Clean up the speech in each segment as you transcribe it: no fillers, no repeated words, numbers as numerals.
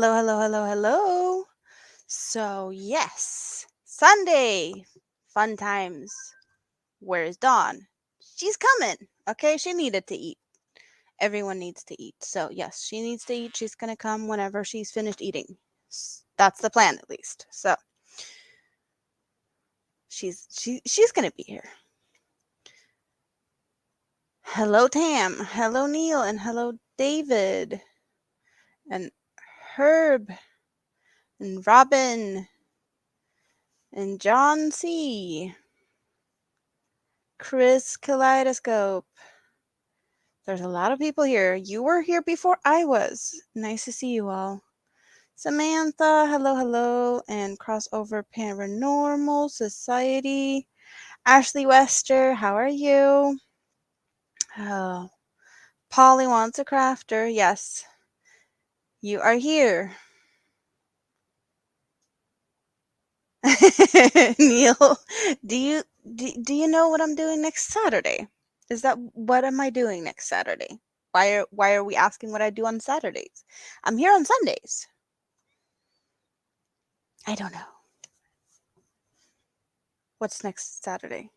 Hello, hello, hello, hello. So, yes, Sunday, fun times. Where is Dawn? She's coming. Okay, she needed to eat. Everyone needs to eat. So, yes, she needs to eat. She's going to come whenever she's finished eating. That's the plan at least. So, she's going to be here. Hello Tam. Hello Neil and hello David and Herb and Robin and John C. Chris Kaleidoscope. There's a lot of people here. You were here before I was. Nice to see you all. Samantha, hello, hello. And Crossover Paranormal Society. Ashley Wester, how are you? Oh, Polly wants a crafter. Yes, you are here. Neil, do you know what I'm doing next Saturday? Is that what am I doing next Saturday? Why are we asking what I do on Saturdays? I'm here on Sundays. I don't know. What's next Saturday?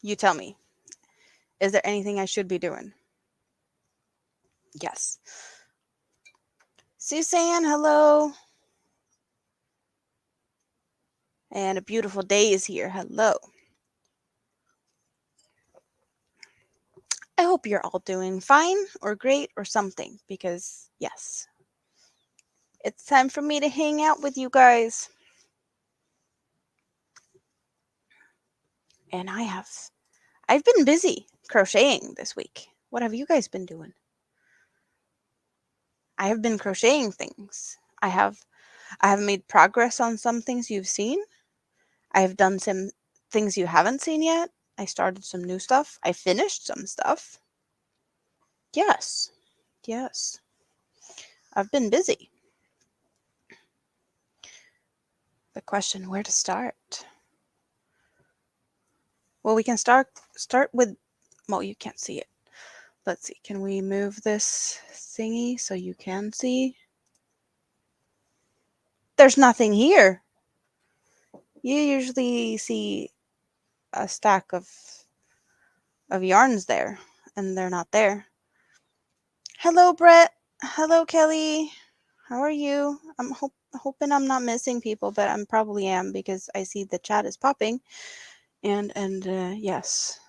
You tell me. Is there anything I should be doing? Yes. Suzanne, hello. And a beautiful day is here. Hello. I hope you're all doing fine or great or something because, yes, it's time for me to hang out with you guys. And I've been busy crocheting this week. What have you guys been doing? I have been crocheting things. I have made progress on some things you've seen. I have done some things you haven't seen yet. I started some new stuff. I finished some stuff. Yes. Yes. I've been busy. The question, where to start? Well, we can start with, well, you can't see it. Let's see. Can we move this thingy so you can see? There's nothing here. You usually see a stack of yarns there, and they're not there. Hello, Brett. Hello, Kelly. How are you? I'm hoping I'm not missing people, but I probably am because I see the chat is popping. And yes.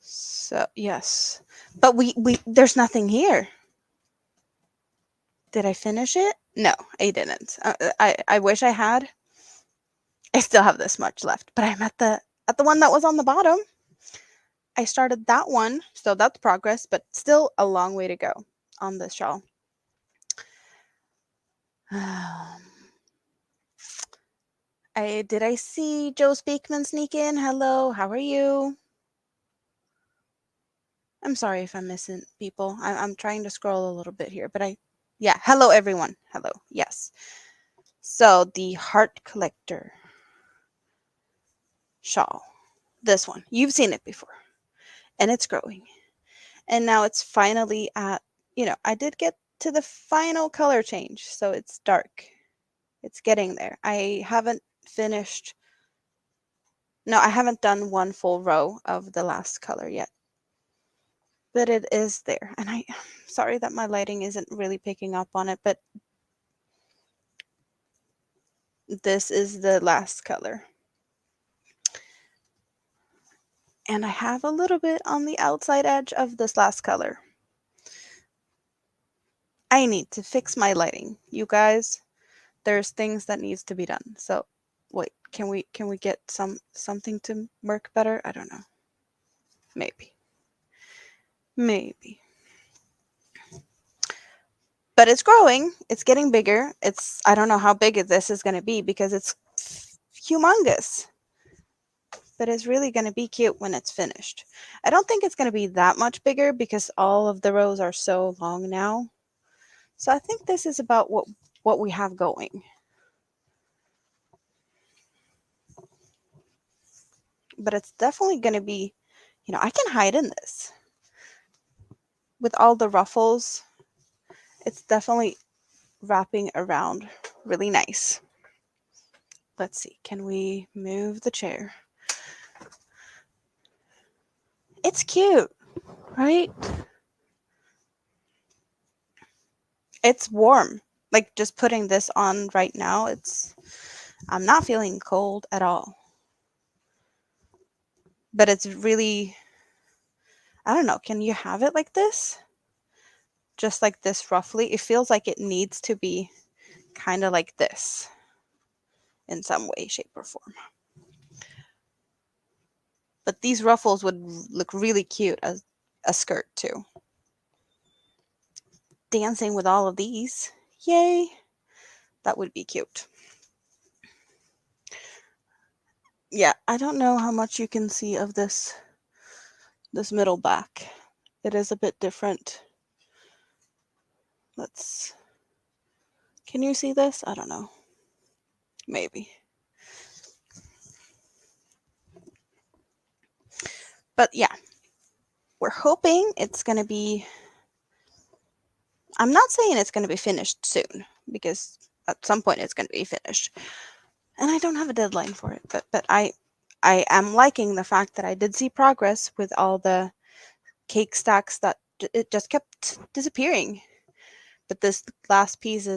So yes, but we there's nothing here. Did I finish it? No, I didn't. I wish I had. I still have this much left, but I'm at the one that was on the bottom. I started that one, so that's progress, but still a long way to go on this shawl. Did I see Joe Speakman sneak in? Hello, how are you? I'm sorry if I'm missing people. I'm trying to scroll a little bit here, but yeah, hello everyone. Hello, yes. So the Heart Collector shawl, this one, you've seen it before, and it's growing. And now it's finally at, I did get to the final color change, so it's dark. It's getting there. I haven't finished, no, I haven't done one full row of the last color yet. But it is there. And I'm sorry that my lighting isn't really picking up on it, but this is the last color. And I have a little bit on the outside edge of this last color. I need to fix my lighting. You guys, there's things that needs to be done. So wait, can we get something to work better? I don't know. Maybe. But it's growing. It's getting bigger. I don't know how big this is going to be because it's humongous. But it's really going to be cute when it's finished. I don't think it's going to be that much bigger because all of the rows are so long now. So I think this is about what we have going. but it's definitely going to be, I can hide in this. With all the ruffles, it's definitely wrapping around really nice. Let's see, can we move the chair? It's cute, right? It's warm. Like just putting this on right now, I'm not feeling cold at all. But it's really, I don't know, can you have it like this? Just like this roughly? It feels like it needs to be kind of like this in some way, shape, or form. But these ruffles would look really cute as a skirt too. Dancing with all of these. Yay! That would be cute. Yeah, I don't know how much you can see of this middle back. It is a bit different. Can you see this? I don't know. Maybe. But yeah, we're hoping it's going to be, I'm not saying it's going to be finished soon, because at some point it's going to be finished. And I don't have a deadline for it, but I am liking the fact that I did see progress with all the cake stacks that it just kept disappearing. But this last piece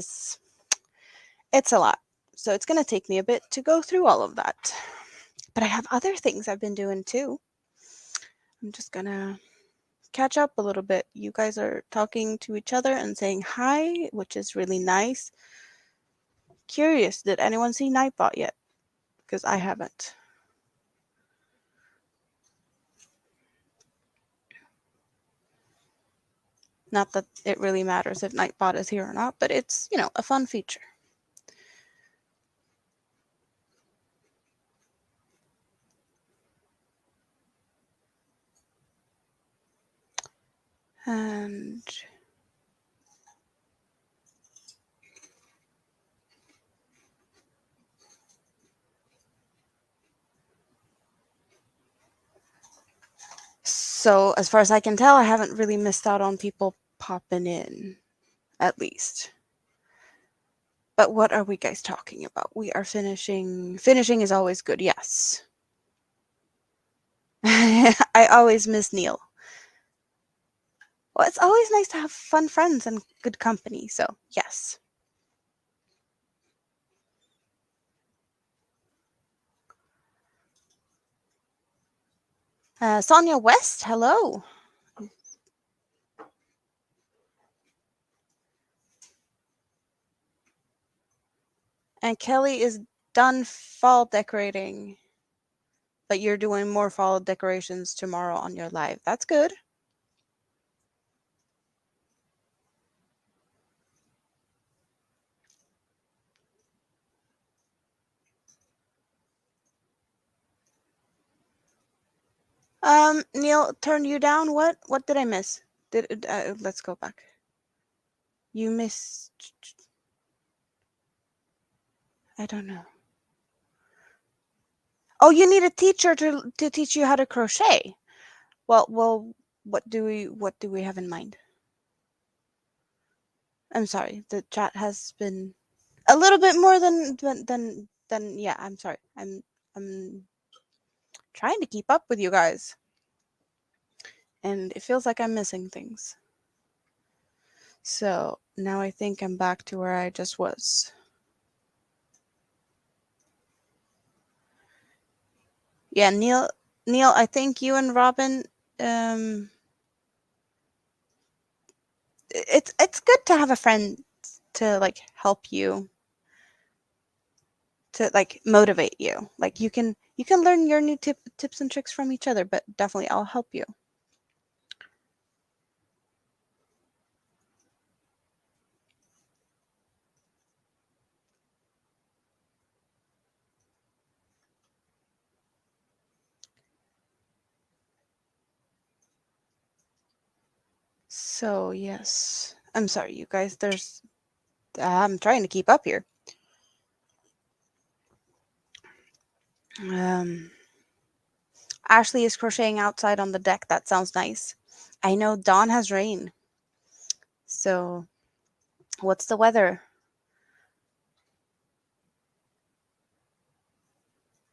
it's a lot. So it's going to take me a bit to go through all of that. But I have other things I've been doing too. I'm just going to catch up a little bit. You guys are talking to each other and saying hi, which is really nice. Curious, did anyone see Nightbot yet? Because I haven't. Not that it really matters if Nightbot is here or not, but it's, a fun feature. And so as far as I can tell, I haven't really missed out on people popping in, at least. But what are we guys talking about? We are finishing. Finishing is always good, yes. I always miss Neil. Well, it's always nice to have fun friends and good company, so yes. Sonia West, hello. And Kelly is done fall decorating. But you're doing more fall decorations tomorrow on your live. That's good. Neil turned you down. What did I miss? Let's go back. You missed. I don't know. Oh, you need a teacher to teach you how to crochet. Well, what do we have in mind? I'm sorry. The chat has been a little bit more than yeah, I'm sorry. I'm trying to keep up with you guys. And it feels like I'm missing things. So now I think I'm back to where I just was. Yeah, Neil, I think you and Robin, it's good to have a friend to like help you, to like motivate you. Like you can learn your new tips and tricks from each other, but definitely I'll help you. So yes, I'm sorry, you guys. I'm trying to keep up here. Um, Ashley is crocheting outside on the deck. That sounds nice. I know Dawn has rain. So, what's the weather?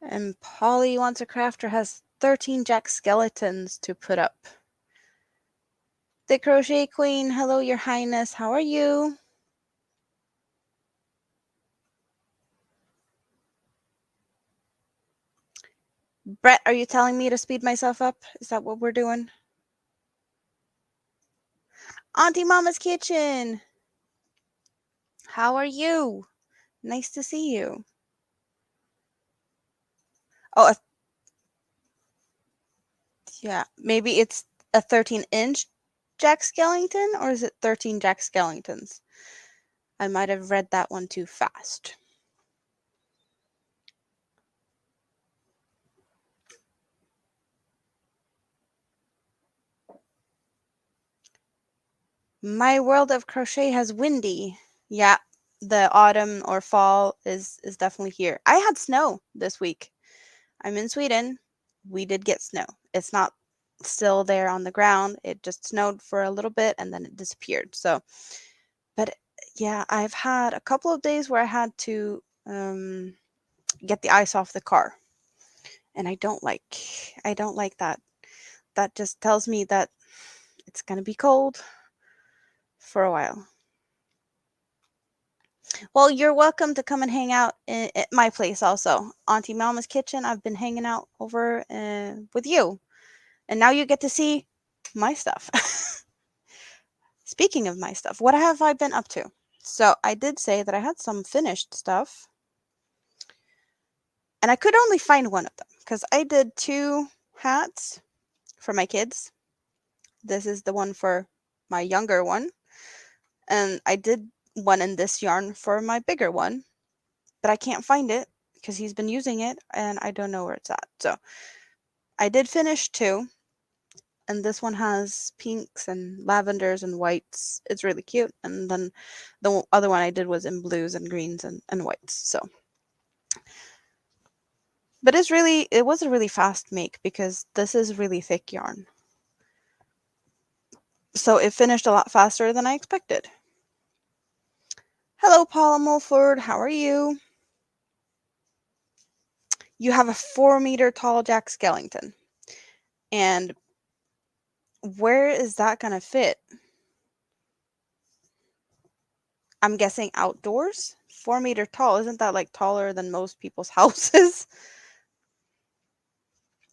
And Polly wants a crafter has 13 jack skeletons to put up. The Crochet Queen, hello, Your Highness. How are you? Brett, are you telling me to speed myself up? Is that what we're doing? Auntie Mama's Kitchen. How are you? Nice to see you. Oh, yeah. Maybe it's a 13-inch Jack Skellington, or is it 13 Jack Skellingtons? I might have read that one too fast. My world of crochet has windy. Yeah, the autumn or fall is definitely here. I had snow this week. I'm in Sweden. We did get snow. It's not still there on the ground. It just snowed for a little bit and then it disappeared. So, but yeah, I've had a couple of days where I had to get the ice off the car. And I don't like that. That just tells me that it's going to be cold for a while. Well, you're welcome to come and hang out at my place also. Auntie Mama's Kitchen. I've been hanging out over with you. And now you get to see my stuff. Speaking of my stuff, what have I been up to? So I did say that I had some finished stuff. And I could only find one of them because I did 2 hats for my kids. This is the one for my younger one. And I did one in this yarn for my bigger one. But I can't find it because he's been using it and I don't know where it's at. So I did finish 2. And this one has pinks and lavenders and whites. It's really cute. And then the other one I did was in blues and greens and whites. So, but it was a really fast make because this is really thick yarn. So it finished a lot faster than I expected. Hello, Paula Mulford. How are you? You have a 4-meter tall Jack Skellington. And where is that going to fit? I'm guessing outdoors. 4-meter tall. Isn't that like taller than most people's houses?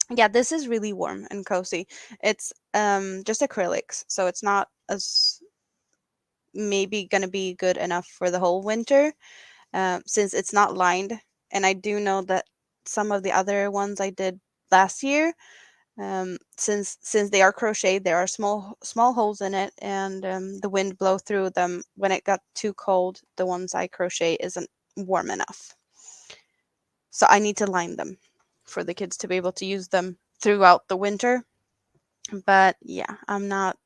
Yeah, this is really warm and cozy. It's just acrylics, so it's not as maybe gonna be good enough for the whole winter, since it's not lined. And I do know that some of the other ones I did last year, since they are crocheted, there are small holes in it, and the wind blow through them. When it got too cold, the ones I crochet isn't warm enough. So I need to line them for the kids to be able to use them throughout the winter. But yeah, I'm not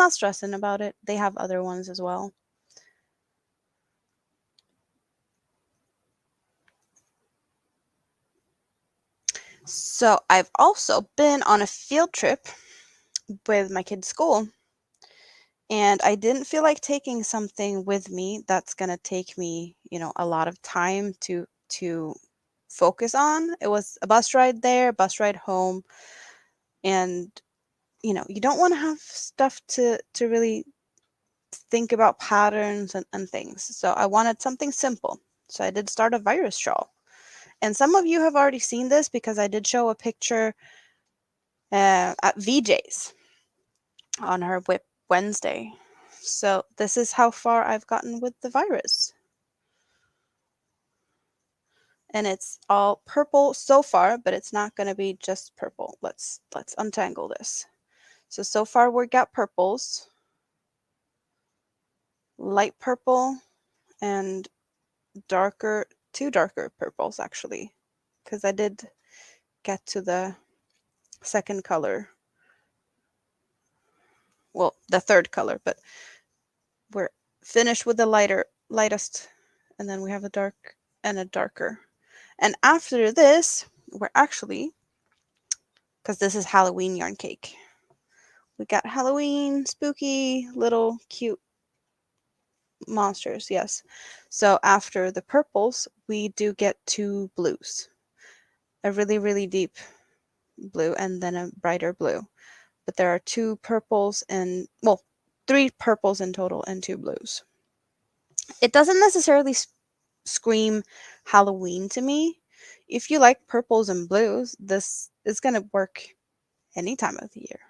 stressing about it. They have other ones as well. So I've also been on a field trip with my kids' school. And I didn't feel like taking something with me that's going to take me, a lot of time to focus on. It was a bus ride there, bus ride home, and you don't want to have stuff to really think about patterns and things. So I wanted something simple. So I did start a virus shawl. And some of you have already seen this because I did show a picture at VJ's on her Whip Wednesday. So this is how far I've gotten with the virus. And it's all purple so far, but it's not going to be just purple. Let's untangle this. So far we got purples, light purple, and two darker purples actually, because I did get to the second color. Well, the third color, but we're finished with the lightest, and then we have a dark and a darker. And after this, we're actually because this is Halloween yarn cake. We got Halloween, spooky, little cute monsters, yes. So after the purples, we do get 2 blues. A really, really deep blue and then a brighter blue. But there are 2 purples and, well, 3 purples in total and 2 blues. It doesn't necessarily scream Halloween to me. If you like purples and blues, this is going to work any time of the year.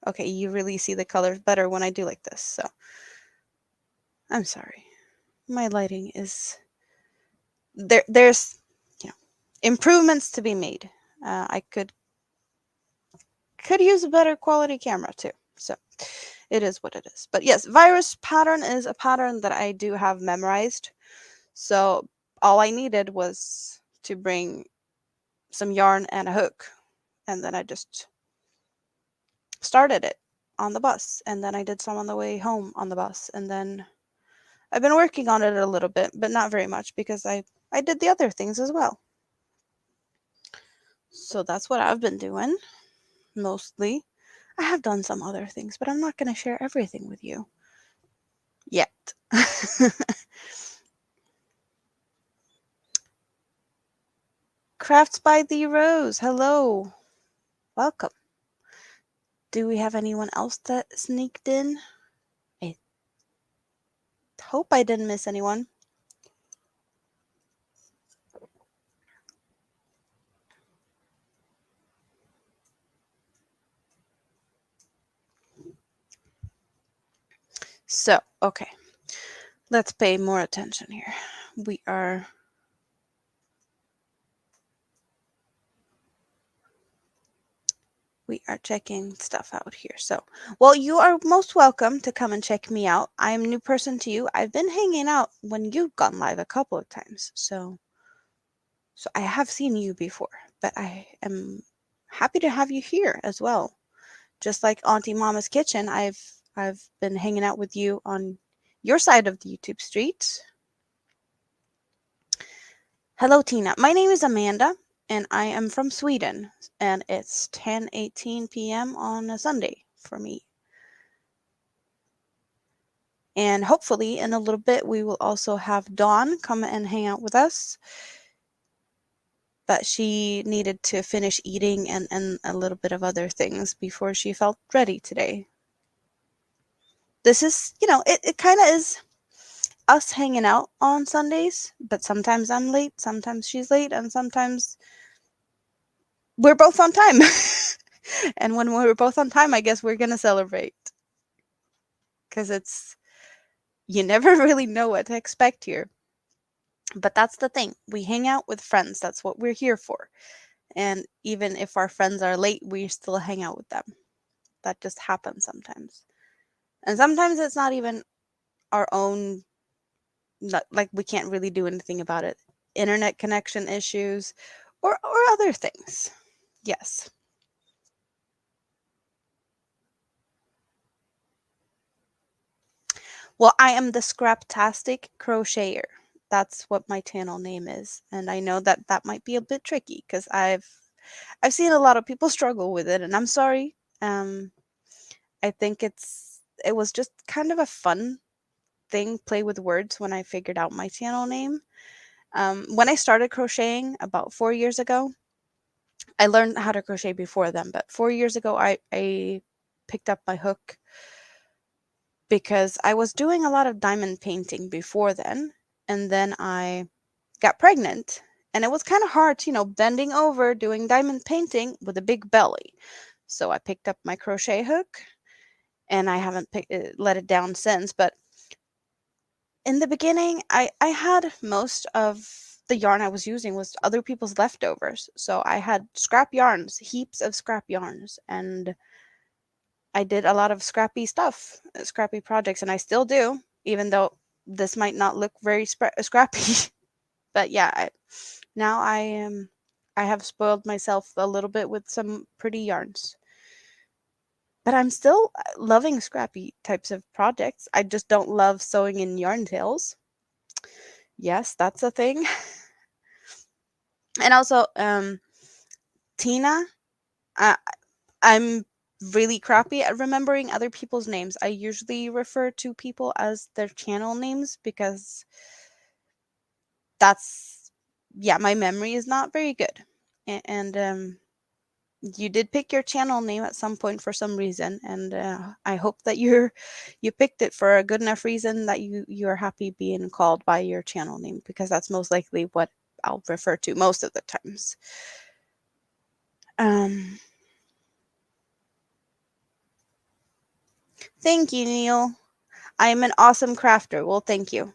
Okay, you really see the colors better when I do like this, so I'm sorry. My lighting is there's improvements to be made. I could use a better quality camera too. So it is what it is. But yes, virus pattern is a pattern that I do have memorized. So all I needed was to bring some yarn and a hook, and then I just started it on the bus, and then I did some on the way home on the bus, and then I've been working on it a little bit, but not very much because I did the other things as well. So that's what I've been doing mostly. I have done some other things, but I'm not going to share everything with you yet. Crafts by the Rose. Hello. Welcome. Do we have anyone else that sneaked in? I hope I didn't miss anyone. So, okay. Let's pay more attention here. We are checking stuff out here. So, well, you are most welcome to come and check me out. I'm a new person to you. I've been hanging out when you've gone live a couple of times. So I have seen you before, but I am happy to have you here as well. Just like Auntie Mama's Kitchen, I've been hanging out with you on your side of the YouTube street. Hello, Tina. My name is Amanda, and I am from Sweden, and it's 10:18 p.m. on a Sunday for me. And hopefully in a little bit, we will also have Dawn come and hang out with us. But she needed to finish eating and a little bit of other things before she felt ready today. This is, it kind of is us hanging out on Sundays, but sometimes I'm late, sometimes she's late, and sometimes we're both on time. And when we're both on time, I guess we're going to celebrate. Because you never really know what to expect here. But that's the thing. We hang out with friends. That's what we're here for. And even if our friends are late, we still hang out with them. That just happens sometimes. And sometimes it's not even our own, like we can't really do anything about it. Internet connection issues or other things. Yes. Well, I am the Scraptastic Crocheter. That's what my channel name is. And I know that that might be a bit tricky because I've seen a lot of people struggle with it, and I'm sorry. I think it was just kind of a fun thing, play with words when I figured out my channel name. When I started crocheting about 4 years ago, I learned how to crochet before then, but 4 years ago I picked up my hook because I was doing a lot of diamond painting before then, and then I got pregnant, and it was kind of hard, bending over doing diamond painting with a big belly. So I picked up my crochet hook, and I haven't let it down since. But in the beginning, I had most of the yarn I was using was other people's leftovers. So I had scrap yarns, heaps of scrap yarns, and I did a lot of scrappy stuff, scrappy projects, and I still do, even though this might not look very scrappy. But yeah, now I have spoiled myself a little bit with some pretty yarns. But I'm still loving scrappy types of projects. I just don't love sewing in yarn tails. Yes, that's a thing. And also, Tina, I, I'm really crappy at remembering other people's names. I usually refer to people as their channel names because that's, yeah, my memory is not very good. And you did pick your channel name at some point for some reason, and I hope that you picked it for a good enough reason that you're happy being called by your channel name, because that's most likely what I'll refer to most of the times. Um, Thank you, Neil. I am an awesome crafter. Well, thank you.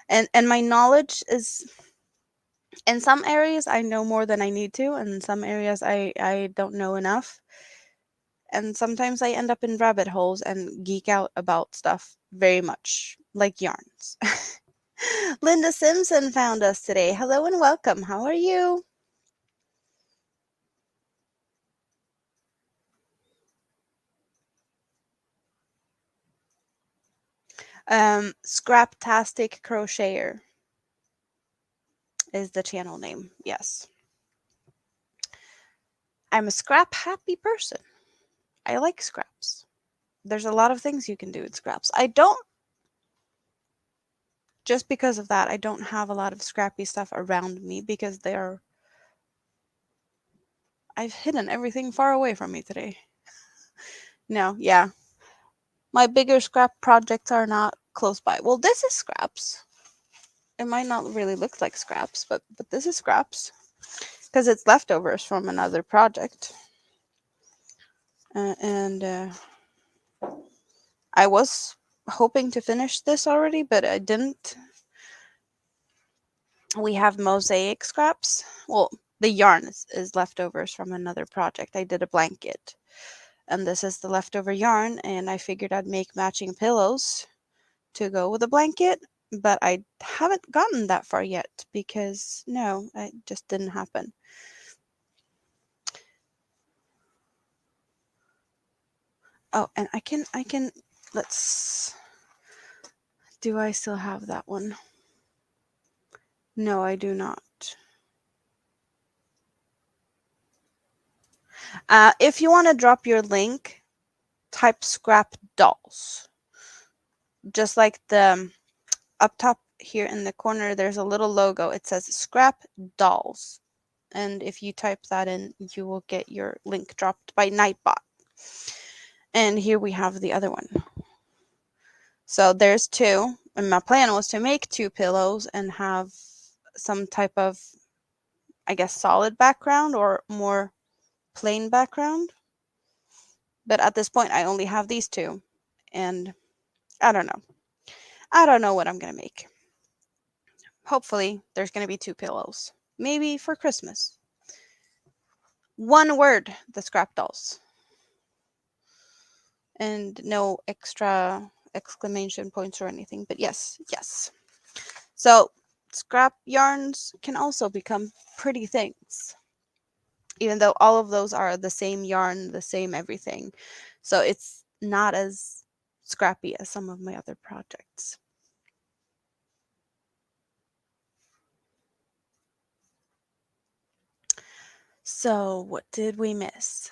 And my knowledge is, in some areas I know more than I need to, and in some areas I don't know enough. And sometimes I end up in rabbit holes and geek out about stuff very much, like yarns. Linda Simpson found us today. Hello and welcome. How are you? Scraptastic Crocheter is the channel name. Yes. I'm a scrap happy person. I like scraps. There's a lot of things you can do with scraps. I don't, just because of that, I don't have a lot of scrappy stuff around me because I've hidden everything far away from me today. No, yeah. My bigger scrap projects are not close by. Well, this is scraps. It might not really look like scraps, but this is scraps because it's leftovers from another project. And I was hoping to finish this already, but I didn't. We have mosaic scraps. Well, the yarn is leftovers from another project. I did a blanket, and this is the leftover yarn, and I figured I'd make matching pillows to go with a blanket, but I haven't gotten that far yet because no, it just didn't happen. Oh, and I can, let's, do I still have that one? No, I do not. If you want to drop your link, type Scrapdolls. Just like the up top here in the corner, there's a little logo. It says Scrapdolls. And if you type that in, you will get your link dropped by Nightbot. And here we have the other one. So there's two. And my plan was to make two pillows and have some type of, I guess, solid background or more plain background. But at this point, I only have these two. And I don't know. I don't know what I'm going to make. Hopefully, there's going to be two pillows. Maybe for Christmas. One word, the Scrapdolls. And no extra exclamation points or anything. But yes, yes. So, scrap yarns can also become pretty things. Even though all of those are the same yarn, the same everything. So it's not as scrappy as some of my other projects. So what did we miss?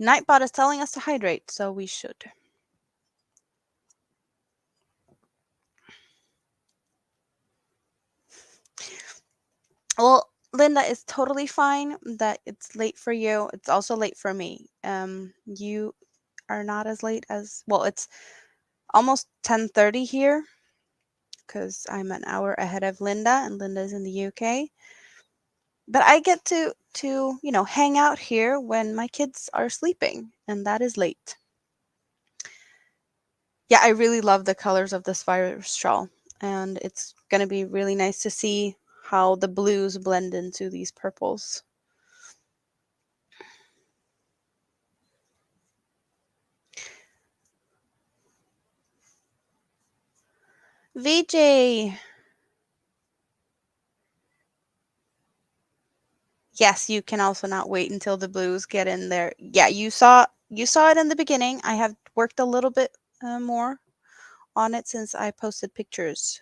Nightbot is telling us to hydrate, so we should. Well, Linda, is totally fine that it's late for you. It's also late for me. You are not as late as, well, it's almost 10:30 here because I'm an hour ahead of Linda, and Linda's in the UK. But I get to hang out here when my kids are sleeping, and that is late. Yeah, I really love the colors of this virus shawl, and it's going to be really nice to see how the blues blend into these purples. VJ! Yes, you can also not wait until the blues get in there. Yeah, you saw it in the beginning. I have worked a little bit more on it since I posted pictures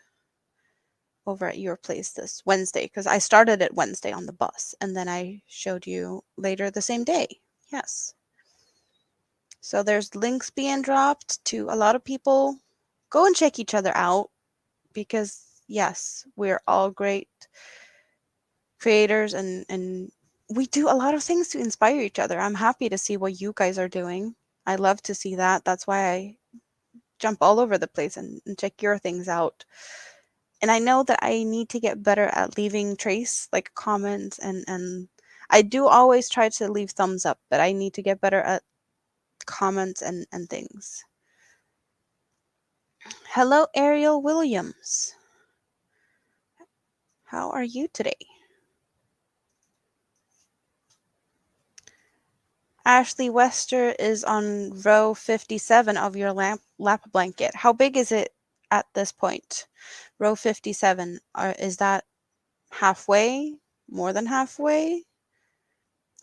over at your place this Wednesday, because I started it Wednesday on the bus, and then I showed you later the same day. Yes. So there's links being dropped to a lot of people. Go and check each other out, because yes, we're all great creators, and we do a lot of things to inspire each other. I'm happy to see what you guys are doing. I love to see that. That's why I jump all over the place and check your things out. And I know that I need to get better at leaving trace, like comments, and I do always try to leave thumbs up, but I need to get better at comments and things. Hello, Ariel Williams. How are you today? Ashley Wester is on row 57 of your lap blanket. How big is it at this point? Row 57. Is that halfway? More than halfway?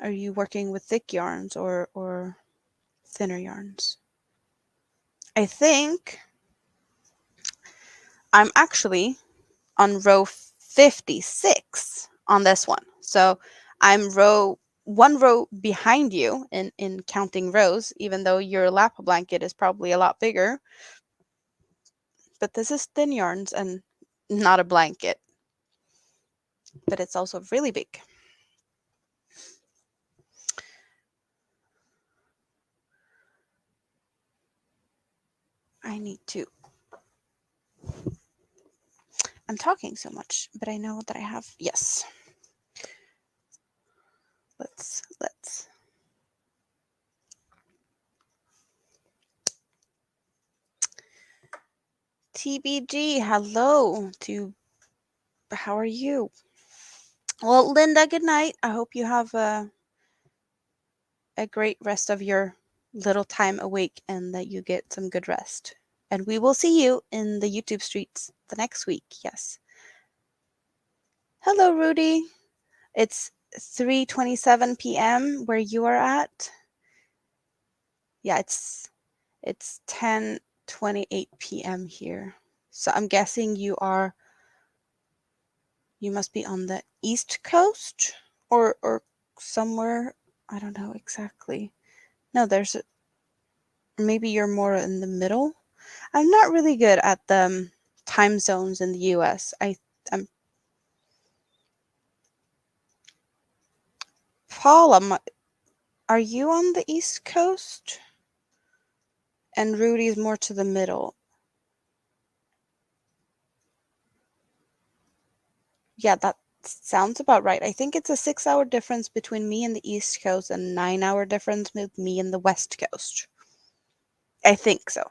Are you working with thick yarns or thinner yarns? I think I'm actually on row 56 on this one. So I'm one row behind you in counting rows, even though your lap blanket is probably a lot bigger. But this is thin yarns and not a blanket. But it's also really big. I need to. I'm talking so much, but I know that I have. Yes. Let's. TBG, hello to. How are you? Well, Linda, good night. I hope you have a great rest of your little time awake and that you get some good rest. And we will see you in the YouTube streets the next week. Yes. Hello, Rudy. It's 3:27 p.m. where you are at. Yeah, it's 10:28 p.m. here. So I'm guessing you must be on the East Coast or somewhere. I don't know exactly. No, maybe you're more in the middle. I'm not really good at the time zones in the US. I'm Paula, are you on the East Coast? And Rudy's more to the middle. Yeah, that sounds about right. I think it's a 6-hour difference between me and the East Coast and 9-hour difference with me and the West Coast. I think so.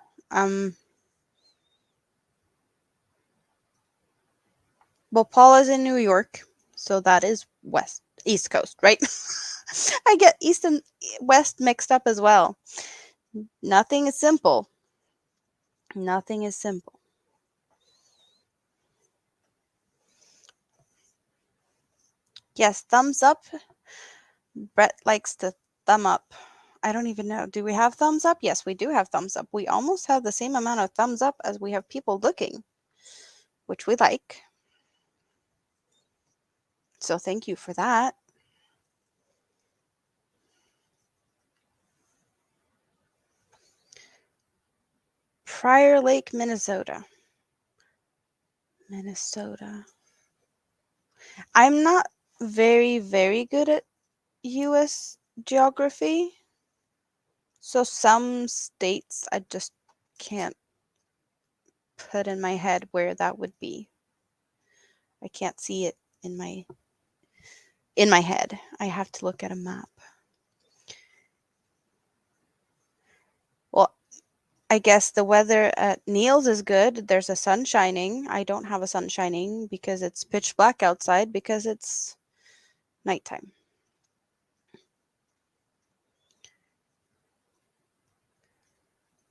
Well, Paula's in New York, so that is East Coast, right? I get East and West mixed up as well. Nothing is simple. Nothing is simple. Yes, thumbs up. Brett likes to thumb up. I don't even know. Do we have thumbs up? Yes, we do have thumbs up. We almost have the same amount of thumbs up as we have people looking, which we like. So thank you for that. Prior Lake, Minnesota. I'm not very, very good at U.S. geography. So some states I just can't put in my head where that would be. I can't see it in my head. I have to look at a map. Well, I guess the weather at Neil's is good. There's a sun shining. I don't have a sun shining because it's pitch black outside because it's nighttime.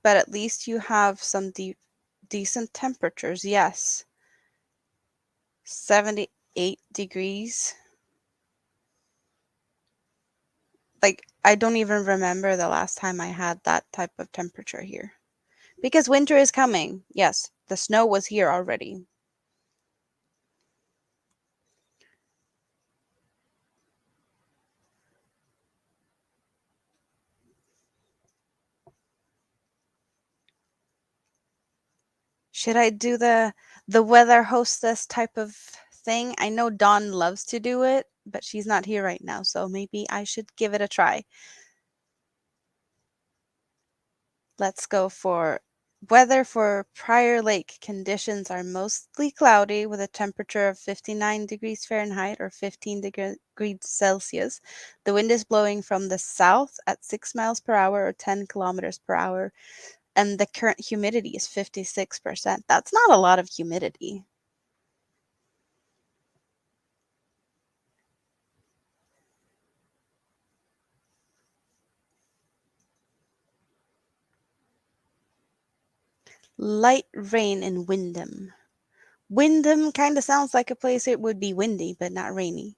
But at least you have some decent temperatures. Yes. 78 degrees. Like, I don't even remember the last time I had that type of temperature here. Because winter is coming. Yes, the snow was here already. Should I do the weather hostess type of thing? I know Dawn loves to do it, but she's not here right now, so maybe I should give it a try. Let's go for weather for Prior Lake. Conditions are mostly cloudy with a temperature of 59 degrees Fahrenheit or 15 degrees Celsius. The wind is blowing from the south at 6 miles per hour or 10 kilometers per hour. And the current humidity is 56%. That's not a lot of humidity. Light rain in Windham. Windham kind of sounds like a place it would be windy, but not rainy.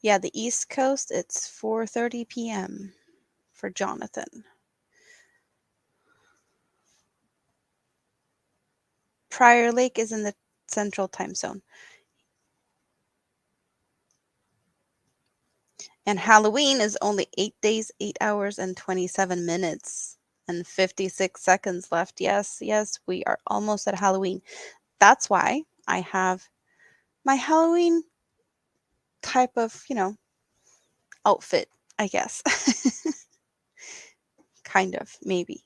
Yeah, the East Coast, it's 4:30 p.m. for Jonathan. Prior Lake is in the Central Time Zone. And Halloween is only 8 days, 8 hours, and 27 minutes and 56 seconds left. Yes, yes, we are almost at Halloween. That's why I have my Halloween type of, outfit, I guess. Kind of, maybe.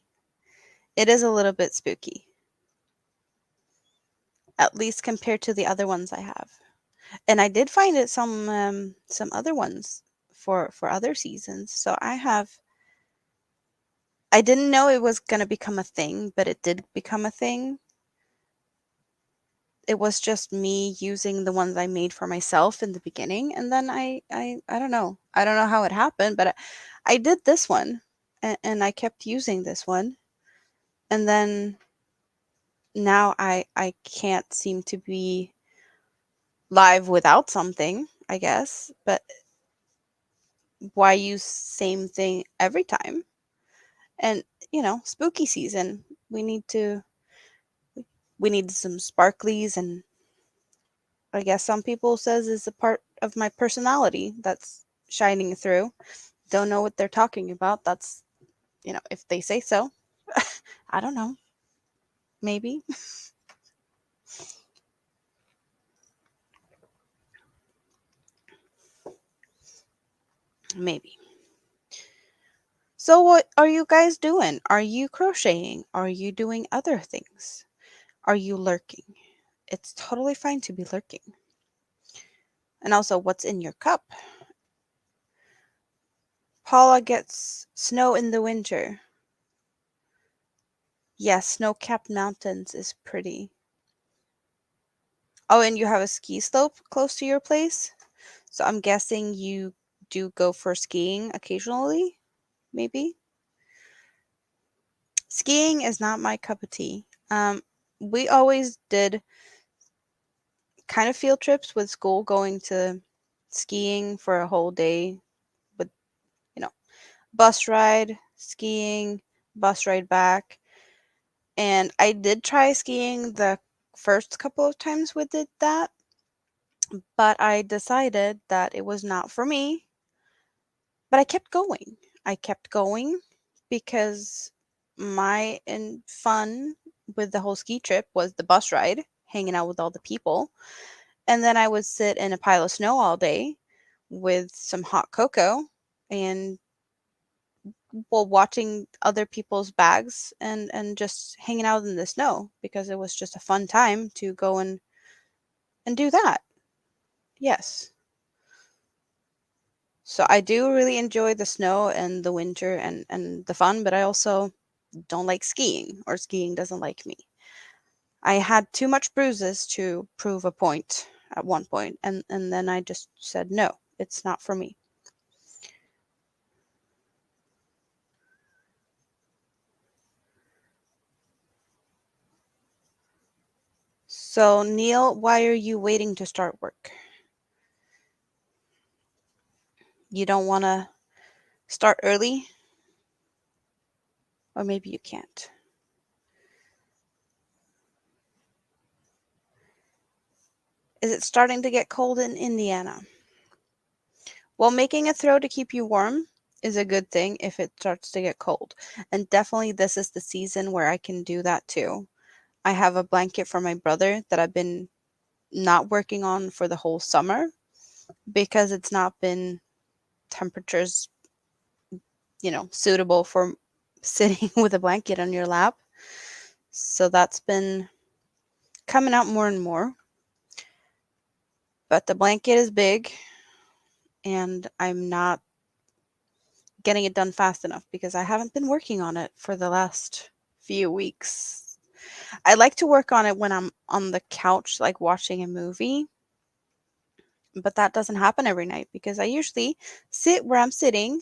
It is a little bit spooky, at least compared to the other ones I have. And I did find it some other ones for other seasons. So I didn't know it was going to become a thing, but it did become a thing. It was just me using the ones I made for myself in the beginning, and then I don't know. I don't know how it happened, but I did this one, and I kept using this one, and then now I can't seem to be live without something, I guess. But why use same thing every time? And spooky season, we need to we need some sparklies, and I guess some people says is a part of my personality that's shining through. Don't know what they're talking about. That's, if they say so. I don't know. Maybe. Maybe. So what are you guys doing? Are you crocheting? Are you doing other things? Are you lurking? It's totally fine to be lurking. And also, what's in your cup? Paula gets snow in the winter. Yes, snow-capped mountains is pretty. Oh, and you have a ski slope close to your place? So I'm guessing you do go for skiing occasionally, maybe? Skiing is not my cup of tea. We always did kind of field trips with school, going to skiing for a whole day with, you know, bus ride, skiing, bus ride back. And I did try skiing the first couple of times we did that, but I decided that it was not for me. But I kept going. I kept going because my fun with the whole ski trip was the bus ride, hanging out with all the people. And then I would sit in a pile of snow all day with some hot cocoa and while watching other people's bags and just hanging out in the snow because it was just a fun time to go and do that. Yes. So I do really enjoy the snow and the winter and the fun, but I also don't like skiing, or skiing doesn't like me. I had too much bruises to prove a point at one point, and then I just said, no, it's not for me. So, Neil, why are you waiting to start work? You don't want to start early? Or maybe you can't. Is it starting to get cold in Indiana? Well, making a throw to keep you warm is a good thing if it starts to get cold. And definitely this is the season where I can do that too. I have a blanket for my brother that I've been not working on for the whole summer because it's not been temperatures, suitable for sitting with a blanket on your lap. So that's been coming out more and more. But the blanket is big and I'm not getting it done fast enough because I haven't been working on it for the last few weeks. I like to work on it when I'm on the couch, like watching a movie, but that doesn't happen every night because I usually sit where I'm sitting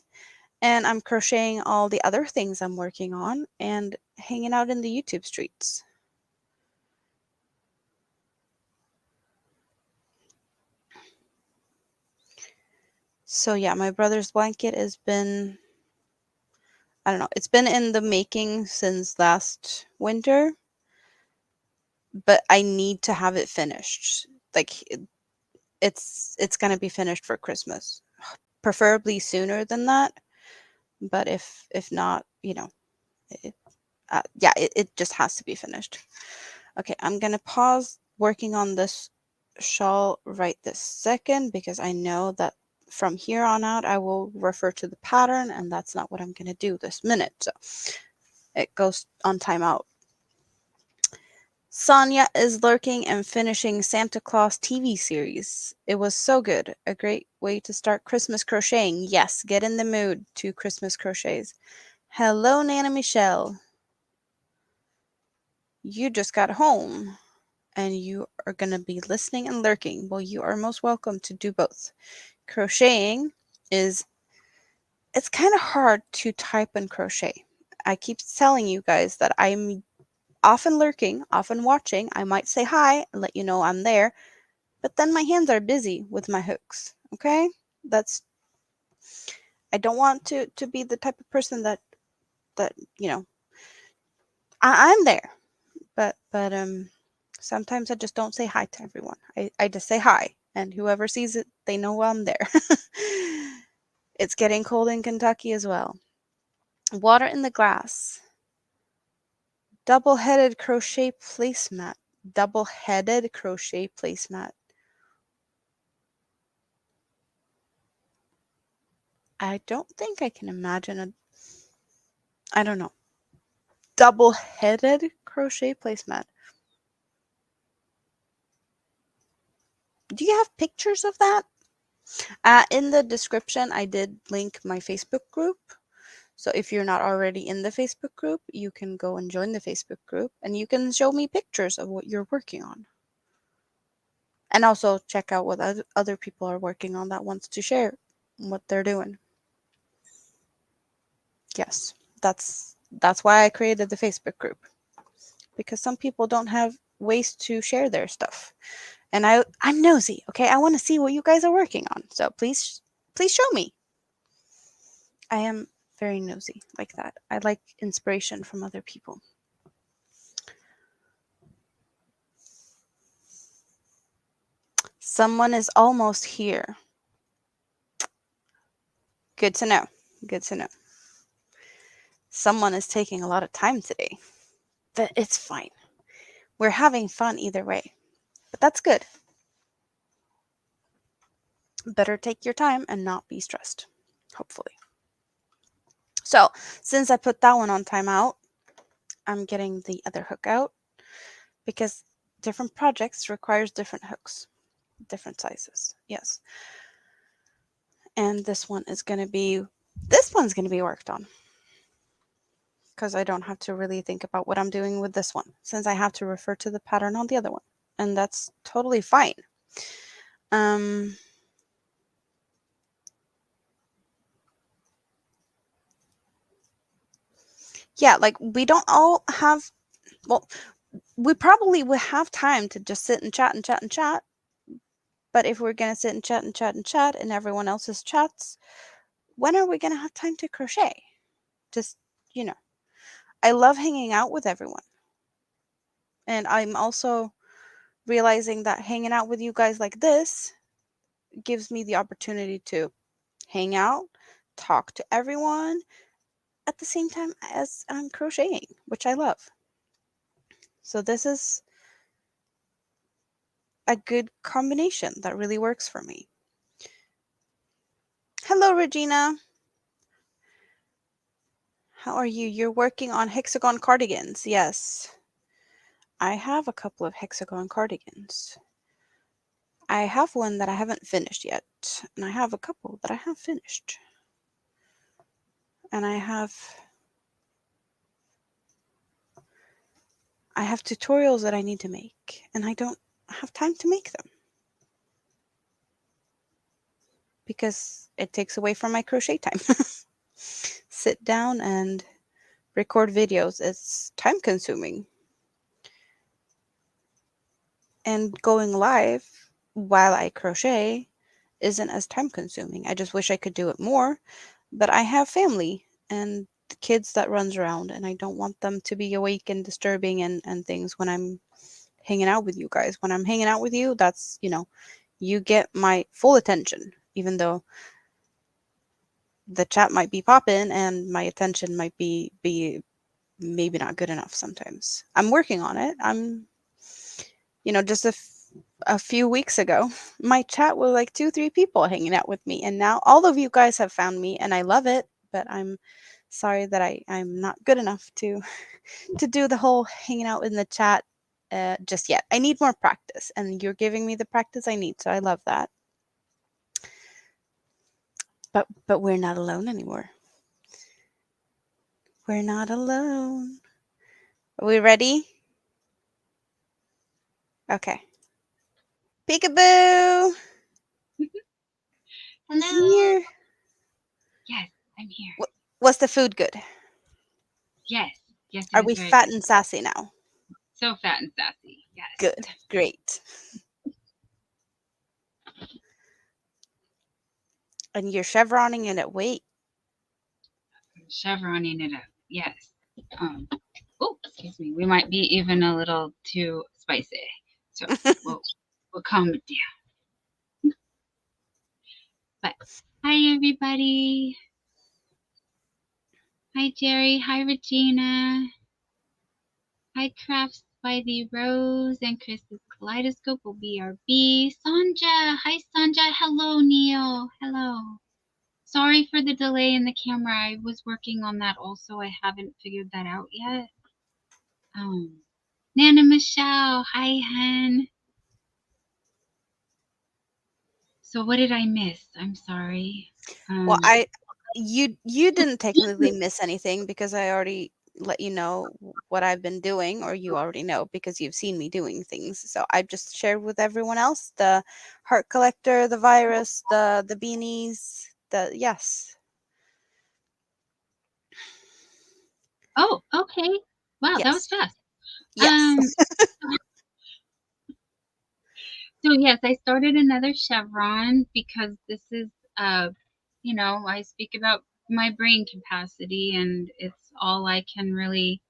and I'm crocheting all the other things I'm working on and hanging out in the YouTube streets. So yeah, my brother's blanket has been, I don't know, it's been in the making since last winter, but I need to have it finished. Like it's going to be finished for Christmas. Preferably sooner than that, but if not, it, yeah, it just has to be finished. Okay, I'm going to pause working on this shawl right this second because I know that from here on out I will refer to the pattern and that's not what I'm going to do this minute. So it goes on timeout. Sonia is lurking and finishing Santa Claus TV series. It was so good. A great way to start Christmas crocheting. Yes, get in the mood to Christmas crochets. Hello, Nana Michelle. You just got home and you are going to be listening and lurking. Well, you are most welcome to do both. Crocheting it's kind of hard to type and crochet. I keep telling you guys that I'm often lurking, often watching. I might say hi and let you know I'm there, but then my hands are busy with my hooks. Okay? That's I don't want to be the type of person that I'm there, but sometimes I just don't say hi to everyone. I just say hi, and whoever sees it, they know I'm there. It's getting cold in Kentucky as well. Water in the glass. Double-headed crochet placemat. Double-headed crochet placemat. I don't think I can imagine I don't know. Double-headed crochet placemat. Do you have pictures of that? In the description, I did link my Facebook group. So if you're not already in the Facebook group, you can go and join the Facebook group and you can show me pictures of what you're working on. And also check out what other people are working on that wants to share what they're doing. Yes, that's why I created the Facebook group. Because some people don't have ways to share their stuff. And I'm nosy, okay? I want to see what you guys are working on. So please show me. I am very nosy like that. I like inspiration from other people. Someone is almost here. Good to know. Good to know. Someone is taking a lot of time today. But it's fine. We're having fun either way. But that's good. Better take your time and not be stressed. Hopefully. So, since I put that one on timeout, I'm getting the other hook out because different projects requires different hooks, different sizes. Yes. And this one's going to be worked on because I don't have to really think about what I'm doing with this one since I have to refer to the pattern on the other one, and that's totally fine. Yeah, like we don't all have, well, we probably would have time to just sit and chat and chat and chat, but if we're going to sit and chat and chat and chat and everyone else's chats, when are we going to have time to crochet? Just, I love hanging out with everyone. And I'm also realizing that hanging out with you guys like this gives me the opportunity to hang out, talk to everyone at the same time as I'm crocheting, which I love. So this is a good combination that really works for me. Hello, Regina. How are you? You're working on hexagon cardigans. Yes. I have a couple of hexagon cardigans. I have one that I haven't finished yet, and I have a couple that I have finished. And I have tutorials that I need to make, and I don't have time to make them because it takes away from my crochet time. Sit down and record videos is time consuming. And going live while I crochet isn't as time consuming. I just wish I could do it more, but I have family and the kids that runs around, and I don't want them to be awake and disturbing and things when I'm hanging out with you guys. When I'm hanging out with you, that's, you get my full attention, even though the chat might be popping and my attention might be maybe not good enough sometimes. I'm working on it. Just a few weeks ago, my chat was like 2, 3 people hanging out with me, and now all of you guys have found me, and I love it. But I'm sorry that I'm not good enough to to do the whole hanging out in the chat just yet. I need more practice, and you're giving me the practice I need, so I love that. But we're not alone anymore. We're not alone. Are we ready? Okay. Peekaboo! Hello. Here. Yes, I'm here. Was the food good? Yes, yes, it Are was we very fat good. and sassy now? So fat and sassy. Yes. Good. Great. And you're chevroning it at weight. Chevroning it up. Yes. Um. Oh, excuse me. We might be even a little too spicy, so we'll calm it down. But hi everybody. Hi Jerry. Hi Regina. Hi Crafts by the Rose and Chris's Kaleidoscope will be our B. Sanja. Hi Sanja. Hello Neil. Hello. Sorry for the delay in the camera. I was working on that also. I haven't figured that out yet. Nana Michelle. Hi, Hen. So what did I miss? I'm sorry. Well, you didn't technically miss anything because I already let you know what I've been doing, or you already know because you've seen me doing things. So I just shared with everyone else the heart collector, the virus, the beanies, the yes. Oh, okay. Wow, that was Yes. fast. Yes. Um, so yes, I started another chevron because this is I speak about my brain capacity and it's all I can really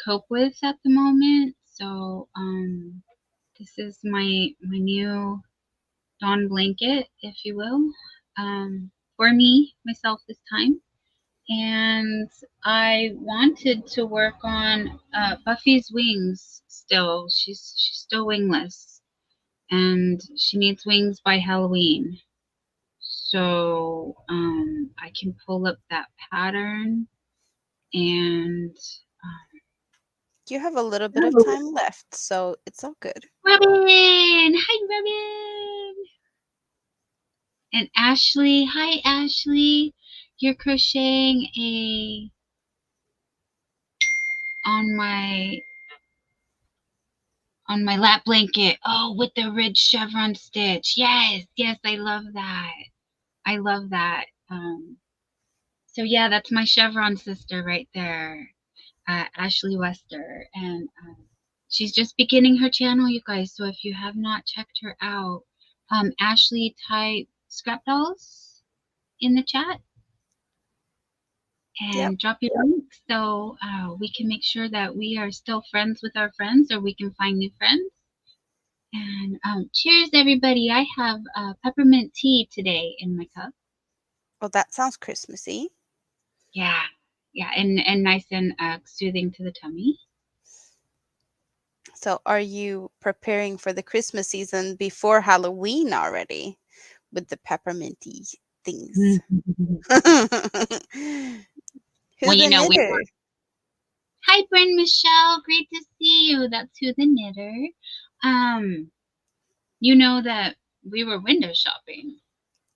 cope with at the moment. So this is my new dawn blanket, if you will, for me myself this time. And I wanted to work on Buffy's wings still. She's still wingless, and she needs wings by Halloween. So I can pull up that pattern and You have a little bit of time left, so it's all good. Robin. Hi, Robin. And Ashley. Hi, Ashley. You're crocheting a on my lap blanket. Oh, with the ridge chevron stitch. Yes, yes, I love that. I love that. So yeah, that's my chevron sister right there, Ashley Wester, and she's just beginning her channel, you guys. So if you have not checked her out, Ashley, type Scrapdolls in the chat Yep. and drop your link so we can make sure that we are still friends with our friends, or we can find new friends. And cheers, everybody. I have peppermint tea today in my cup. Well, that sounds Christmassy. Yeah, yeah, and nice and soothing to the tummy. So, are you preparing for the Christmas season before Halloween already with the pepperminty things? Well, Who the knitter? Hi, Bryn Michelle. Great to see you. That's who the knitter. Um, you know that we were window shopping.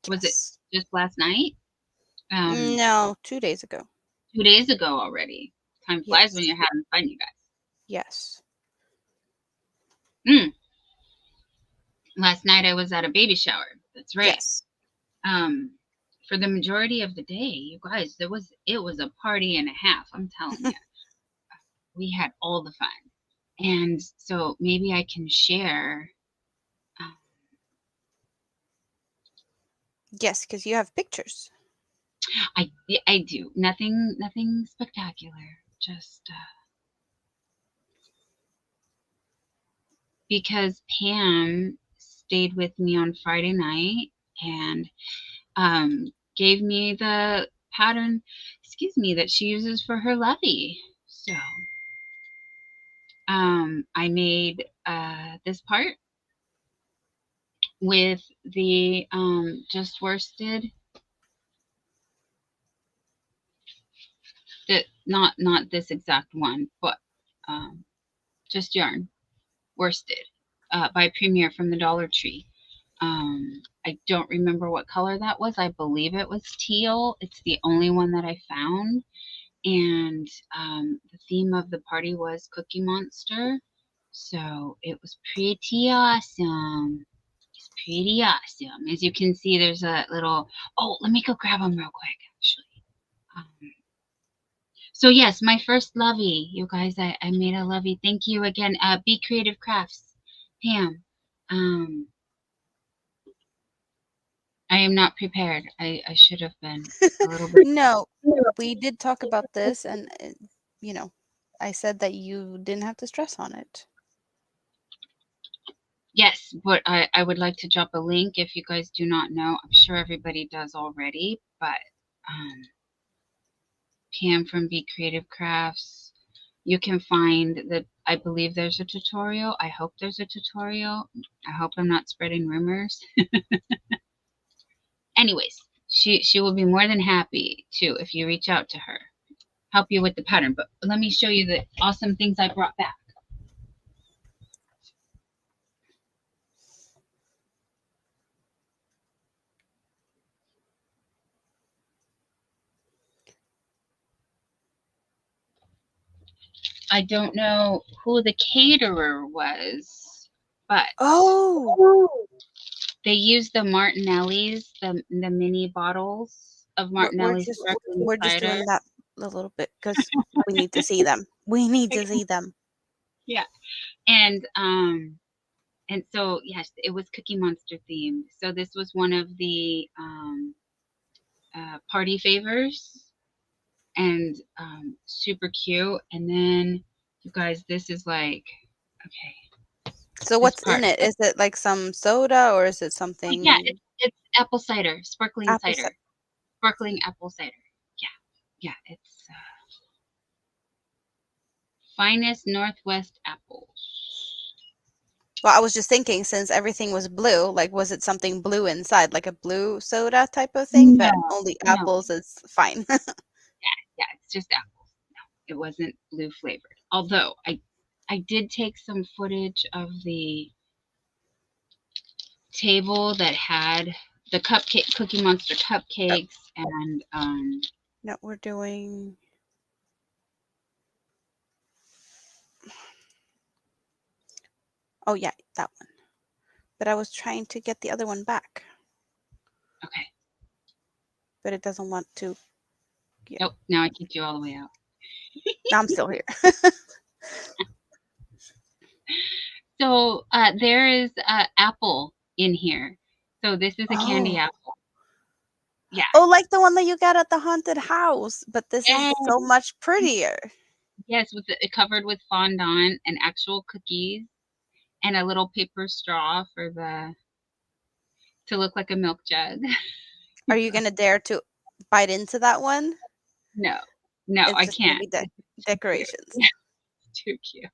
Was it Yes. just last night? Um, No, 2 days ago. 2 days ago already. Time flies when Yes. you're having fun, you guys. Yes. Mm. Last night I was at a baby shower. That's right. Yes. Um, for the majority of the day, you guys, it was a party and a half. I'm telling you, we had all the fun, and so maybe I can share. Um, Yes, because you have pictures. I do nothing spectacular, just because Pam stayed with me on Friday night and gave me the pattern, excuse me, that she uses for her lovey. So I made this part with the just worsted, that not this exact one, but um, just yarn worsted by Premier from the Dollar Tree. I don't remember what color that was. I believe it was teal. It's the only one that I found. And the theme of the party was Cookie Monster. So it was pretty awesome. It's pretty awesome. As you can see, there's a little. Oh, let me go grab them real quick, actually. Um, so yes, my first lovey, you guys. I made a lovey. Thank you again. Be Creative Crafts, Pam. Um, I am not prepared. I should have been a little bit. No, we did talk about this, and you know, I said that you didn't have to stress on it. Yes, but I would like to drop a link if you guys do not know. I'm sure everybody does already, but um, Pam from Be Creative Crafts, you can find that. I believe there's a tutorial. I hope there's a tutorial. I hope I'm not spreading rumors. Anyways, she will be more than happy to, if you reach out to her, help you with the pattern. But let me show you the awesome things I brought back. I don't know who the caterer was, but Oh, they used the Martinellis, the mini bottles of we're Martinelli just sparkling we're just cider. doing that a little bit because we need to see them. We need to see them. Yeah, and so yes, it was Cookie Monster themed. So this was one of the party favors, and super cute. And then you guys, this is like, okay, So this what's part. in it? Is it like some soda or is it Oh yeah, something it's apple cider, sparkling apple cider, cider? sparkling apple cider. Yeah, yeah, it's finest Northwest apples. Well, I was just thinking since everything was blue, like was it something blue inside, like a blue soda type of thing, No, but only no, apples is fine. yeah, it's just apples. No, it wasn't blue flavored. Although I did take some footage of the table that had the cupcake Cookie Monster Oh, cupcakes and no, we're doing. Oh yeah, that one. But I was trying to get the other one back, okay. but it doesn't want to. Yeah, Nope, now I kicked you all the way out. now I'm still here. So there is apple in here. So this is a candy Oh, apple. Yeah. oh, like the one that you got at the haunted house, but this is Yes, so much prettier. yes, with covered with fondant and actual cookies. and a little paper straw for the to look like a milk jug. Are you gonna dare to bite into that one? No, no, It's I just gonna can't. be It's too cute. decorations. Yeah, it's too cute.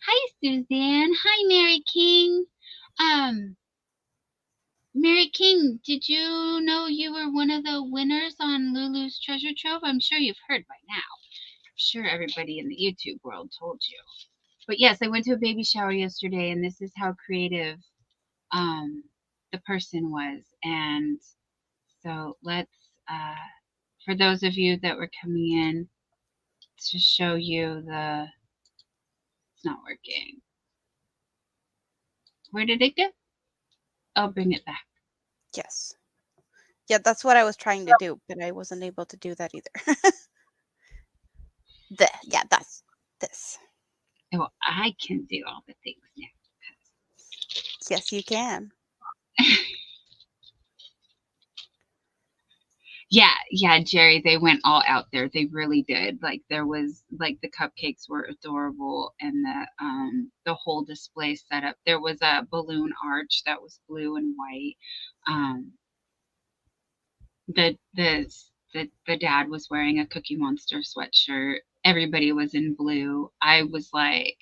Hi, Suzanne. Hi, Mary King. Um, Mary King, did you know you were one of the winners on Lulu's Treasure Trove? I'm sure you've heard by now. I'm sure everybody in the YouTube world told you. But yes, I went to a baby shower yesterday, and this is how creative um, the person was. And so uh, for those of you that were coming in, to show you it's not working. Where did it go? I'll bring it back. Yes. Yeah, that's what I was trying to do, but I wasn't able to do that either. Yeah, that's this. Oh, I can do all the things now. Yes, you can. Yeah, Jerry, they went all out there. They really did. Like there was like the cupcakes were adorable and the whole display setup. There was a balloon arch that was blue and white. Um the the the dad was wearing a Cookie Monster sweatshirt. Everybody was in blue. I was like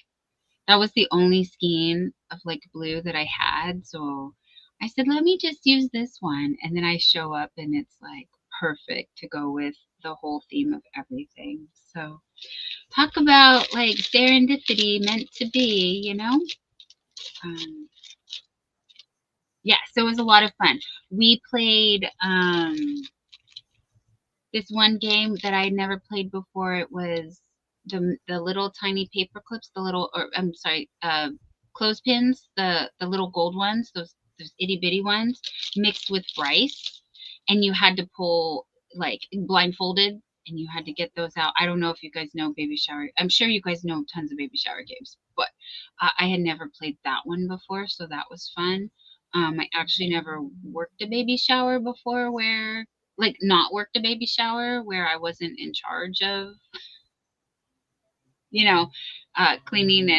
that was the only skein of like blue that I had. So I said, let me just use this one. And then I show up and it's like perfect to go with the whole theme of everything. So talk about like serendipity meant to be, you know? Um, yeah, so it was a lot of fun. We played this one game that I never played before. It was the little tiny paper clips, the little or I'm sorry, clothespins, the little gold ones, those itty bitty ones, mixed with rice, and you had to pull like blindfolded, and you had to get those out. I don't know if you guys know baby shower. I'm sure you guys know tons of baby shower games, but I had never played that one before, so that was fun. I actually never worked a baby shower before where like not worked a baby shower where I wasn't in charge of, you know, cleaning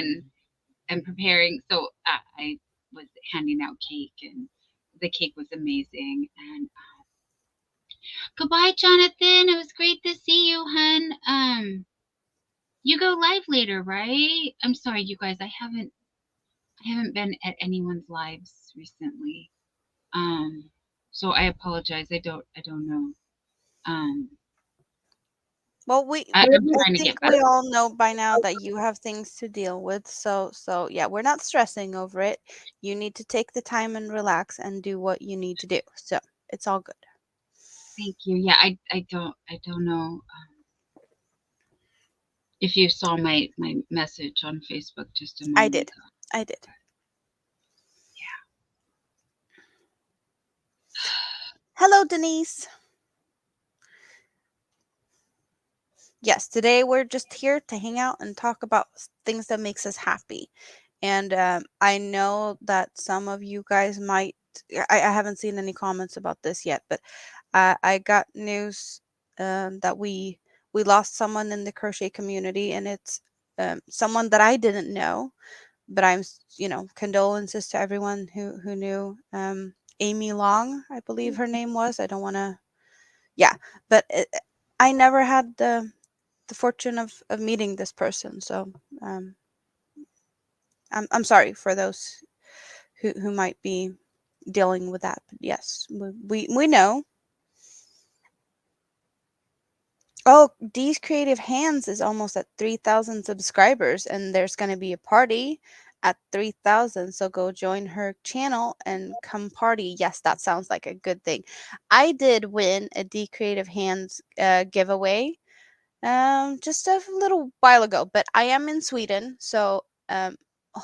and preparing. So I was handing out cake and the cake was amazing. And goodbye, Jonathan. It was great to see you, hun. You go live later, right? I'm sorry, you guys. I haven't been at anyone's lives recently. Um, so I apologize. I don't know. Um, Well, I'm I trying to think get better. we all know by now that you have things to deal with. So yeah, we're not stressing over it. You need to take the time and relax and do what you need to do. So it's all good. Thank you. Yeah, I don't know if you saw my message on Facebook just a I moment did. ago. I did. Hello, Denise. Yes, today we're just here to hang out and talk about things that makes us happy. And I know that some of you guys might. I haven't seen any comments about this yet, but I got news that we lost someone in the crochet community, and it's someone that I didn't know. But condolences to everyone who knew. Amy Long, I believe her name was. I don't want to. Yeah, but I never had the fortune of meeting this person. So um, I'm sorry for those who might be dealing with that. But yes, we know. Oh, D's Creative Hands is almost at 3,000 subscribers, and there's going to be a party at 3,000. So go join her channel and come party. Yes, that sounds like a good thing. I did win a D Creative Hands giveaway just a little while ago, but I am in Sweden, so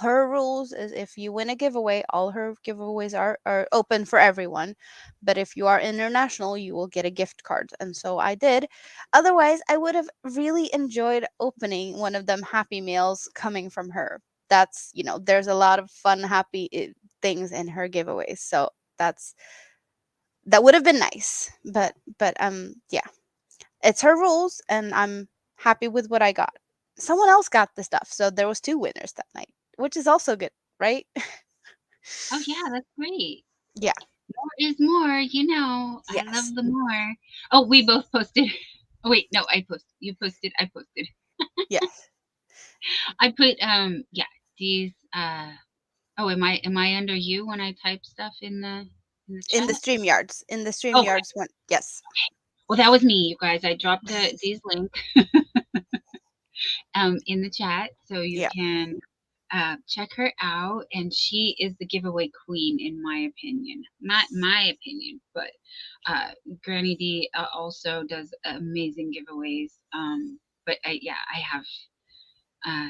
her rules is if you win a giveaway, all her giveaways are open for everyone. But if you are international, you will get a gift card. And so I did. Otherwise, I would have really enjoyed opening one of them happy meals coming from her. There's a lot of fun, happy things in her giveaways. So that would have been nice. But yeah, it's her rules, and I'm happy with what I got. Someone else got the stuff, so there was two winners that night. which is also good, right? Oh yeah, that's great. Yeah. More is more, you know. I love Yes. the more. Oh, we both posted. Oh wait, no, I posted. You posted. I posted. Yes. I put yeah, these oh, am I under you when I type stuff in the In the chat? StreamYards. In the Oh, okay. StreamYards one. Yes. Well, that was me, you guys. I dropped these links in the chat so you Yeah. can check her out. And she is the giveaway queen, in my opinion. Not my opinion, but uh, Granny D also does amazing giveaways. But yeah, I have uh,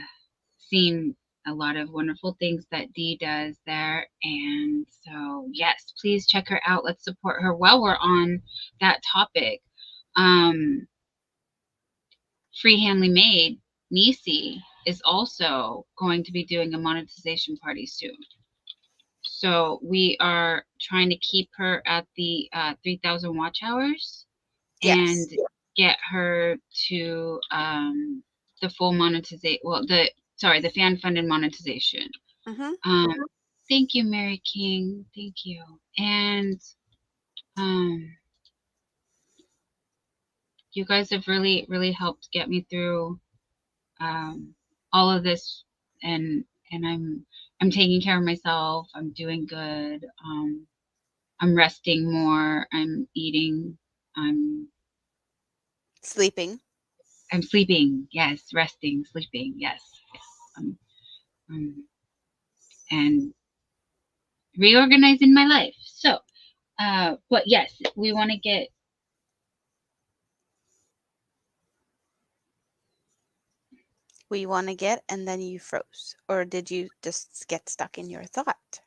seen a lot of wonderful things that Dee does there. And so, yes, please check her out. Let's support her while we're on that topic. Um, Free Handly Made, Nisi, is also going to be doing a monetization party soon. So we are trying to keep her at the 3,000 watch hours and Yes. get her to the full monetization. Well, the fan funded monetization. Mhm. Um, thank you, Mary King. Thank you. And um, you guys have really, really helped get me through um, all of this, and I'm taking care of myself. I'm doing good. I'm resting more. I'm eating. I'm Sleeping. I'm sleeping. Yes, resting, sleeping. Yes, yes. Um, and reorganizing my life. So, but yes, we want to get. We want to get, and then you froze. Or did you just get stuck in your thought?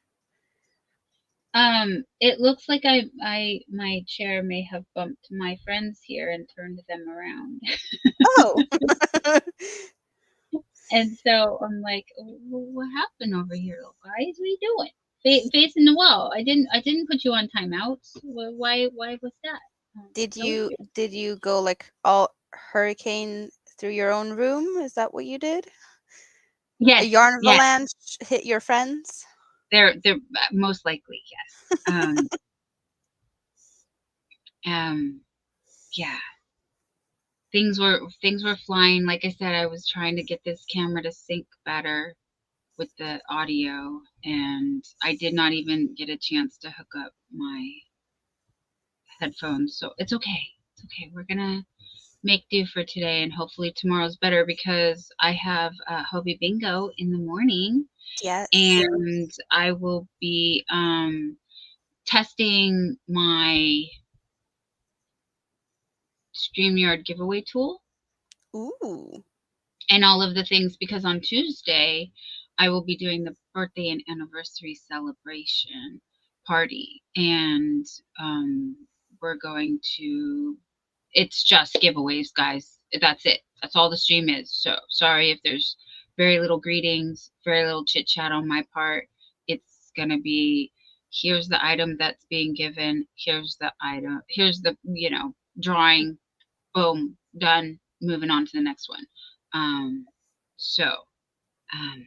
It looks like my chair may have bumped my friends here and turned them around. Oh. And so I'm like, What happened over here, little guys? What are you doing? Facing the wall. I didn't put you on timeouts. Why was that? did Nope. you go like all hurricane through your own room? Is that what you did? A Yes, yarn yes. avalanche hit your friends? They're most likely yes. Um, yeah. Things were flying. Like I said, I was trying to get this camera to sync better with the audio, and I did not even get a chance to hook up my headphones. So it's okay. It's okay. We're gonna make do for today, and hopefully tomorrow's better because I have Hobie Bingo in the morning, Yes. and I will be testing my StreamYard giveaway tool Ooh. and all of the things because on Tuesday I will be doing the birthday and anniversary celebration party, and um, we're going to it's just giveaways, guys. That's it. That's all the stream is. So sorry if there's very little greetings, very little chit chat on my part. It's gonna be here's the item that's being given, here's the item, here's the drawing, boom, done, moving on to the next one. Um, so um,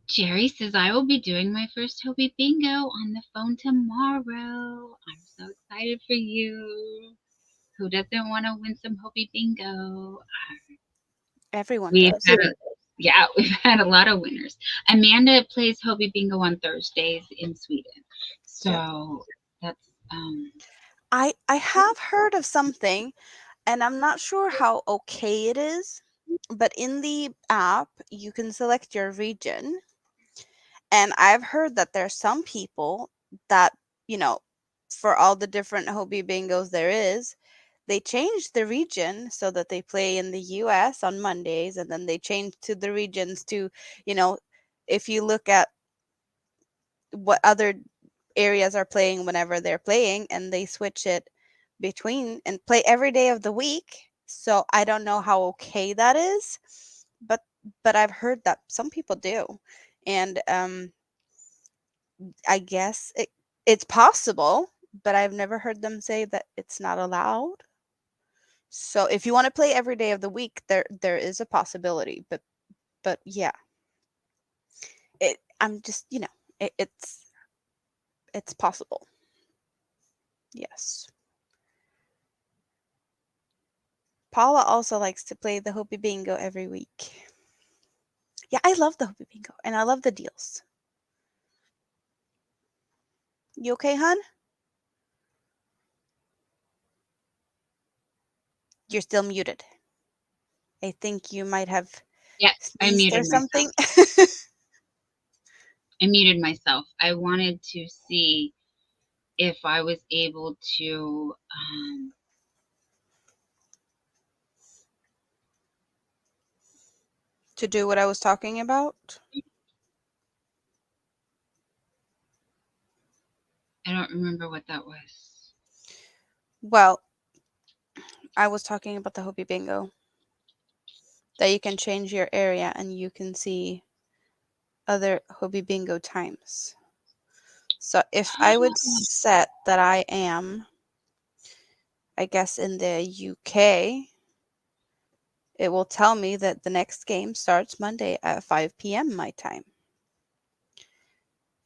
Jerry says I will be doing my first Hobie Bingo on the phone tomorrow. I'm so excited for you. Who doesn't want to win some Hobie Bingo? Everyone We've does. had yeah, we've had a lot of winners. Amanda plays Hobie Bingo on Thursdays in Sweden, Yep. so that's I have heard of something, and I'm not sure how okay it is, but in the app you can select your region, and I've heard that there's some people that, you know, for all the different Hobie bingos there is, they change the region so that they play in the US on Mondays, and then they change to the regions to, you know, if you look at what other areas are playing whenever they're playing, and they switch it between and play every day of the week. So I don't know how okay that is, but I've heard that some people do. And I guess it's possible, but I've never heard them say that it's not allowed. So if you want to play every day of the week, there is a possibility, but But yeah, I'm just, it's possible. Yes. Paula also likes to play the Hopi Bingo every week. Yeah, I love the Hopi Bingo and I love the deals. You okay, hun? You're still muted. I think you might have Yeah, I sneezed or muted myself. something. I muted myself. I wanted to see if I was able to. To do what I was talking about? I don't remember what that was. Well, I was talking about the Hopi Bingo. That you can change your area and you can see other Hopi Bingo times. So if I would set that I am, I guess, in the UK, it will tell me that the next game starts Monday at 5 p.m. my time.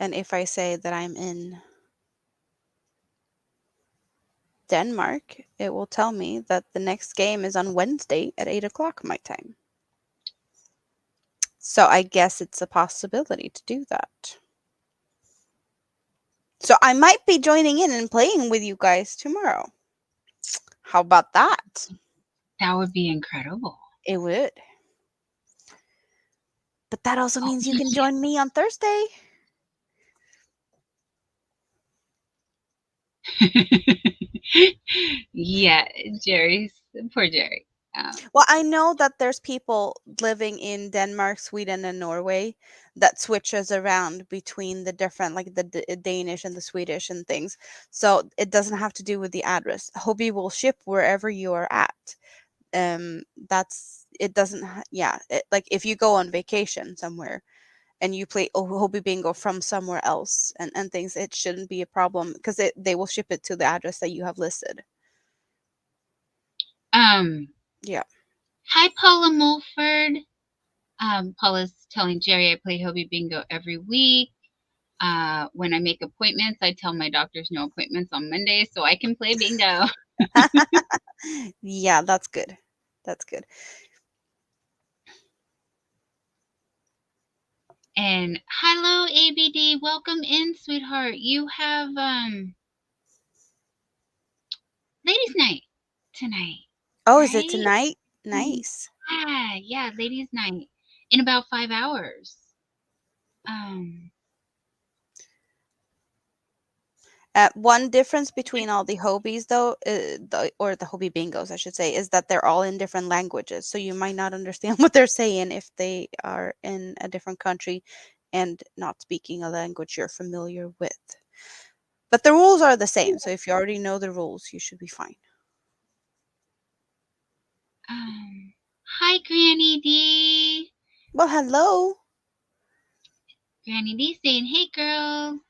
And if I say that I'm in Denmark, it will tell me that the next game is on Wednesday at 8 o'clock my time. So I guess it's a possibility to do that. So I might be joining in and playing with you guys tomorrow. How about that? That would be incredible. It would. But that also means you can join me on Thursday. Yeah, Jerry's poor Jerry. Well, I know that there's people living in Denmark, Sweden, and Norway that switches around between the different, like the Danish and the Swedish and things. So it doesn't have to do with the address. Hobie will ship wherever you are at. That's it. Doesn't yeah. Like if you go on vacation somewhere and you play Hobie Bingo from somewhere else and things, it shouldn't be a problem because they will ship it to the address that you have listed. um, Yeah. Hi, Paula Mulford. Paula's telling Jerry I play Hobie Bingo every week. When I make appointments, I tell my doctors no appointments on Monday so I can play bingo. Yeah, that's good. That's good. And hello, ABD. Welcome in, sweetheart. You have ladies' night tonight, Oh, is it right? tonight? Nice. Yeah, ladies' night in about 5 hours. Um, One difference between all the Hobies, though, or the Hobie Bingos, I should say, is that they're all in different languages. So you might not understand what they're saying if they are in a different country and not speaking a language you're familiar with. But the rules are the same. So if you already know the rules, you should be fine. um, Hi, Granny D. Well, hello. Granny D saying, "Hey, girl.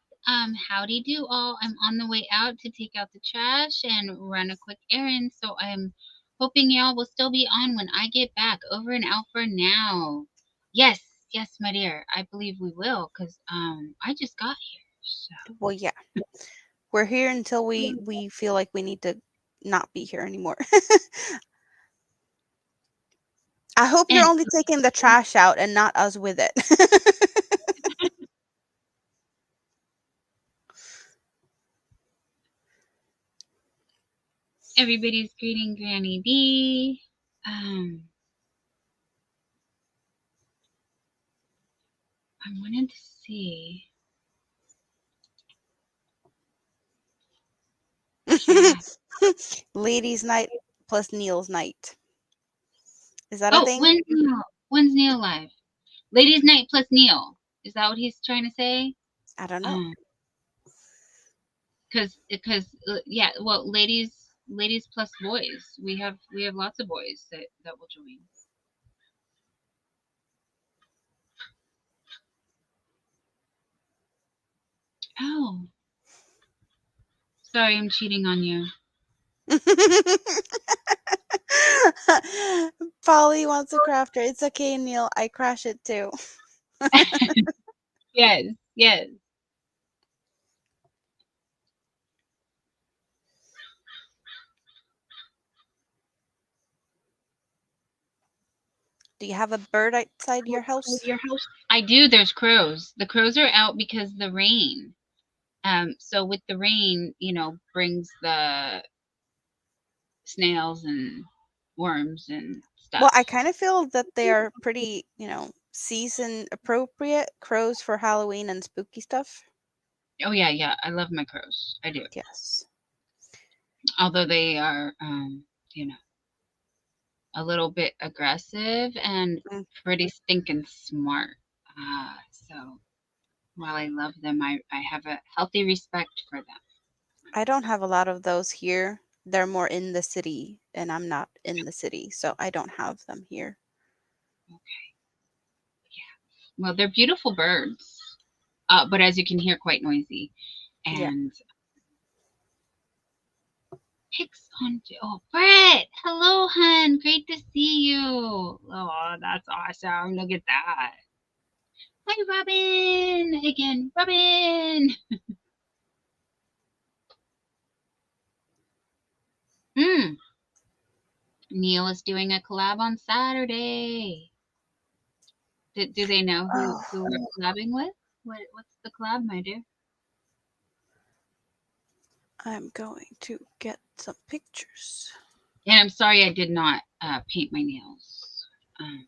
Howdy do all. I'm on the way out to take out the trash and run a quick errand, so I'm hoping y'all will still be on when I get back. Over and out for now." Yes, yes, my dear. I believe we will, cause I just got here. So. Well, yeah, we're here until we feel like we need to not be here anymore. I hope you're And only taking the trash out and not us with it. everybody's greeting Granny D. I wanted to see. Yeah. Ladies' night plus Neil's night. Is that a Oh, thing? when's Neil? When's Neil live? Ladies' night plus Neil. Is that what he's trying to say? I don't know. Um, because yeah, well, ladies plus boys. We have lots of boys that will join. Oh, sorry, I'm cheating on you. Polly wants a crafter. It's okay, Neil. I crash it too. Yes, yes. Do you have a bird outside your Outside house? your house? I do. There's crows. The crows are out because the rain. So with the rain, brings the snails and worms and Well, stuff. I kind of feel that they are pretty, season appropriate crows for Halloween and spooky stuff. Oh yeah, yeah. I love my crows. I do. Yes. Although they are, you know, a little bit aggressive and Mm. pretty stinking smart. So while I love them, I have a healthy respect for them. I don't have a lot of those here. They're more in the city, and I'm not in the city, so I don't have them here. Okay. Well, they're beautiful birds, but as you can hear, quite noisy. Yeah. And picks on. Oh, Brett! Hello, hun. Great to see you. Oh, that's awesome. Look at that. Hi, Robin. Again, Robin. Hmm. Neil is doing a collab on Saturday. Do they know Oh, who we're collabing with? What's the collab, my dear? I'm going to get some pictures. And I'm sorry I did not paint my nails. Um,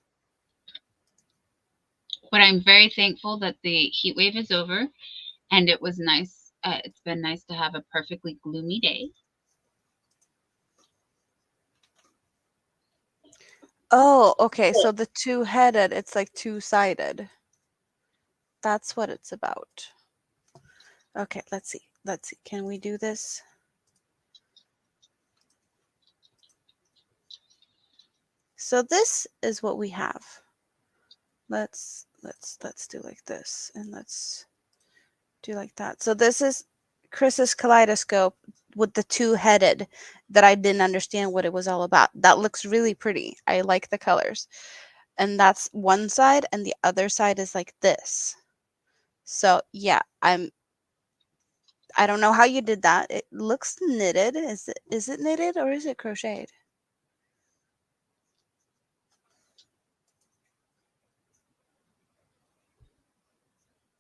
but I'm very thankful that the heat wave is over, and it was nice. It's been nice to have a perfectly gloomy day. Oh, okay. So the two-headed, it's like two-sided. That's what it's about. Okay, let's see. Let's see. Can we do this? So this is what we have. Let's do like this, and let's do like that. So this is Chris's kaleidoscope with the two-headed that I didn't understand what it was all about. That looks really pretty. I like the colors. And that's one side, and the other side is like this. So yeah, I don't know how you did that. It looks knitted. Is it knitted or is it crocheted?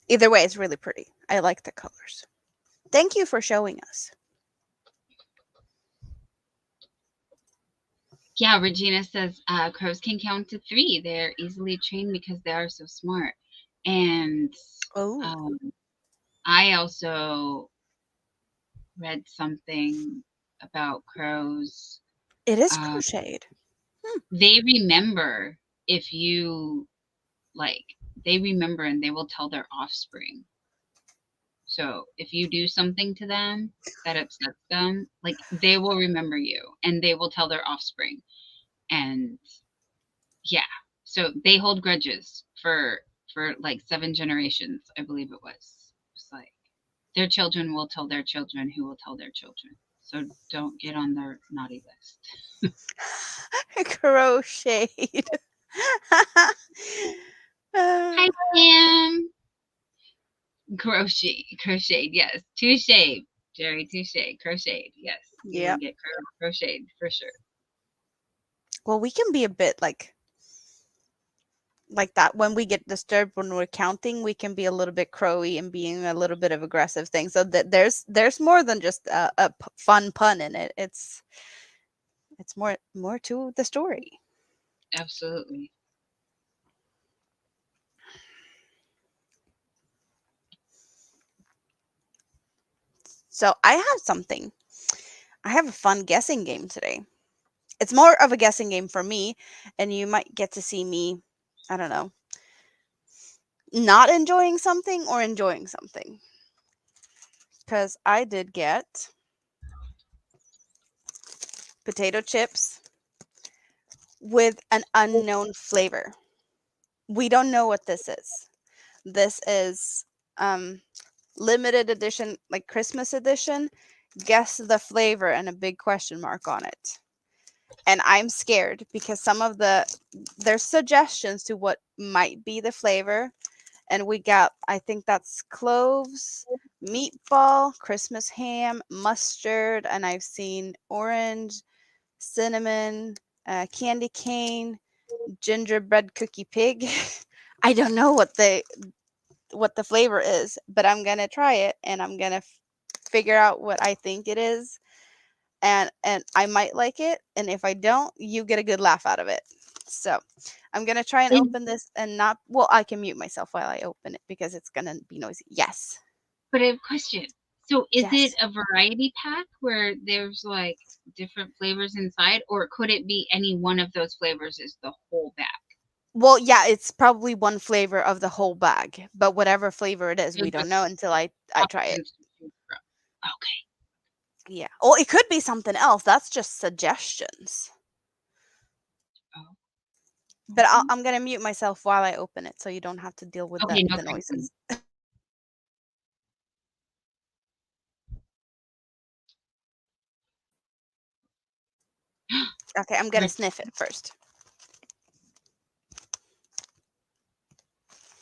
Either way, it's really pretty. I like the colors. Thank you for showing us. Yeah, Regina says crows can count to 3. They're easily trained because they are so smart. And Oh, um, I also read something about crows. it is Uh, crocheted. they remember if you like, they remember and they will tell their offspring. So if you do something to them that upsets them, like they will remember you and they will tell their offspring. And yeah, so they hold grudges for like 7 generations, I believe it was. It's like their children will tell their children who will tell their children. So don't get on their naughty list. Crocheted. Hi, Uh, Pam. Crocheted, yes. Touche, Jerry, touche. Crocheted, yes. You yeah. will get crocheted for sure. Well, we can be a bit like that when we get disturbed when we're counting. We can be a little bit crowy and being a little bit of aggressive thing. So that there's more than just a fun pun in it. It's more to the story. Absolutely. So I have something. I have a fun guessing game today. It's more of a guessing game for me, and you might get to see me, I don't know, not enjoying something or enjoying something. Because I did get potato chips with an unknown flavor. We don't know what this is. This is limited edition, like Christmas edition. guess the flavor and a big question mark on it. And I'm scared because there's suggestions to what might be the flavor. And we got, I think that's cloves, meatball, Christmas ham, mustard, and I've seen orange, cinnamon, candy cane, gingerbread cookie pig. I don't know what the flavor is, but I'm gonna try it and I'm gonna figure out what I think it is, and I might like it, and if I don't, you get a good laugh out of it. So I'm gonna try and Is, open this and not. Well, I can mute myself while I open it because it's gonna be noisy. Yes, but I have a question. So is it yes. a variety pack where there's like different flavors inside, or could it be any one of those flavors is the whole bag? Well, yeah, it's probably one flavor of the whole bag, but whatever flavor it is, So we don't know just until I try it. options to choose from. Okay. Yeah. Well, it could be something else. That's just suggestions. Oh, But okay. I'm gonna mute myself while I open it, so you don't have to deal with Okay, no the problem. noises. Okay, I'm gonna Reg- sniff it first.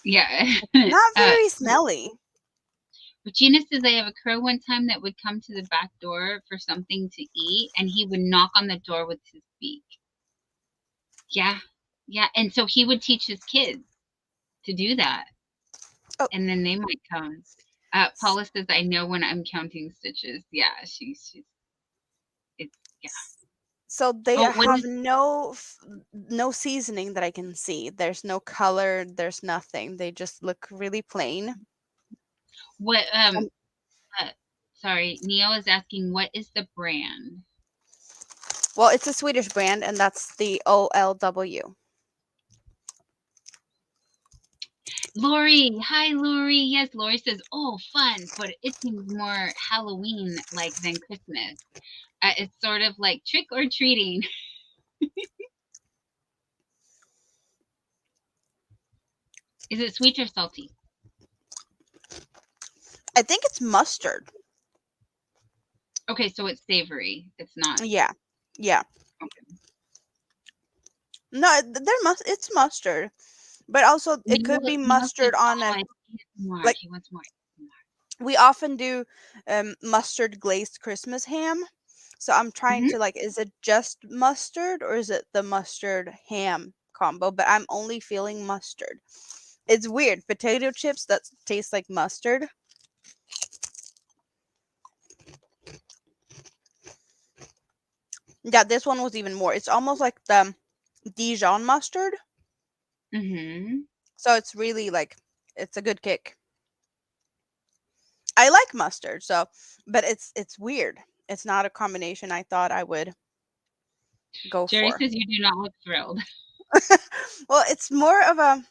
yeah. Not uh, very smelly. Regina says I have a crow one time that would come to the back door for something to eat, and he would knock on the door with his beak. Yeah, yeah, and so he would teach his kids to do that, Oh, and then they might come. s- Paula says I know when I'm counting stitches. Yeah, she's it's yeah. so they Oh, what have is no seasoning that I can see. There's no color. There's nothing. They just look really plain. what Um, uh, sorry, Neo is asking what is the brand? well, it's a Swedish brand, and that's the OLW. Lori, hi Lori. Yes, Lori says, "Oh, fun," but it seems more Halloween like than Christmas. It's sort of like trick or treating. Is it sweet or salty? I think it's mustard. Okay, so it's savory. It's not. Yeah, yeah. Okay. No, it's mustard, but also it could be Neil says, mustard on "Oh, an I need more." like He wants more. we often do mustard glazed Christmas ham. So I'm trying Mm-hmm. to like, is it just mustard or is it the mustard ham combo? But I'm only feeling mustard. It's weird. Potato chips that taste like mustard. Yeah, this one was even more. It's almost like the Dijon mustard. Mm-hmm. So it's really like, it's a good kick. I like mustard, so but it's weird. It's not a combination I thought I would go Jerry for. says you do not look thrilled. Well, it's more of a,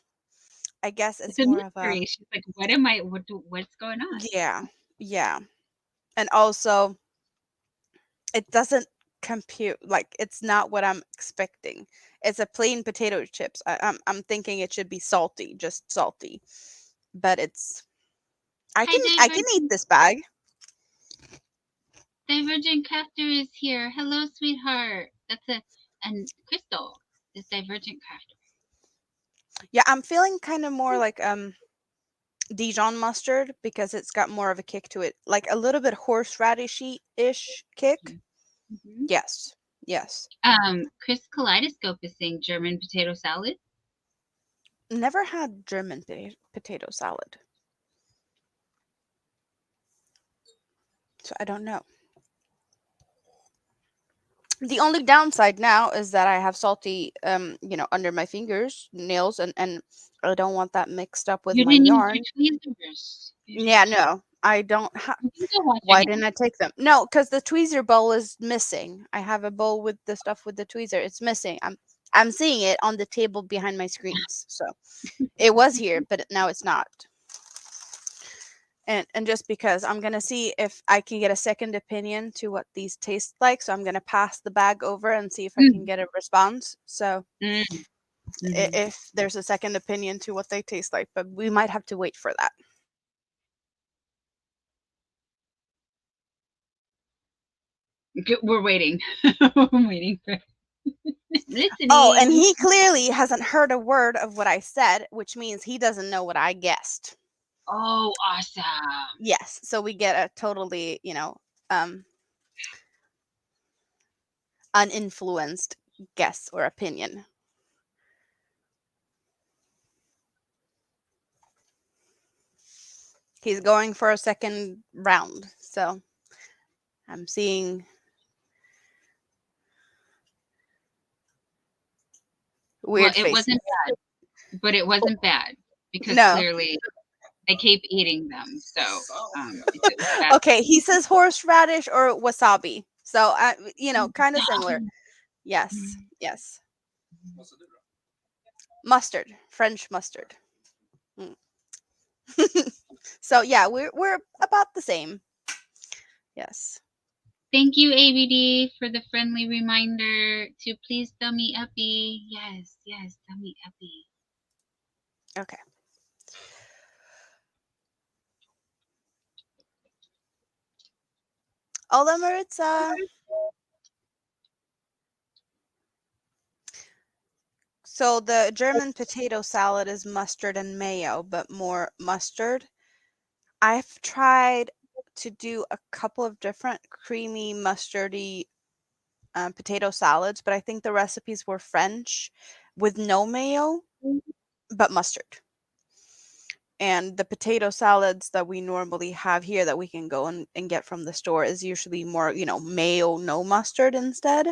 I guess It's it's a more of a, mystery. She's like, "What am I? What's going on?" yeah, yeah. And also it doesn't compute, like it's not what I'm expecting. It's a plain potato chips. I'm thinking it should be salty, just salty. But it's Hi, I can eat this bag. Divergent Crafter is here. Hello, sweetheart. That's a and Crystal is Divergent Crafter. Yeah, I'm feeling kind of more like Dijon mustard because it's got more of a kick to it, like a little bit horseradishy-ish kick. Mm-hmm. Yes. Yes. Chris Kaleidoscope is saying German potato salad. Never had German potato salad. So I don't know. The only downside now is that I have salty under my fingers, nails, and I don't want that mixed up with You my didn't use yarn. your tweezers. Yeah, no. I don't You can go wash your Why didn't I take them? No, because the tweezer bowl is missing. I have a bowl with the stuff with the tweezer. It's missing. I'm seeing it on the table behind my screens. So it was here, but now it's not. And just because I'm gonna see if I can get a second opinion to what these taste like. So I'm gonna pass the bag over and see if I can hands. get a response. So Mm-hmm. if there's a second opinion to what they taste like, but we might have to wait for that. We're waiting. I'm waiting for Oh, and listening. he clearly hasn't heard a word of what I said, which means he doesn't know what I guessed. Oh, awesome. Yes, so we get a totally, uninfluenced guess or opinion. He's going for a second round, so I'm seeing Well, weird it faces. wasn't bad, but it wasn't bad because No. clearly I keep eating them. So, if it was bad, Okay, he says horseradish or wasabi. So, kind of similar. stop. Yes, yes. Mustard, French mustard. Mm. So yeah, we're about the same. Yes. Thank you, ABD, for the friendly reminder to please dummy uppy. Yes, yes, dummy uppy. Okay. Hola, Maritza. So the German potato salad is mustard and mayo, but more mustard. I've tried to do a couple of different creamy mustardy potato salads, but I think the recipes were French with no mayo, but mustard. And the potato salads that we normally have here that we can go and get from the store is usually more, mayo, no mustard instead.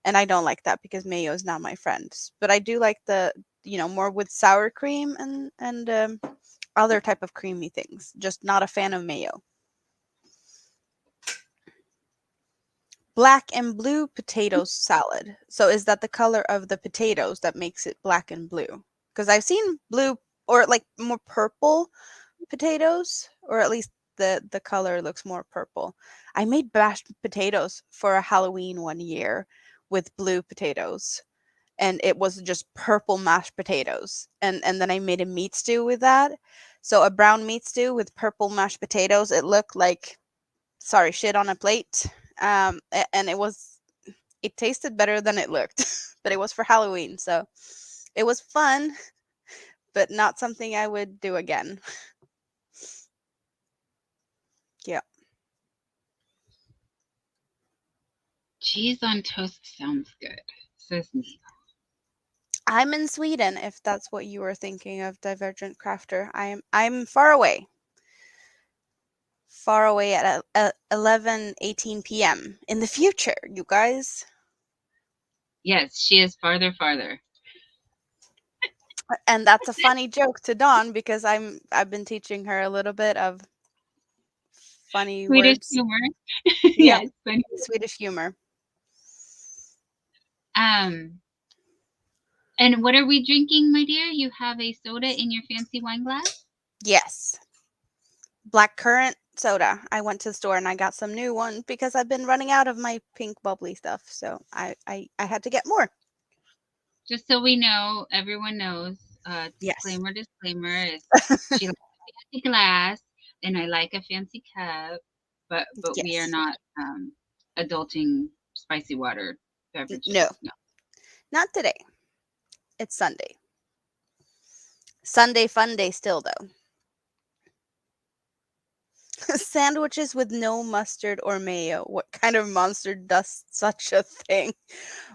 And I don't like that because mayo is not my friend. But I do like the, more with sour cream and other type of creamy things. Just not a fan of mayo. Black and blue potato salad. So is that the color of the potatoes that makes it black and blue? Because I've seen blue or like more purple potatoes, or at least the color looks more purple. I made mashed potatoes for a Halloween one year with blue potatoes, and it was just purple mashed potatoes. And then I made a meat stew with that. So a brown meat stew with purple mashed potatoes. It looked like, sorry, shit on a plate. And it tasted better than it looked, but it was for Halloween, so it was fun, but not something I would do again. Yeah. Cheese on toast sounds good, says Neil. I'm in Sweden, if that's what you were thinking of, Divergent Crafter. I'm far away. Far away at 11:18 p.m. in the future, you guys. Yes, she is farther, farther. And that's a funny joke to Dawn because I've been teaching her a little bit of funny Swedish words. humor. Yeah, Yes, funny. Swedish humor. And what are we drinking, my dear? You have a soda in your fancy wine glass? Yes. Blackcurrant soda. I went to the store and I got some new ones because I've been running out of my pink bubbly stuff. So I had to get more. Just so we know, everyone knows, Yes. disclaimer is she likes a fancy glass and I like a fancy cup, but we are Yes. not adulting spicy water No, beverages. No. not today. It's Sunday. Sunday fun day still though. Sandwiches with no mustard or mayo. What kind of monster does such a thing?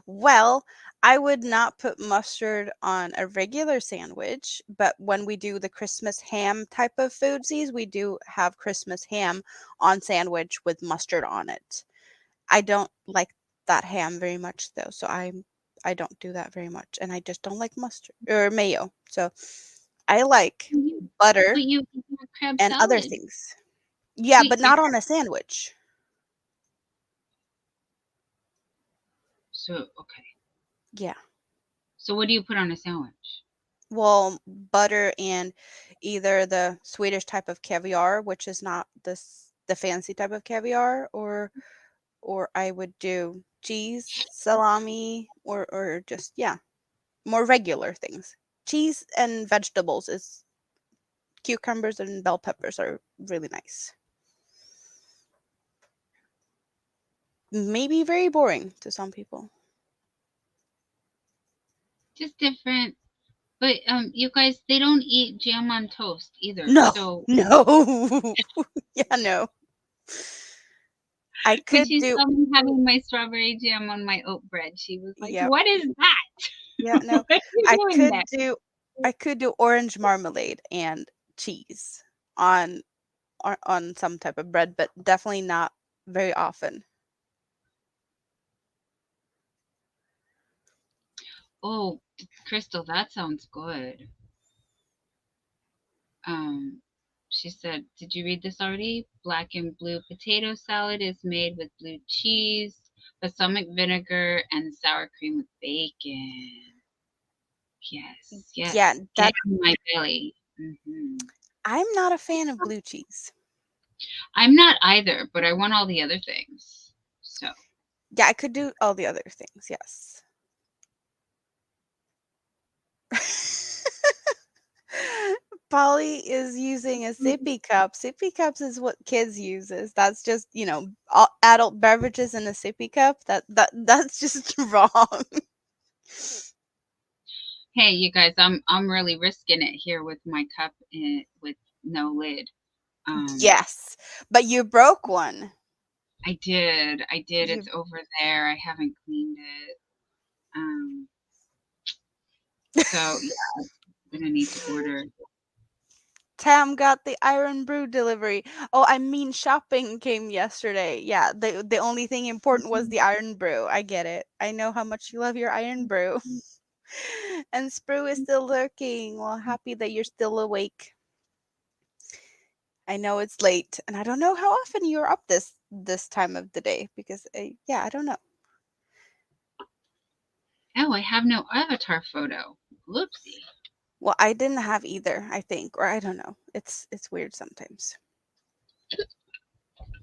Well, I would not put mustard on a regular sandwich, but when we do the Christmas ham type of foodsies, we do have Christmas ham on sandwich with mustard on it. I don't like that ham very much though, so I don't do that very much, and I just don't like mustard or mayo. So I like But butter you have crab and other salad. things. Yeah, Wait, but not on a sandwich. so okay. Yeah. So what do you put on a sandwich? Well, butter and either the Swedish type of caviar, which is not the fancy type of caviar, or I would do cheese, salami, or just yeah, more regular things. Cheese and vegetables is cucumbers and bell peppers are really nice. maybe very boring to some people. Just different. But you guys, they don't eat jam on toast either. No, So no. Yeah, no. I when could she do, saw me having my strawberry jam on my oat bread, she was like, yep, "What is that? yeah, no. What are you I doing there?" could do, I could do orange marmalade and cheese on on some type of bread, but definitely not very often. Oh, Crystal, that sounds good. Um, she said, "Did you read this already? Black and blue potato salad is made with blue cheese, balsamic vinegar, and sour cream with bacon." Yes, yes. Yeah, Get that in my belly. I'm not a fan of blue cheese. I'm not either, but I want all the other things. So, Yeah, I could do all the other things, yes. Polly is using a sippy cup. Sippy cups is what kids uses. That's just, adult beverages in a sippy cup. That's just wrong. hey, you guys, I'm really risking it here with my cup with no lid. Um, Yes, but you broke one. I did. I did. You It's over there. I haven't cleaned it. Um, so yeah, I'm gonna need to order. Tam got the Iron Brew delivery. Oh, I mean shopping came yesterday. Yeah, the only thing important was the Iron Brew. I get it. I know how much you love your Iron Brew. And Sprue is still lurking. Well, happy that you're still awake. I know it's late, and I don't know how often you're up this time of the day because yeah, I don't know. Oh, I have no avatar photo. Whoopsie. Well, I didn't have either, I think, or I don't know. It's weird sometimes.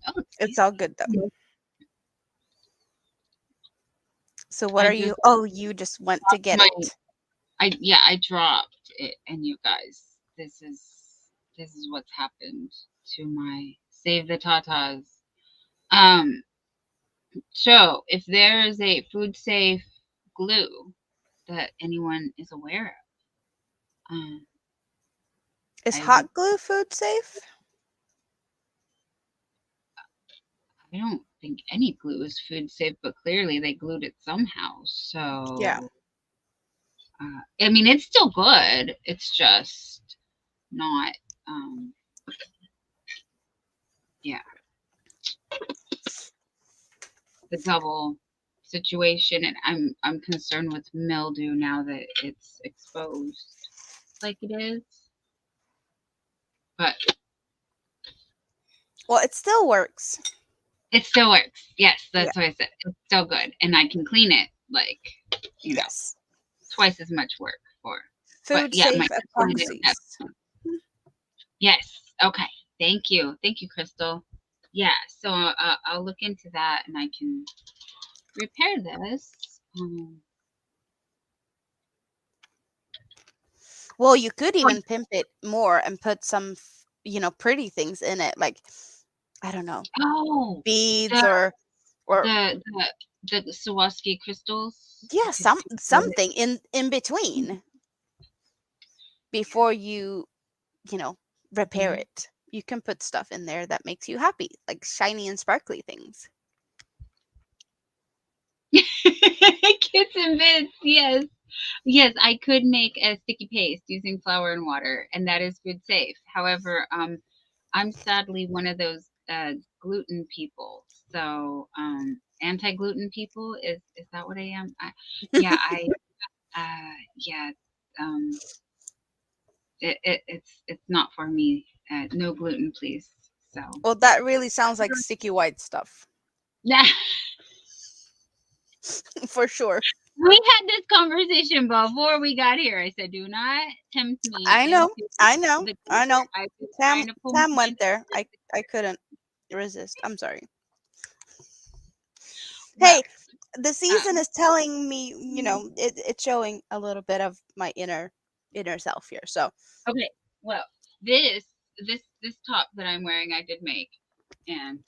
Oh, It's excuse all me. good though. So what I are you? just Oh, you just went to get my it. I dropped it, and you guys, this is what's happened to my save the tatas. Um, so if there is a food safe glue that anyone is aware of, Is I would. hot glue food safe? I don't think any glue is food safe, but clearly they glued it somehow. Yeah. So, I mean, it's still good. It's just not. Um, yeah, the double situation, and I'm concerned with mildew now that it's exposed like it is. But Well, it still works. it still works. Yes, Yeah. that's what I said. It's still good, and I can clean it like you know Yes. twice as much work for. But Food yeah, my safe husband is epoxies. yes. Okay. Thank you. Thank you, Crystal. Yeah. So I'll look into that, and I can repair this. Well, you could even pimp it more and put some, pretty things in it, like I don't know, Oh, beads the or the the Swarovski crystals. I yeah, could do it. something in between before you repair Mhm. it. You can put stuff in there that makes you happy, like shiny and sparkly things. Kits and bits. Yes. Yes, I could make a sticky paste using flour and water, and that is food safe. However, I'm sadly one of those gluten people. So, anti-gluten people is that what I am? Yeah, yeah, um, it's not for me. No gluten, please. So, Well, that really sounds like sticky white stuff. yeah. For sure. We had this conversation before we got here. I said, "Do not tempt me I know. into I know. the I cooler." know. I was Tam trying to pull Tam me went into there. the I couldn't resist. I'm sorry. well. Hey, the season Um, is telling me, it's showing a little bit of my inner self here. So, okay. Well, this this top that I'm wearing, I did make, and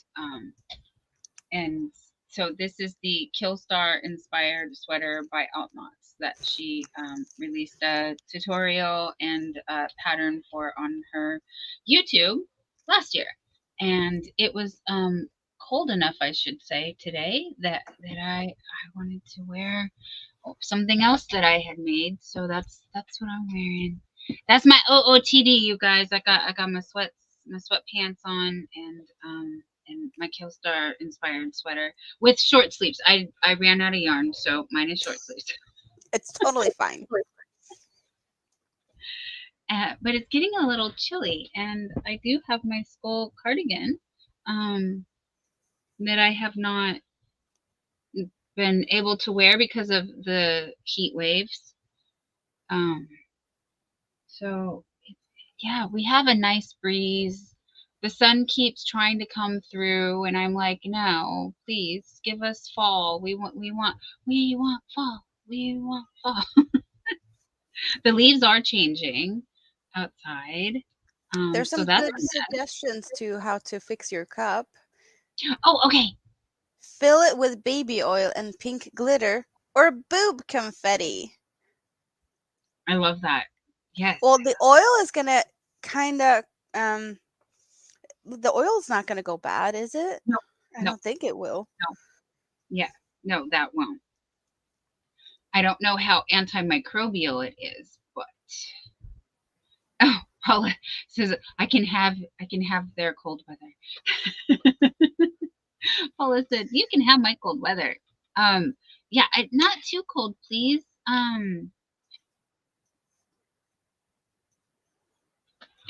and So this is the Killstar inspired sweater by Outnots that she released a tutorial and a pattern for on her YouTube last year, and it was cold enough, I should say, today that I wanted to wear something else that I had made, so that's what I'm wearing. That's my OOTD, you guys. I got my sweatpants on and my Killstar inspired sweater with short sleeves. I ran out of yarn, so mine is short sleeves. It's totally fine. But it's getting a little chilly, and I do have my skull cardigan that I have not been able to wear because of the heat waves. Um, so yeah, we have a nice breeze. The sun keeps trying to come through, and I'm like, no, please give us fall. We want fall. We want fall. The leaves are changing outside. There's So some that's good suggestions to how to fix your cup. oh, okay. Fill it with baby oil and pink glitter or boob confetti. I love that. Yes. Well, the oil is gonna kind of the oil's not gonna go bad, is it? No, I no, don't think it will. no. Yeah. No, that won't. I don't know how antimicrobial it is, but oh, Paula says I can have their cold weather. Paula said you can have my cold weather. Yeah, not too cold, please.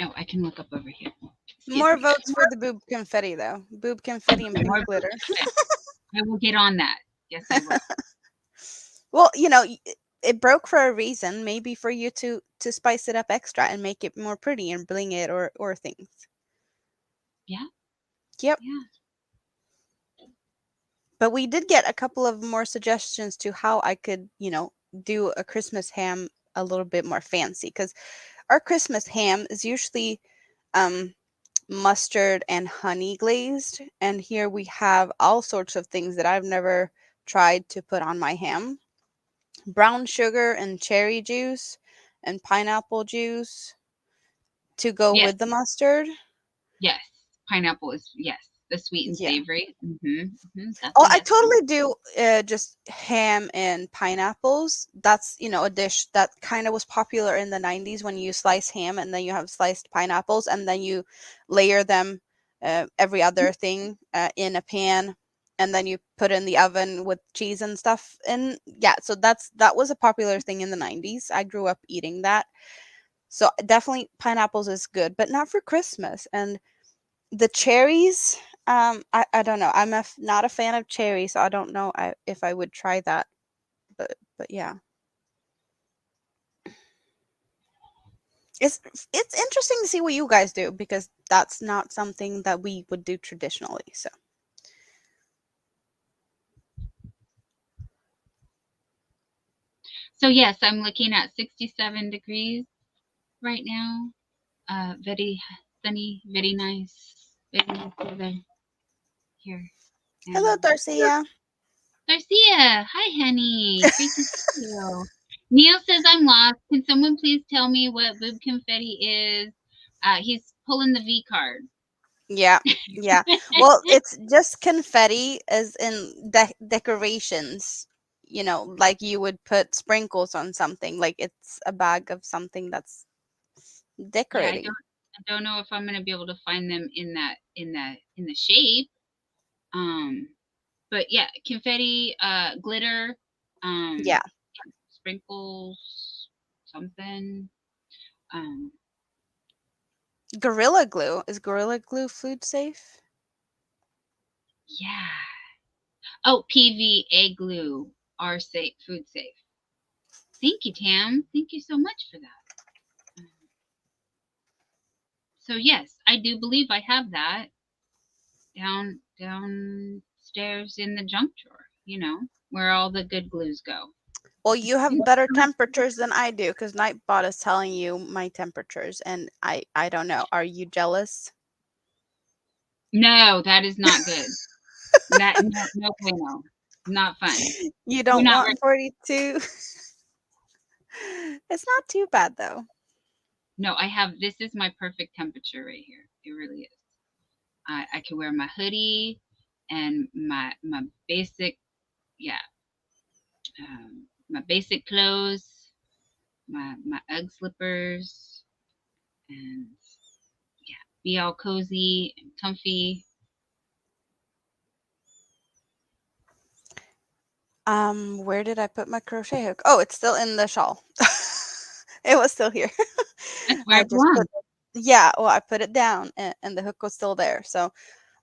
Oh, I can look up over here. Excuse More me, guys. votes for the boob confetti though. Boob confetti and pink More glitter. okay. I will get on that. Yes, I will. Well, it broke for a reason, maybe for you to spice it up extra and make it more pretty and bling it or things. Yeah, Yep. yeah. But we did get a couple of more suggestions to how I could, do a Christmas ham a little bit more fancy because our Christmas ham is usually um mustard and honey glazed, and here we have all sorts of things that I've never tried to put on my ham. Brown sugar and cherry juice and pineapple juice to go Yes, with the mustard. yes. Pineapple is yes. The sweet and Yeah. savory. That's Oh, a I yes for me. totally do just ham and pineapples. That's, a dish that kind of was popular in the 90s when you slice ham and then you have sliced pineapples and then you layer them every other thing in a pan and then you put in the oven with cheese and stuff. And yeah, so that was a popular thing in the 90s. I grew up eating that. So definitely pineapples is good, but not for Christmas. And the cherries, I don't know. Not a fan of cherries, so I don't know if I would try that. But yeah, it's it's interesting to see what you guys do because that's not something that we would do traditionally. So So yes, I'm looking at 67 degrees right now. Very sunny, very nice weather here. hello, And Darcia. Garcia, hi, honey. Great to see you. Neil says I'm lost. Can someone please tell me what boob confetti is? He's pulling the V card. Yeah, yeah. Well, it's just confetti, as in decorations. Like you would put sprinkles on something. Like it's a bag of something that's Yeah, decorating. I don't know if I'm gonna be able to find them in the shape. Um, but yeah, confetti, glitter, Yeah. um, sprinkles, something. Um, Gorilla Glue. Is Gorilla Glue food safe? yeah. Oh, PVA glue are safe, food safe. Thank you, Tam. Thank you so much for that. So yes, I do believe I have that downstairs in the junk drawer. Where all the good glues go. Well, you have better temperatures than I do because Nightbot is telling you my temperatures, and I don't know. Are you jealous? No, that is not good. That no bueno. Not fun. You Do don't not want 42. It's not too bad though. no, I have this is my perfect temperature right here. It really is. I can wear my hoodie and my basic yeah my basic clothes, my UGG slippers, and yeah, be all cozy and comfy. Where did I put my crochet hook? Oh, it's still in the shawl. It was still here. That's where I it just put belongs. yeah, well, I put it down and the hook was still there. So,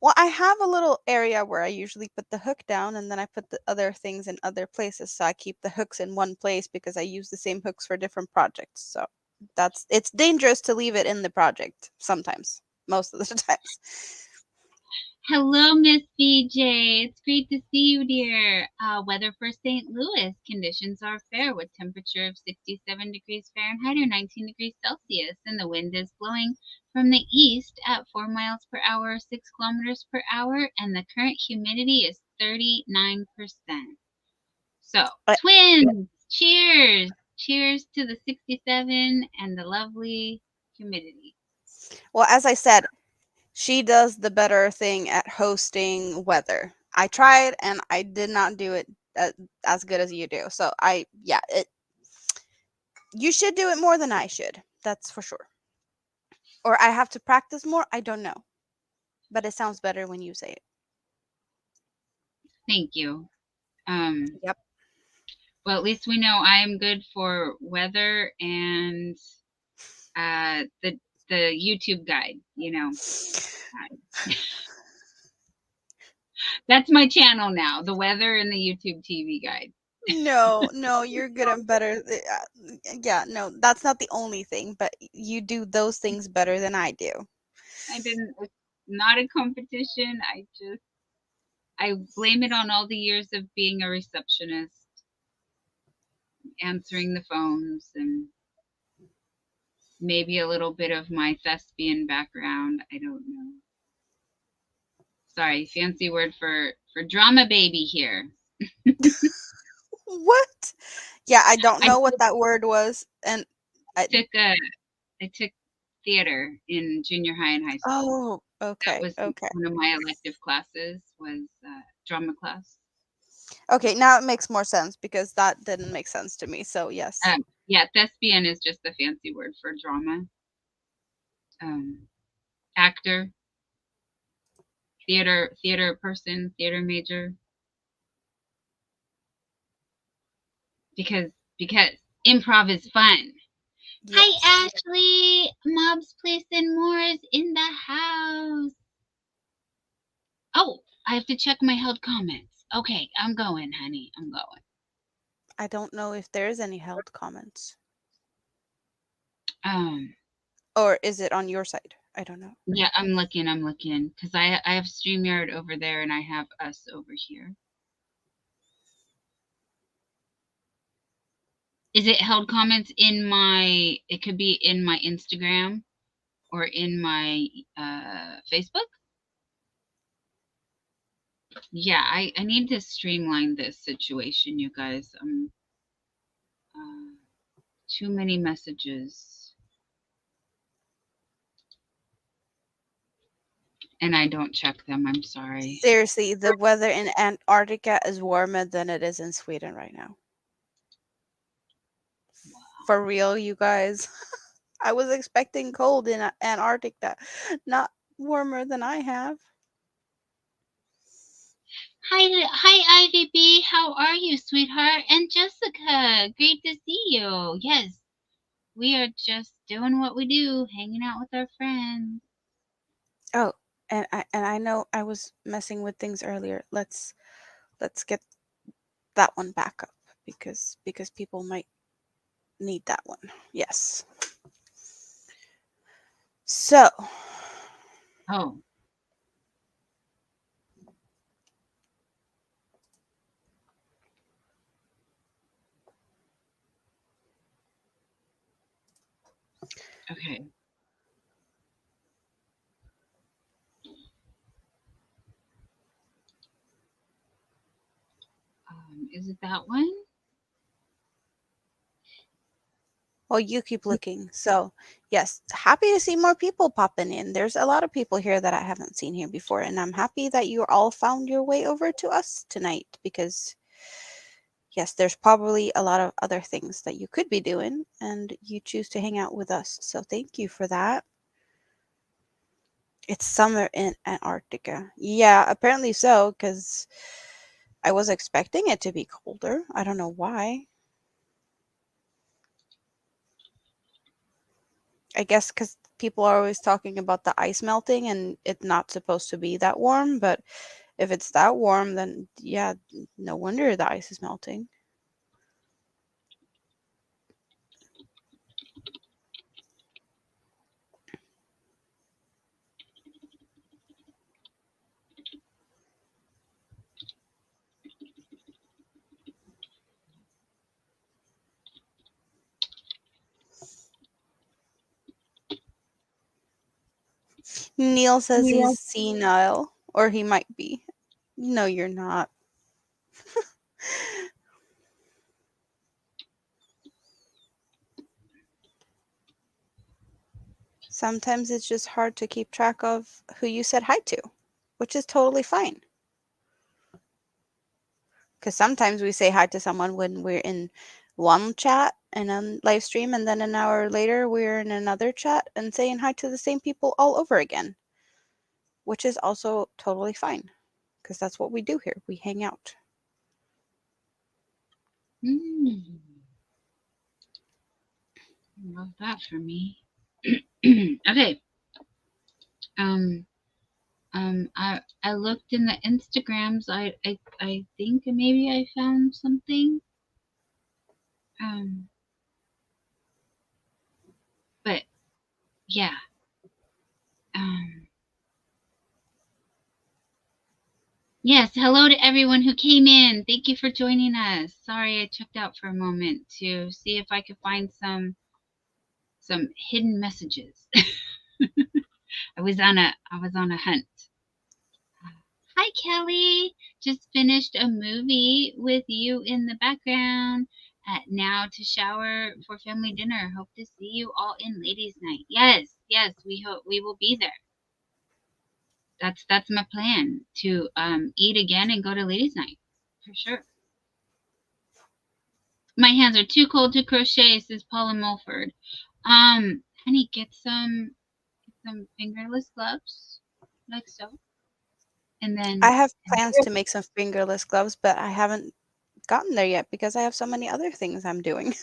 well, I have a little area where I usually put the hook down and then I put the other things in other places. So I keep the hooks in one place because I use the same hooks for different projects. So it's dangerous to leave it in the project sometimes, most of the times. Hello, Miss BJ. It's great to see you, dear. Weather for St. Louis. Conditions are fair with temperature of 67 degrees Fahrenheit or 19 degrees Celsius, and the wind is blowing from the east at 4 miles per hour, 6 kilometers per hour, and the current humidity is 39%. So, But twins, cheers! Cheers to the 67 and the lovely humidity. well, as I said, she does the better thing at hosting weather. I tried and I did not do it a- as good as you do. So yeah, you should do it more than I should. That's for sure. Or I have to practice more. I don't know, but it sounds better when you say it. Thank you. Um, Yep. well, at least we know I am good for weather and the YouTube guide. That's my channel now. The weather and the YouTube TV guide. No, no, you're good and better. Yeah, no, that's not the only thing, but you do those things better than I do. I didn't. It's not a competition. I blame it on all the years of being a receptionist, answering the phones, and maybe a little bit of my thespian background. I don't know. Sorry, fancy word for drama baby here. What? Yeah, I don't I know what that word was, and I. took a I took theater in junior high and high school. Oh, That okay, was okay. one of my elective classes was drama class. Okay, now it makes more sense because that didn't make sense to me. So, yes. Yeah, thespian is just a fancy word for drama. Um, actor, theater person, theater major. Because improv is fun. Hi, Yes. Ashley. Mob's Place and More is in the house. Oh, I have to check my held comments. Okay, I'm going, honey. I'm going. I don't know if there's any held comments. Um, Or is it on your side? I don't know. yeah, I'm looking, because I have StreamYard over there and I have us over here. Is it held comments in my? It could be in my Instagram or in my Facebook. Yeah, I need to streamline this situation, you guys. Uh, too many messages, and I don't check them. I'm sorry. Seriously, the weather in Antarctica is warmer than it is in Sweden right now. For real, you guys. I was expecting cold in Antarctica, not warmer than I have. Hi, Ivy B. How are you, sweetheart? And Jessica, great to see you. Yes, we are just doing what we do, hanging out with our friends. Oh, and I know I was messing with things earlier. Let's get that one back up because people might need that one. Yes. So, Oh, okay. Is it that one? Well, you keep looking. So, yes, happy to see more people popping in. There's a lot of people here that I haven't seen here before, and I'm happy that you all found your way over to us tonight because, yes, there's probably a lot of other things that you could be doing, and you choose to hang out with us. So, thank you for that. It's summer in Antarctica. Yeah, apparently so, because I was expecting it to be colder. I don't know why. I guess because people are always talking about the ice melting and it's not supposed to be that warm, but if it's that warm, then yeah, no wonder the ice is melting. Neil says Yeah. he's senile, or he might be. No, you're not. Sometimes it's just hard to keep track of who you said hi to, which is totally fine. Because sometimes we say hi to someone when we're in one chat and a live stream, and then an hour later we're in another chat and saying hi to the same people all over again, which is also totally fine because that's what we do here. We hang out. Mm, love that for me. Okay. Um. I looked in the Instagrams. I think maybe I found something. Um. But yeah. Um. Yes. Hello to everyone who came in. Thank you for joining us. Sorry I checked out for a moment to see if I could find some hidden messages. I was on a hunt. Hi, Kelly. Just finished a movie with you in the background. Now to shower for family dinner. Hope to see you all in ladies' night. Yes, yes, we hope we will be there. That's my plan to eat again and go to ladies' night for sure. My hands are too cold to crochet, says Paula Mulford. Honey, get some fingerless gloves, like so, and I then have plans to make some fingerless gloves, but I haven't gotten there yet because I have so many other things I'm doing.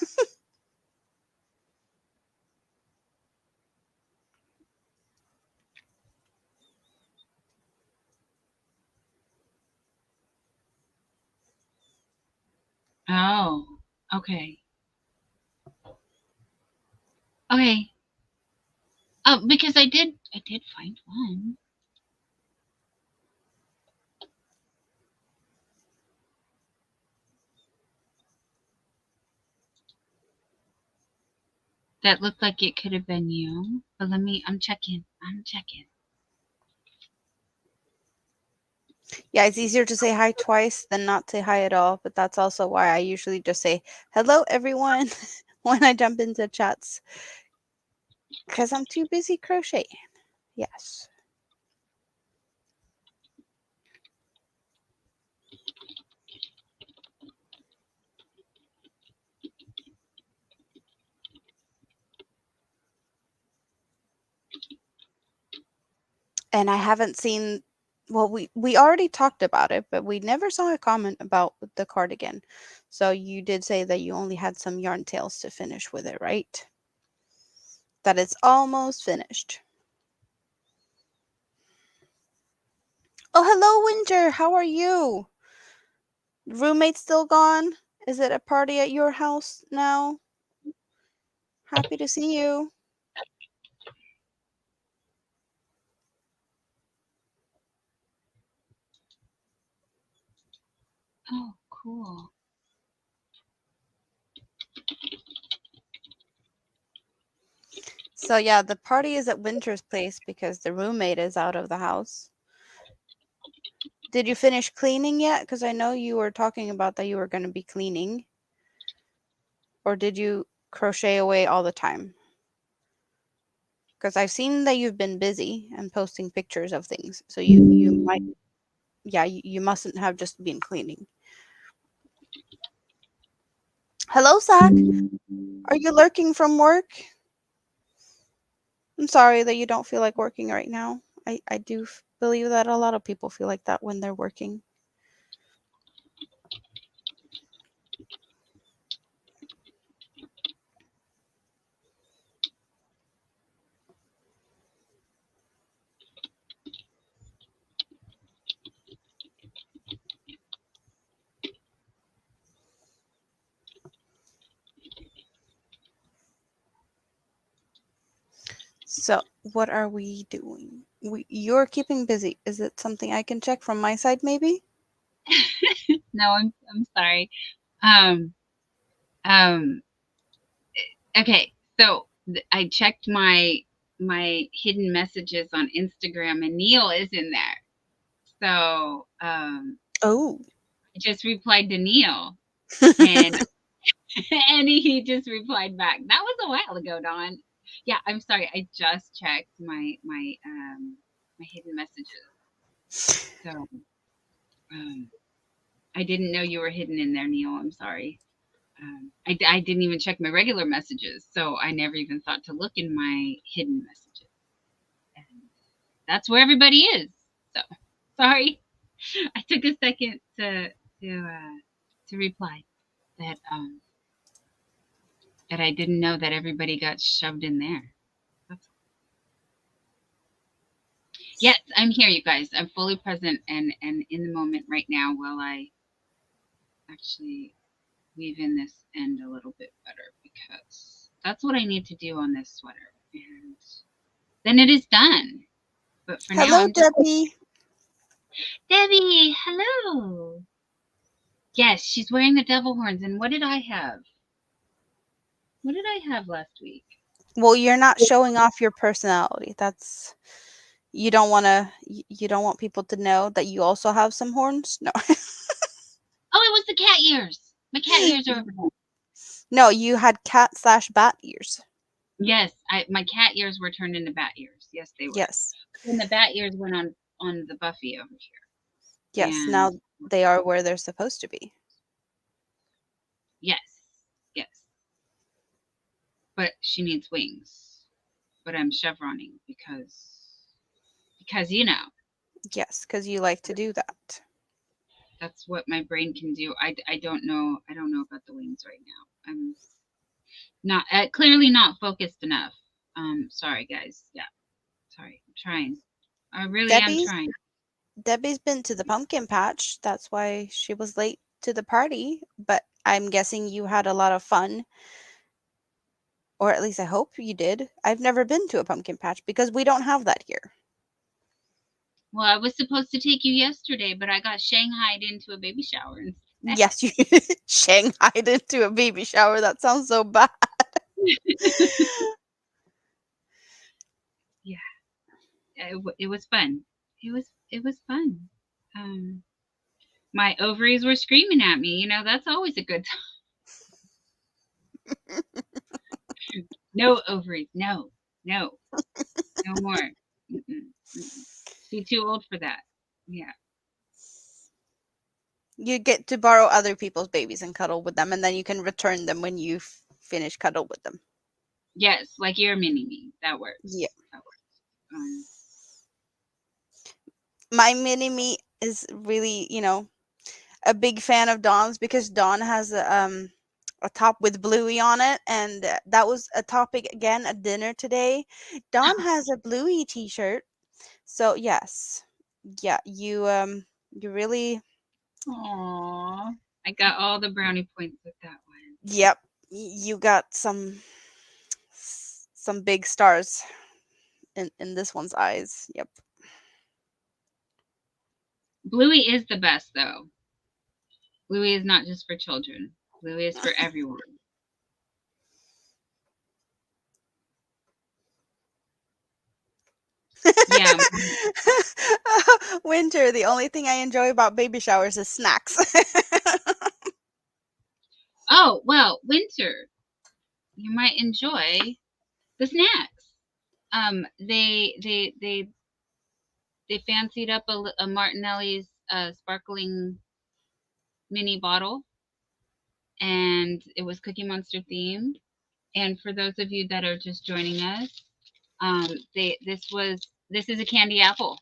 oh, okay. Okay. Oh, because I did find one that looked like it could have been you. But I'm checking. I'm checking. Yeah, it's easier to say hi twice than not say hi at all, but that's also why I usually just say hello everyone when I jump into chats because I'm too busy crocheting. Yes. And I haven't seen, well, we already talked about it, but we never saw a comment about the cardigan. So you did say that you only had some yarn tails to finish with it, right? That it's almost finished. Oh, hello, Winter. How are you? Roommate still gone? Is it a party at your house now? Happy to see you. Oh, cool. So yeah, the party is at Winter's place because the roommate is out of the house. Did you finish cleaning yet? Because I know you were talking about that you were going to be cleaning. Or did you crochet away all the time? Because I've seen that you've been busy and posting pictures of things. So you might, yeah, you mustn't have just been cleaning. Hello, Zach. Are you lurking from work? I'm sorry that you don't feel like working right now. I do believe that a lot of people feel like that when they're working. So, what are we doing? You're keeping busy. Is it something I can check from my side, maybe? No, I'm sorry. Um, um, okay. So I checked my hidden messages on Instagram, and Neil is in there. So Oh. I just replied to Neil, and and he just replied back. That was a while ago, Dawn. Yeah, I'm sorry. I just checked my hidden messages. So um, I didn't know you were hidden in there, Neil. I'm sorry. I didn't even check my regular messages, so I never even thought to look in my hidden messages. And that's where everybody is. So sorry. I took a second to reply that that I didn't know that everybody got shoved in there. That's Yes, I'm here, you guys. I'm fully present and in the moment right now while I actually weave in this end a little bit better because that's what I need to do on this sweater. And then it is done. But for now, Hello, I'm just Debbie. Debbie. Hello. Yes, she's wearing the devil horns. And what did I have? What did I have last week? Well, you're not showing off your personality. That's you don't want to you don't want people to know that you also have some horns? No. Oh, it was the cat ears. My cat ears are over there. No, you had cat slash bat ears. Yes, my cat ears were turned into bat ears. Yes, they were. Yes. And the bat ears went on the Buffy over here. Yes. And Now they are where they're supposed to be. yes, yes. But she needs wings. But I'm chevroning because Yes, because you like to do that. that's what my brain can do. I don't know about the wings right now. I'm not clearly not focused enough. Sorry guys. Yeah, sorry. I'm trying. I really am Debbie's trying. Debbie's been to the pumpkin patch. That's why she was late to the party. But I'm guessing you had a lot of fun, or at least I hope you did. I've never been to a pumpkin patch because we don't have that here. Well, I was supposed to take you yesterday, but I got shanghaied into a baby shower instead. Yes, you shanghaied into a baby shower. That sounds so bad. Yeah, it was fun. It was fun. Um, my ovaries were screaming at me. That's always a good time. No ovaries. No, no, no more. Mm-mm, mm-mm. She too old for that. Yeah. You get to borrow other people's babies and cuddle with them, and then you can return them when you finish cuddle with them. Yes, like your mini me. That Yeah. works. That works. My mini me is really, a big fan of Dawn's because Dawn has a top with Bluey on it, and that was a topic again at dinner today. Dawn has a Bluey t-shirt. So yes. Yeah, you really Aww. I got all the brownie points with that one. yep, you got some big stars in this one's eyes. Yep. Bluey is the best, though. Bluey is not just for children. Bluey is for everyone. Yeah. Winter, the only thing I enjoy about baby showers is snacks. Oh, well, winter, you might enjoy the snacks. They fancied up a Martinelli's sparkling mini bottle, and it was Cookie Monster themed. And for those of you that are just joining us, they this is a candy apple.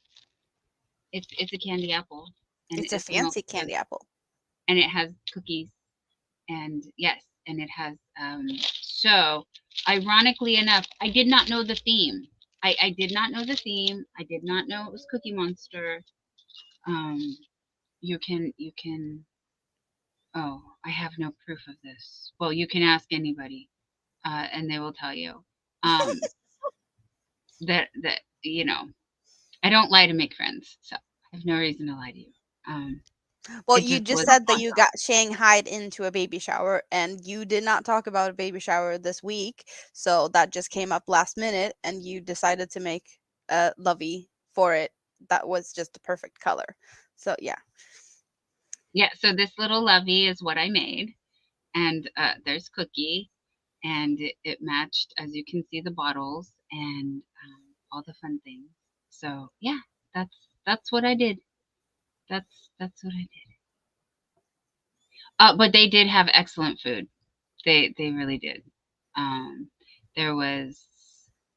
It's a candy apple, and It's a it's the most fancy candy apple. and it has cookies, and yes, and it has so ironically enough, I did not know the theme. I did not know the theme. I did not know it was Cookie Monster. Um, you can oh, I have no proof of this. Well, you can ask anybody, and they will tell you um, that I don't lie to make friends, so I have no reason to lie to you. Um, Well, it you just just was said that awesome. you got shanghaied into a baby shower, and you did not talk about a baby shower this week, so that just came up last minute, and you decided to make a lovey for it. That was just the perfect color. So yeah, Yeah, so this little lovey is what I made, and there's Cookie, and it matched, as you can see, the bottles and all the fun things. So yeah, that's what I did. That's what I did. But they did have excellent food. They really did. Um, there was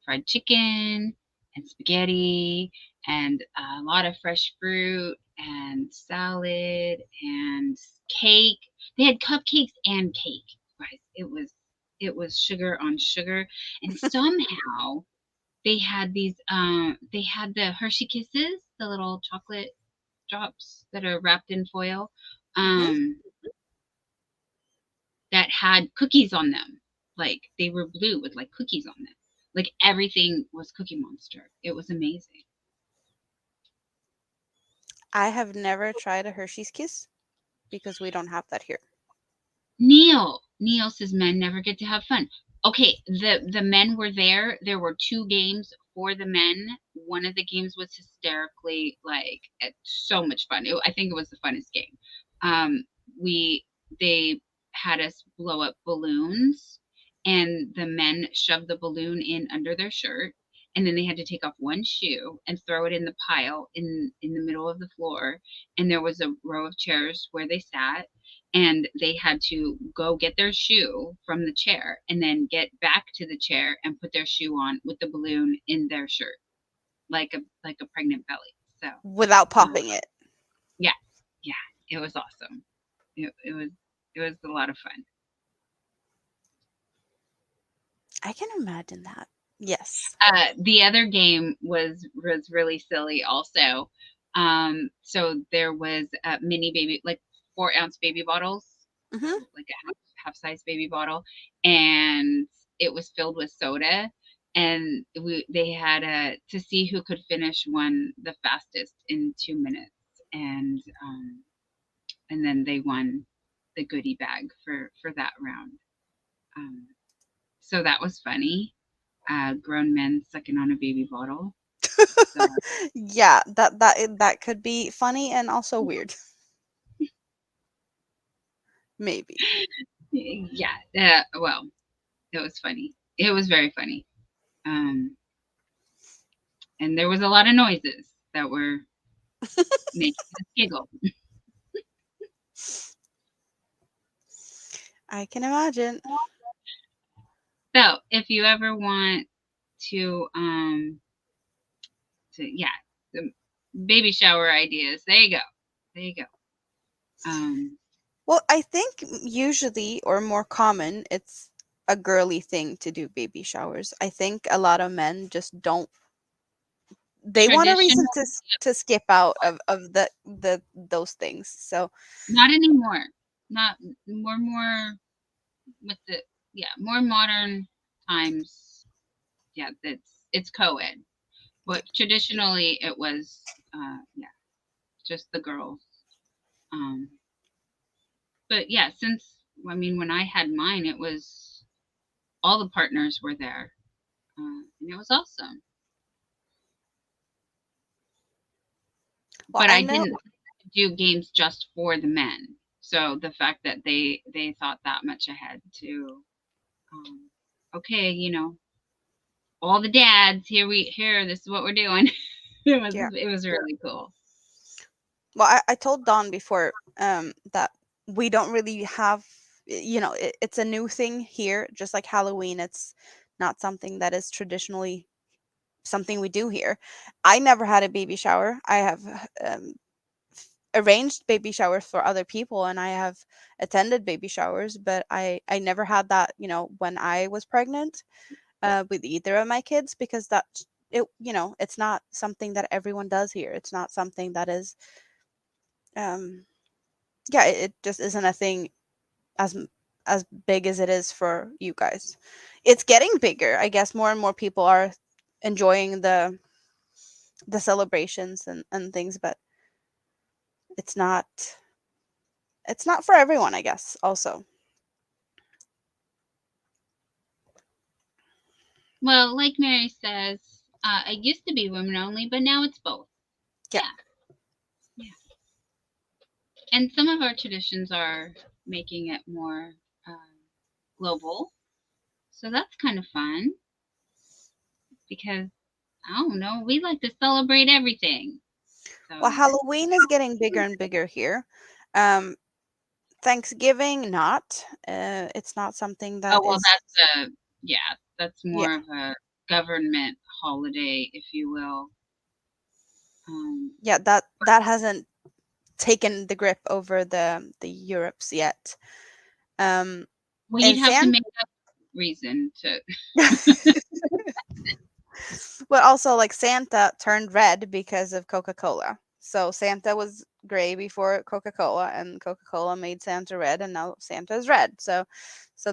fried chicken and spaghetti and a lot of fresh fruit and salad and cake. They had cupcakes and cake, guys. It was sugar on sugar, and somehow they had the Hershey Kisses, the little chocolate drops that are wrapped in foil. hmm Um, that had cookies on them. Like they were blue with like cookies on them. Like everything was Cookie Monster. It was amazing. I have never tried a Hershey's Kiss because we don't have that here. Neil says men never get to have fun. Okay, the men were there. There were two games for the men. One of the games was hysterically like so much fun. I think it was the funnest game. We they had us blow up balloons, and the men shoved the balloon in under their shirt, and then they had to take off one shoe and throw it in the pile in the middle of the floor. And there was a row of chairs where they sat, and they had to go get their shoe from the chair and then get back to the chair and put their shoe on with the balloon in their shirt, like a pregnant belly. So Without um, popping it. yeah, yeah, it was awesome. It was a lot of fun. I can imagine that. Yes. The other game was really silly also. So there was mini baby, like 4-ounce baby bottles, hmm like a half size baby bottle, and it was filled with soda. And they had to see who could finish one the fastest in 2 minutes, and then they won the goodie bag for that round. Um, so that was funny. Grown men sucking on a baby bottle. So Yeah, that could be funny and also weird. Maybe. yeah, well, it was funny. It was very funny. Um, and there was a lot of noises that were making us giggle. I can imagine. So if you ever want to, yeah, the baby shower ideas. There you go. There you go. Um, Well, I think usually or more common, it's a girly thing to do baby showers. I think a lot of men just don't. They want a reason traditional, to skip out of the those things. So not anymore. Not more with the yeah more modern times. Yeah, it's co-ed. But traditionally it was yeah just the girls. Um, but yeah, since I mean when I had mine, it was all the partners were there, and it was awesome. Well, but I I know. didn't do games just for the men. So the fact that they thought that much ahead to, um, okay, all the dads, here, this is what we're doing. Yeah. It was really cool. Well, I told Dawn before that we don't really have, it's a new thing here, just like Halloween. It's not something that is traditionally something we do here. I never had a baby shower. I have arranged baby showers for other people, and I have attended baby showers, but I never had that, when I was pregnant with either of my kids, because it's not something that everyone does here. It's not something that is um yeah, it just isn't a thing as as big as it is for you guys. It's getting bigger. I guess more and more people are enjoying the celebrations and things, but it's not it's not for everyone, I guess, also. Well, like Mary says, it used to be women only, but now it's both. Yeah. Yeah, yeah. And some of our traditions are making it more global, so that's kind of fun because I don't know, we like to celebrate everything. So, Well, Halloween is getting bigger and bigger here. Um, Thanksgiving, not. It's not something oh that well, is. yeah, that's Yeah, more of a government holiday, if you will. Um, yeah. That hasn't taken the grip over the Europes yet. Um, well, and you'd have to Santa. make up reason to. But also, like, Santa turned red because of Coca-Cola. So Santa was gray before Coca-Cola, and Coca-Cola made Santa red, and now Santa is red. So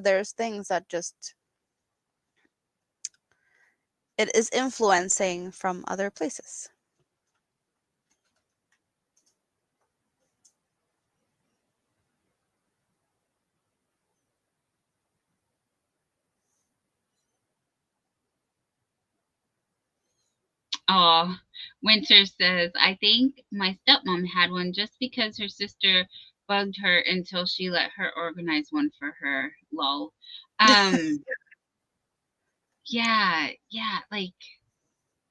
there's things that just it is influencing from other places. Oh, Winter says, I think my stepmom had one just because her sister bugged her until she let her organize one for her. Lol. Um, yeah, yeah, like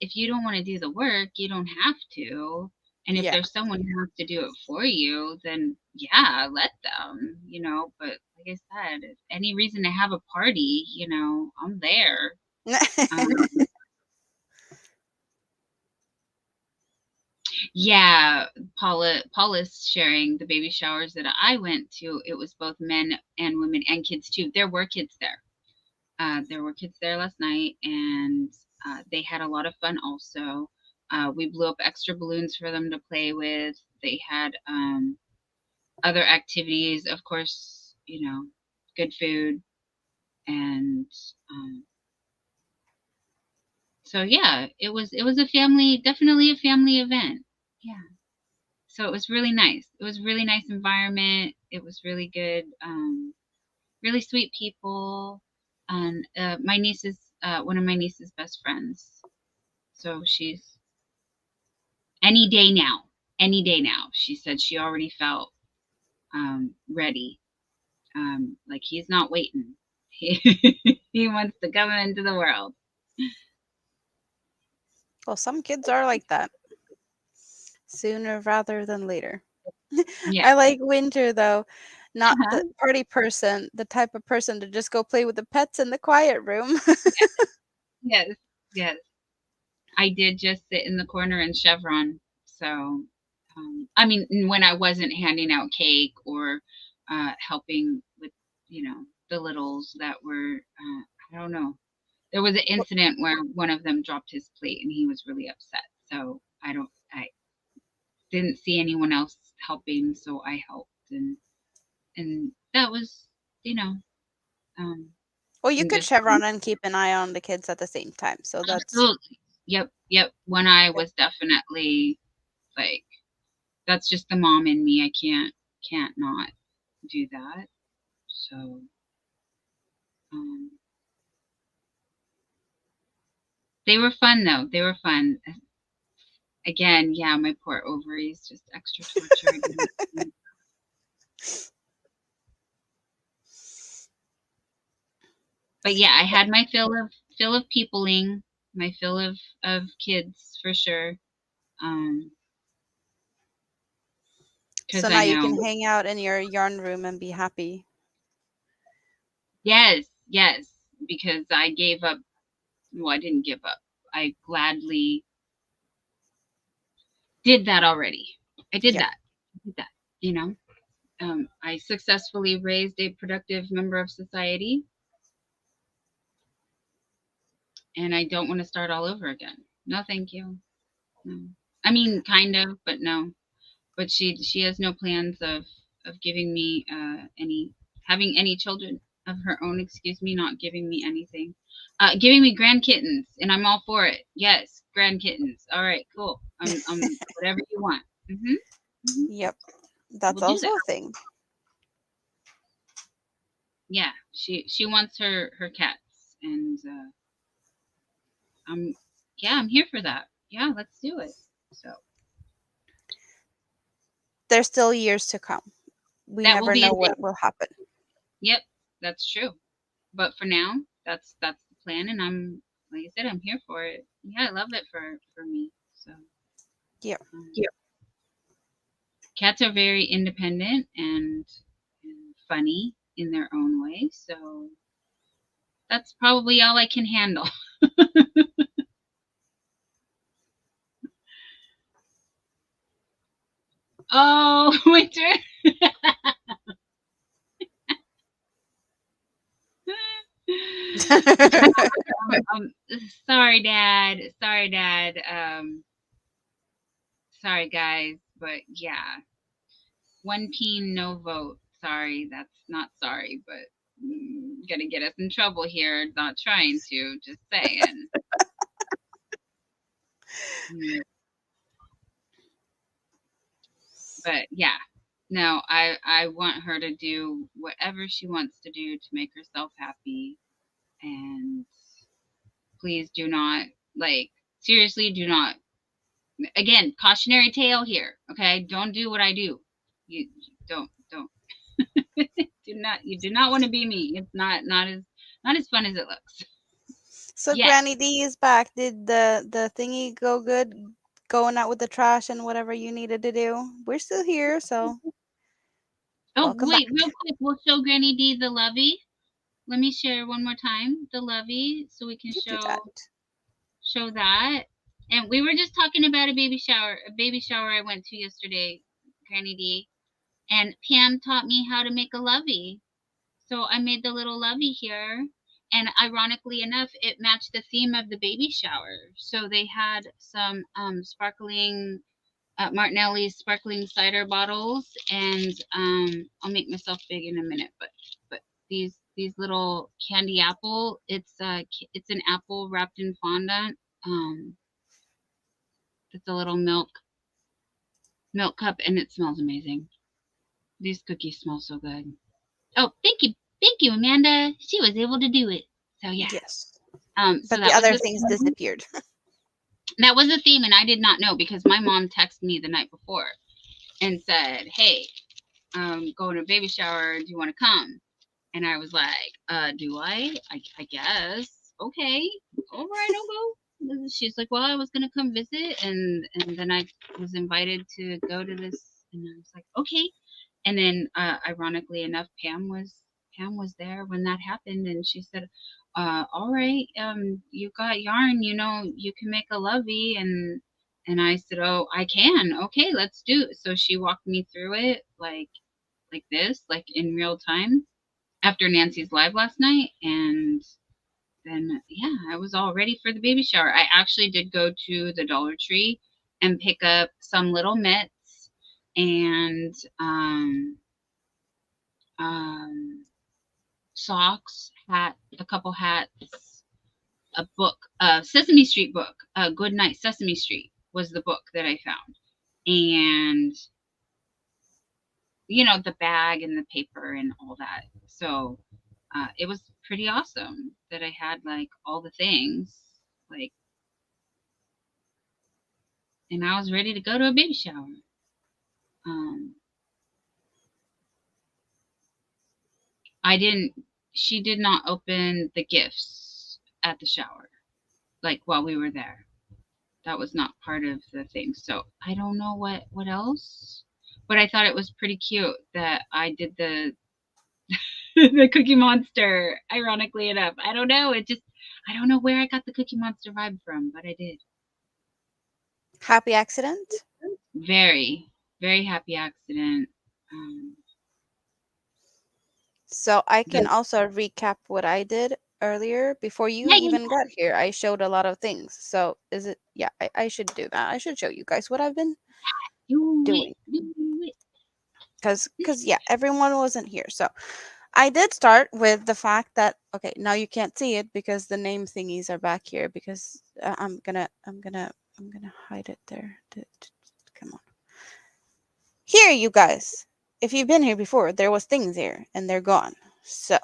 if you don't want to do the work, you don't have to. And if Yeah. there's someone who has to do it for you, then yeah, let them, But like I said, if any reason to have a party, I'm there. Um, yeah, Paula's sharing the baby showers that I went to. It was both men and women and kids too. There were kids there. There were kids there last night, and they had a lot of fun also. We blew up extra balloons for them to play with. They had other activities, of course, good food. And so, yeah, it was a family, definitely a family event. Yeah. So it was really nice. It was really nice environment. It was really good. Really sweet people. And my niece is one of my niece's best friends. So she's any day now, any day now. She said she already felt ready. Like he's not waiting. He wants to come into the world. Well, some kids are like that. Sooner rather than later. Yeah. I like Winter though. Not the party person, the type of person to just go play with the pets in the quiet room. Yes. Yes. I did just sit in the corner and chevron. So, I mean, when I wasn't handing out cake or helping with, the littles that were, I don't know. There was an incident where one of them dropped his plate and he was really upset. So I didn't see anyone else helping, so I helped, and that was, you know, um, Well, you some could good fun. chevron and keep an eye on the kids at the same time. So that's Absolutely. Yep. Yep. One eye was definitely like that's just the mom in me. I can't not do that. So um, they were fun though. They were fun. Again, yeah, my poor ovaries, just extra torture. I didn't. But yeah, I had my fill of peopling, my fill of kids for sure. Um, So because now I you can know. hang out in your yarn room and be happy. Yes, yes, because I gave up. Well, I didn't give up. I gladly did that already. I did Yep. that. I did that. You know, I successfully raised a productive member of society, and I don't want to start all over again. No, thank you. No. I mean, kind of, but no. But she has no plans of giving me any having any children of her own. Excuse me, not giving me anything. Giving me grand kittens, and I'm all for it. Yes, grand kittens. All right, cool. Whatever you want. Hmm. Yep. That's We'll do also that. a thing. Yeah, she wants her cats, and I'm yeah, I'm here for that. Yeah, let's do it. So There's still years to come. We that will never be know amazing. what will happen. Yep, that's true. But for now, that's the plan, and I'm like I said, I'm here for it. Yeah, I love it for me. So Yep. yeah, cats are very independent and funny in their own way. So that's probably all I can handle. Oh, winter. um, sorry, Dad. Sorry, Dad. Sorry, guys. But yeah, one peen, no vote. Sorry, that's not sorry, but gonna get us in trouble here. Not trying to, just saying. Mm, But yeah, no, I want her to do whatever she wants to do to make herself happy, and please do not like seriously do not again cautionary tale here. Okay, don't do what I do. You don't you do not want to be me. It's not as fun as it looks. So Yes. Granny D is back. Did the thingy go good? Going out with the trash and whatever you needed to do. We're still here, so Oh, welcome wait, back. real quick, we'll show Granny D the lovey. Let me share one more time the lovey so we can You do that. show that. And we were just talking about a baby shower I went to yesterday, Granny D. And Pam taught me how to make a lovey. So I made the little lovey here. And ironically enough, it matched the theme of the baby shower. So they had some sparkling Martinelli's sparkling cider bottles, and I'll make myself big in a minute. But these little candy apple. It's an apple wrapped in fondant. Um, it's a little milk cup, and it smells amazing. These cookies smell so good. Oh, thank you, Amanda. She was able to do it. So yeah. Yes. So But the other things disappeared. that was the theme, and I did not know because my mom texted me the night before and said, "Hey, going to a baby shower. Do you want to come?" And I was like, do I guess. Okay. All right, I'll go. She's like, well, I was going to come visit. And then I was invited to go to this. And I was like, okay. And then, ironically enough, Pam was there when that happened. And she said, all right, you got yarn, you can make a lovey. And I said, oh, I can. Okay, let's do it. So she walked me through it like this, like in real time after Nancy's live last night, and then yeah, I was all ready for the baby shower. I actually did go to the Dollar Tree and pick up some little mitts and um, socks, a couple hats, a book, a Sesame Street book, Good Night Sesame Street was the book that I found, and the bag and the paper and all that. So it was pretty awesome that I had like all the things like and I was ready to go to a baby shower. Um, I didn't. She did not open the gifts at the shower, like while we were there. That was not part of the thing. So I don't know what else, but I thought it was pretty cute that I did the the Cookie Monster. Ironically enough, I don't know. It just I don't know where I got the Cookie Monster vibe from, but I did. Happy accident. Very very happy accident. Um, So I can the, also recap what I did earlier before you yeah, yeah, even got here. I showed a lot of things. So is it, yeah, I should do that. I should show you guys what I've been do it, doing. do it. Because yeah, everyone wasn't here. So I did start with the fact that, okay, now you can't see it because the name thingies are back here because I'm gonna hide it there. Come on. Here, you guys. If you've been here before, there was things here and they're gone. So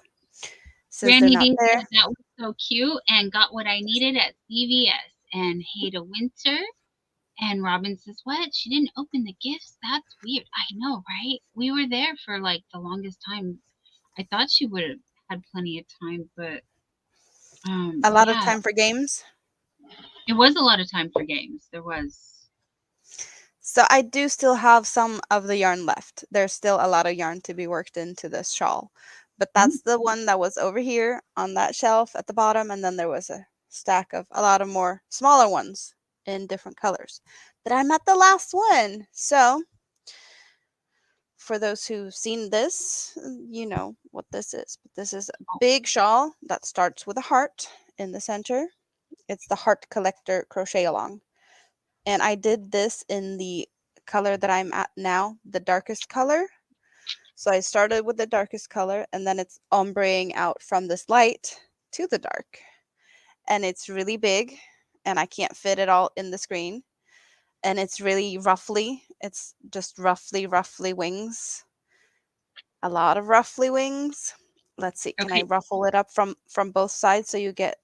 since they're Granny not D there, said that was so cute and got what I needed at CVS. And Hada Winter and Robin says, "What? She didn't open the gifts? That's weird." I know, right? We were there for like the longest time. I thought she would have had plenty of time, but a lot of yeah, time for games. it was a lot of time for games. There was. So I do still have some of the yarn left. There's still a lot of yarn to be worked into this shawl. But Mm, that's the one that was over here on that shelf at the bottom, and then there was a stack of a lot of more smaller ones in different colors. But I'm at the last one. So for those who've seen this, you know what this is. But this is a big shawl that starts with a heart in the center. It's the heart collector crochet along. And I did this in the color that I'm at now, the darkest color. So I started with the darkest color and then it's ombreing out from this light to the dark. And it's really big and I can't fit it all in the screen. And it's really roughly, it's just roughly wings. A lot of roughly wings. Let's see, can I okay, ruffle it up from both sides so you get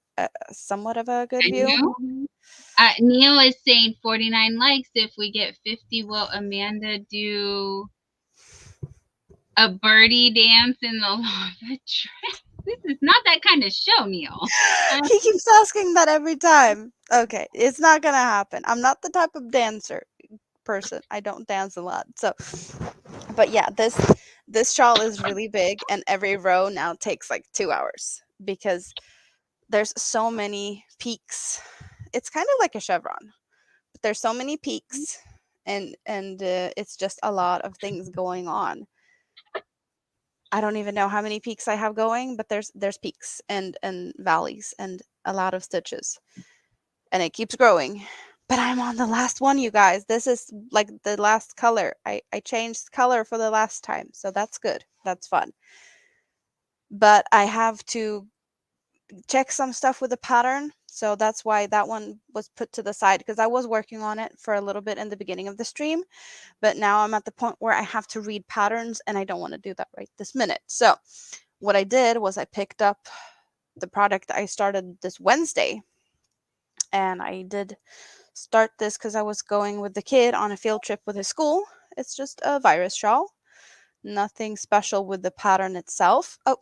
somewhat of a good I view? know. Neil is saying 49 likes. If we get 50, will Amanda do a birdie dance in the lava trap? This is not that kind of show, Neil. He keeps asking that every time. Okay, it's not gonna happen. I'm not the type of dancer person. I don't dance a lot. So, but yeah, this shawl is really big, and every row now takes like 2 hours because there's so many peaks. It's kind of like a chevron, but there's so many peaks, and it's just a lot of things going on. I don't even know how many peaks I have going, but there's peaks and valleys and a lot of stitches. And it keeps growing. But I'm on the last one, you guys. This is like the last color. I changed color for the last time, so that's good. That's fun. But I have to check some stuff with the pattern. So that's why that one was put to the side because I was working on it for a little bit in the beginning of the stream. But now I'm at the point where I have to read patterns and I don't want to do that right this minute. So what I did was I picked up the product I started this Wednesday and I did start this because I was going with the kid on a field trip with his school. It's just a virus shawl, nothing special with the pattern itself. Oh,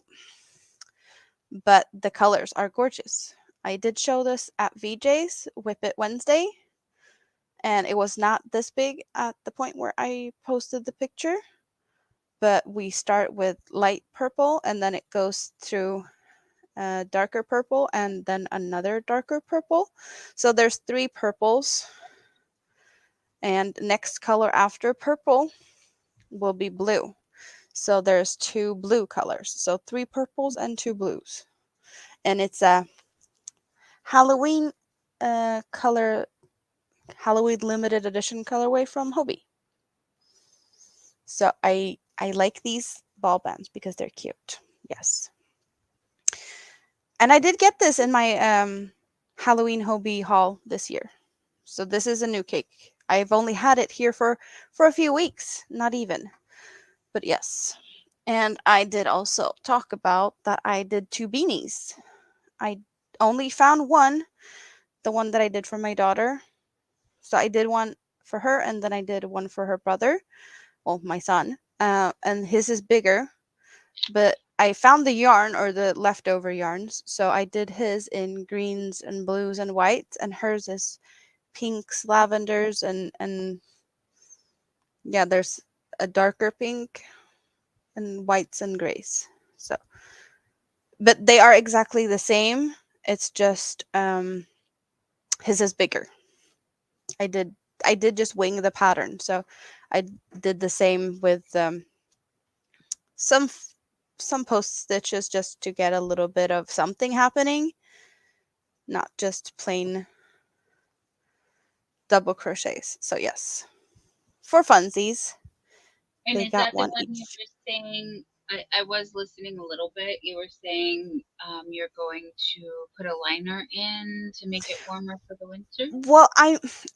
but the colors are gorgeous. I did show this at VJ's Whip It Wednesday, and it was not this big at the point where I posted the picture. But we start with light purple and then it goes through darker purple and then another darker purple. So there's three purples, and next color after purple will be blue. So there's two blue colors. So three purples and two blues. And it's a Halloween color, Halloween limited edition colorway from Hobie. So I like these ball bands because they're cute. Yes. And I did get this in my Halloween Hobie haul this year. So this is a new cake. I've only had it here for a few weeks, not even. But yes. And I did also talk about that I did two beanies. I only found one, the one that I did for my daughter. So I did one for her, and then I did one for her brother, well, my son. And his is bigger, but I found the yarn or the leftover yarns, so I did his in greens and blues and whites, and hers is pinks, lavenders, and yeah, there's a darker pink and whites and grays. So, but they are exactly the same. It's just his is bigger. I did I did just wing the pattern, so I did the same with some some post stitches just to get a little bit of something happening, not just plain double crochets. So yes, for funsies, And they is got that the one one you each. were saying? I was listening a little bit. You were saying you're going to put a liner in to make it warmer for the winter? Well,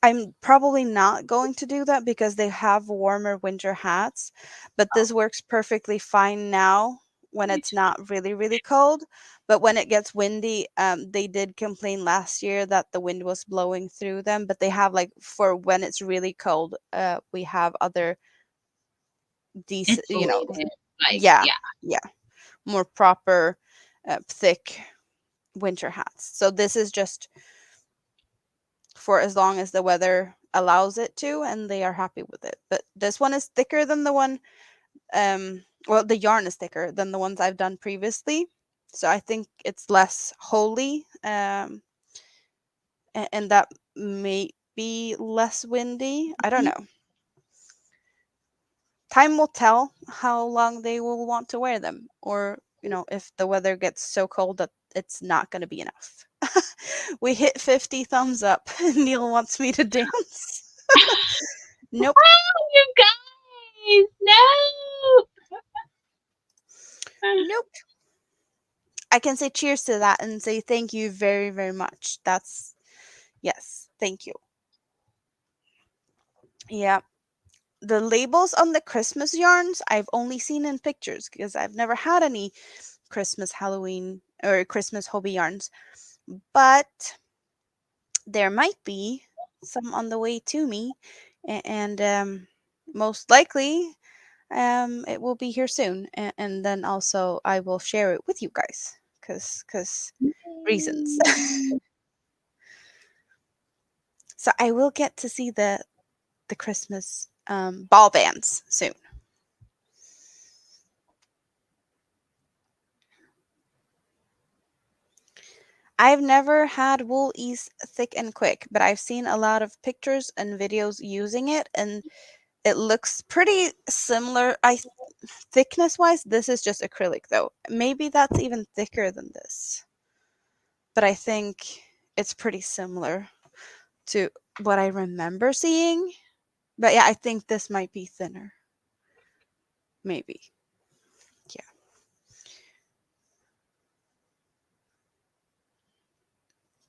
I'm probably not going to do that because they have warmer winter hats, but Oh, this works perfectly fine now when you it's not really really cold. But when it gets windy, they did complain last year that the wind was blowing through them. But they have like for when it's really cold, we have other decent, insulated. Like, yeah, yeah. yeah, more proper, thick winter hats. So this is just for as long as the weather allows it to, and they are happy with it. But this one is thicker than the one, well, the yarn is thicker than the ones I've done previously. So I think it's less holy, and that may be less windy. I don't Mhm. know. Time will tell how long they will want to wear them, or if the weather gets so cold that it's not going to be enough. We hit 50 thumbs up. Neil wants me to dance. Nope. Oh, you guys, no! Nope. I can say cheers to that and say thank you very, very much. That's, yes, thank you. Yeah. The labels on the Christmas yarns I've only seen in pictures because I've never had any Christmas, Halloween, or Christmas hobby yarns. But there might be some on the way to me. And most likely it will be here soon. And then also I will share it with you guys because reasons. Yay. So I will get to see the Christmas ball bands soon. I've never had wool ease thick and quick, but I've seen a lot of pictures and videos using it, and it looks pretty similar. Thickness wise, this is just acrylic though. Maybe that's even thicker than this, but I think it's pretty similar to what I remember seeing. But yeah, I think this might be thinner. Maybe. Yeah.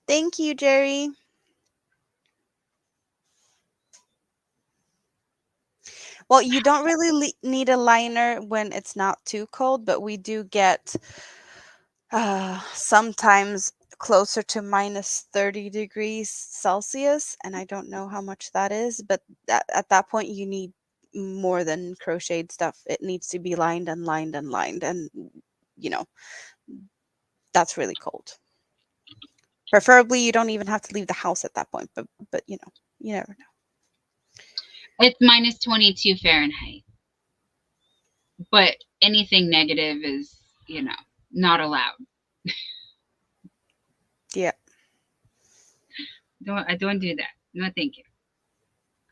Thank you, Jerry. Well, you don't really need a liner when it's not too cold, but we do get sometimes closer to minus 30 degrees Celsius, and I don't know how much that is, but at that point, you need more than crocheted stuff. It needs to be lined and lined and lined, and you know, that's really cold. Preferably, you don't even have to leave the house at that point, but you never know. It's minus 22 Fahrenheit, but anything negative is, not allowed. Yeah. I don't do that. No, thank you.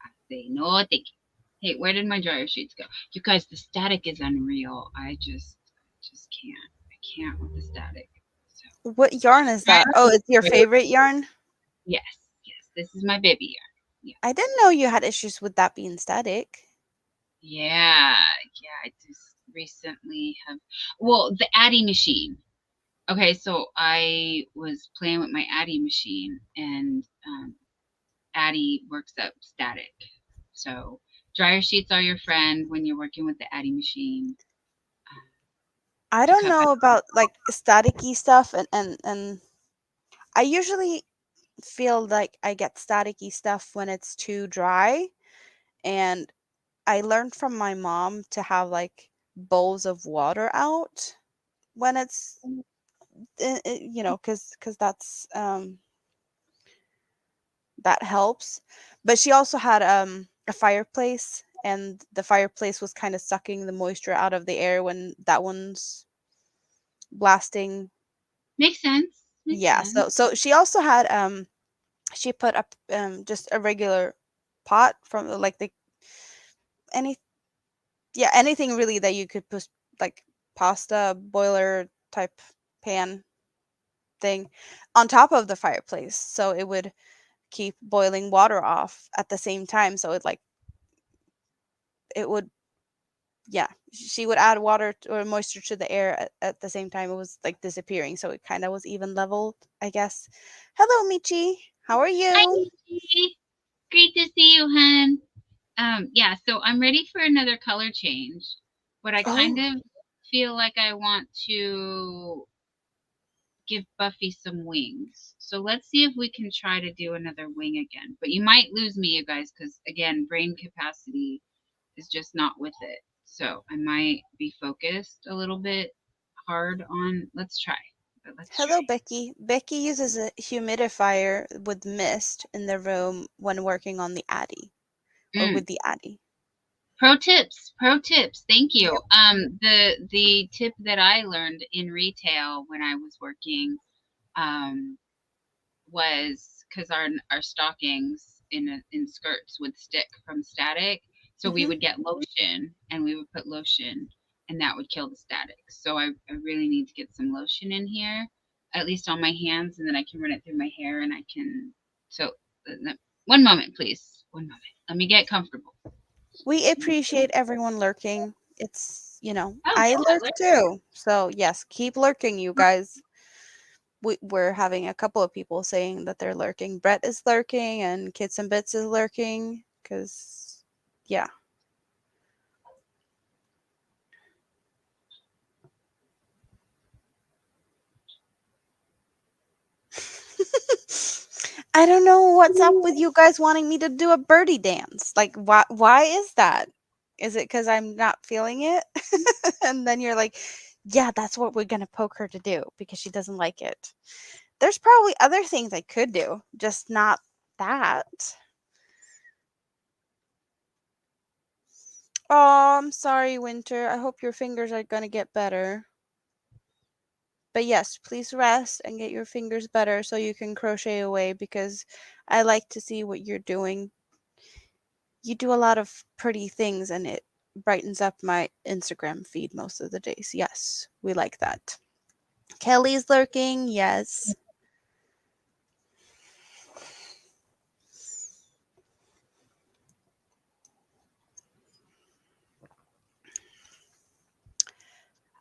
I say no, thank you. Hey, where did my dryer sheets go? You guys, the static is unreal. I just can't. I can't with the static. So, What yarn is that? dryer Oh, sheets it's your are- favorite yarn? yes, yes. This is my baby yarn. Yeah, I didn't know you had issues with that being static. yeah, yeah. I just recently have. Well, the Addy machine. Okay, so I was playing with my Addy machine, and Addy works up static. So dryer sheets are your friend when you're working with the Addy machine I to don't cut back. know about like staticky stuff, and I usually feel like I get staticky stuff when it's too dry. and I learned from my mom to have like bowls of water out when it's because that helps. But she also had a fireplace, and the fireplace was kind of sucking the moisture out of the air when that one's blasting. Makes sense. Makes Yeah, sense. so she also had she put up just a regular pot from like the any yeah, anything really that you could put, like pasta boiler type pan thing on top of the fireplace, so it would keep boiling water off at the same time, so it would yeah, she would add water or moisture to the air at the same time it was like disappearing, so it kind of was even leveled, I guess. Hello, Michi. How are Hi, you? Nikki. Great to see you, hun. Yeah, so I'm ready for another color change, but I kind Oh, of feel like I want to give Buffy some wings. So let's see if we can try to do another wing again. But you might lose me, you guys, because again, brain capacity is just not with it. So I might be focused a little bit hard on. Let's try. But let's hello, try. Becky. Becky uses a humidifier with mist in the room when working on the Addy or Mm. with the Addy. Pro tips, pro tips. Thank Yep. you. The tip that I learned in retail when I was working, um, was because our stockings in skirts would stick from static, so we Hmm. would get lotion and we would put lotion, and that would kill the static. So I really need to get some lotion in here, at least on my hands, and then I can run it through my hair, and I can. So, one moment, please. One moment. Let me get comfortable. We appreciate everyone lurking. It's, Oh I yeah, lurk too. So, yes, keep lurking, you guys. We're having a couple of people saying that they're lurking. Brett is lurking and Kits and Bits is lurking because, yeah. I don't know what's up with you guys wanting me to do a birdie dance. Like, why is that? Is it because I'm not feeling it? And then you're like, yeah, that's what we're going to poke her to do because she doesn't like it. There's probably other things I could do, just not that. Oh, I'm sorry, Winter. I hope your fingers are going to get better. But yes, please rest and get your fingers better so you can crochet away because I like to see what you're doing. You do a lot of pretty things and it brightens up my Instagram feed most of the days. Yes, we like that. Kelly's lurking. Yes.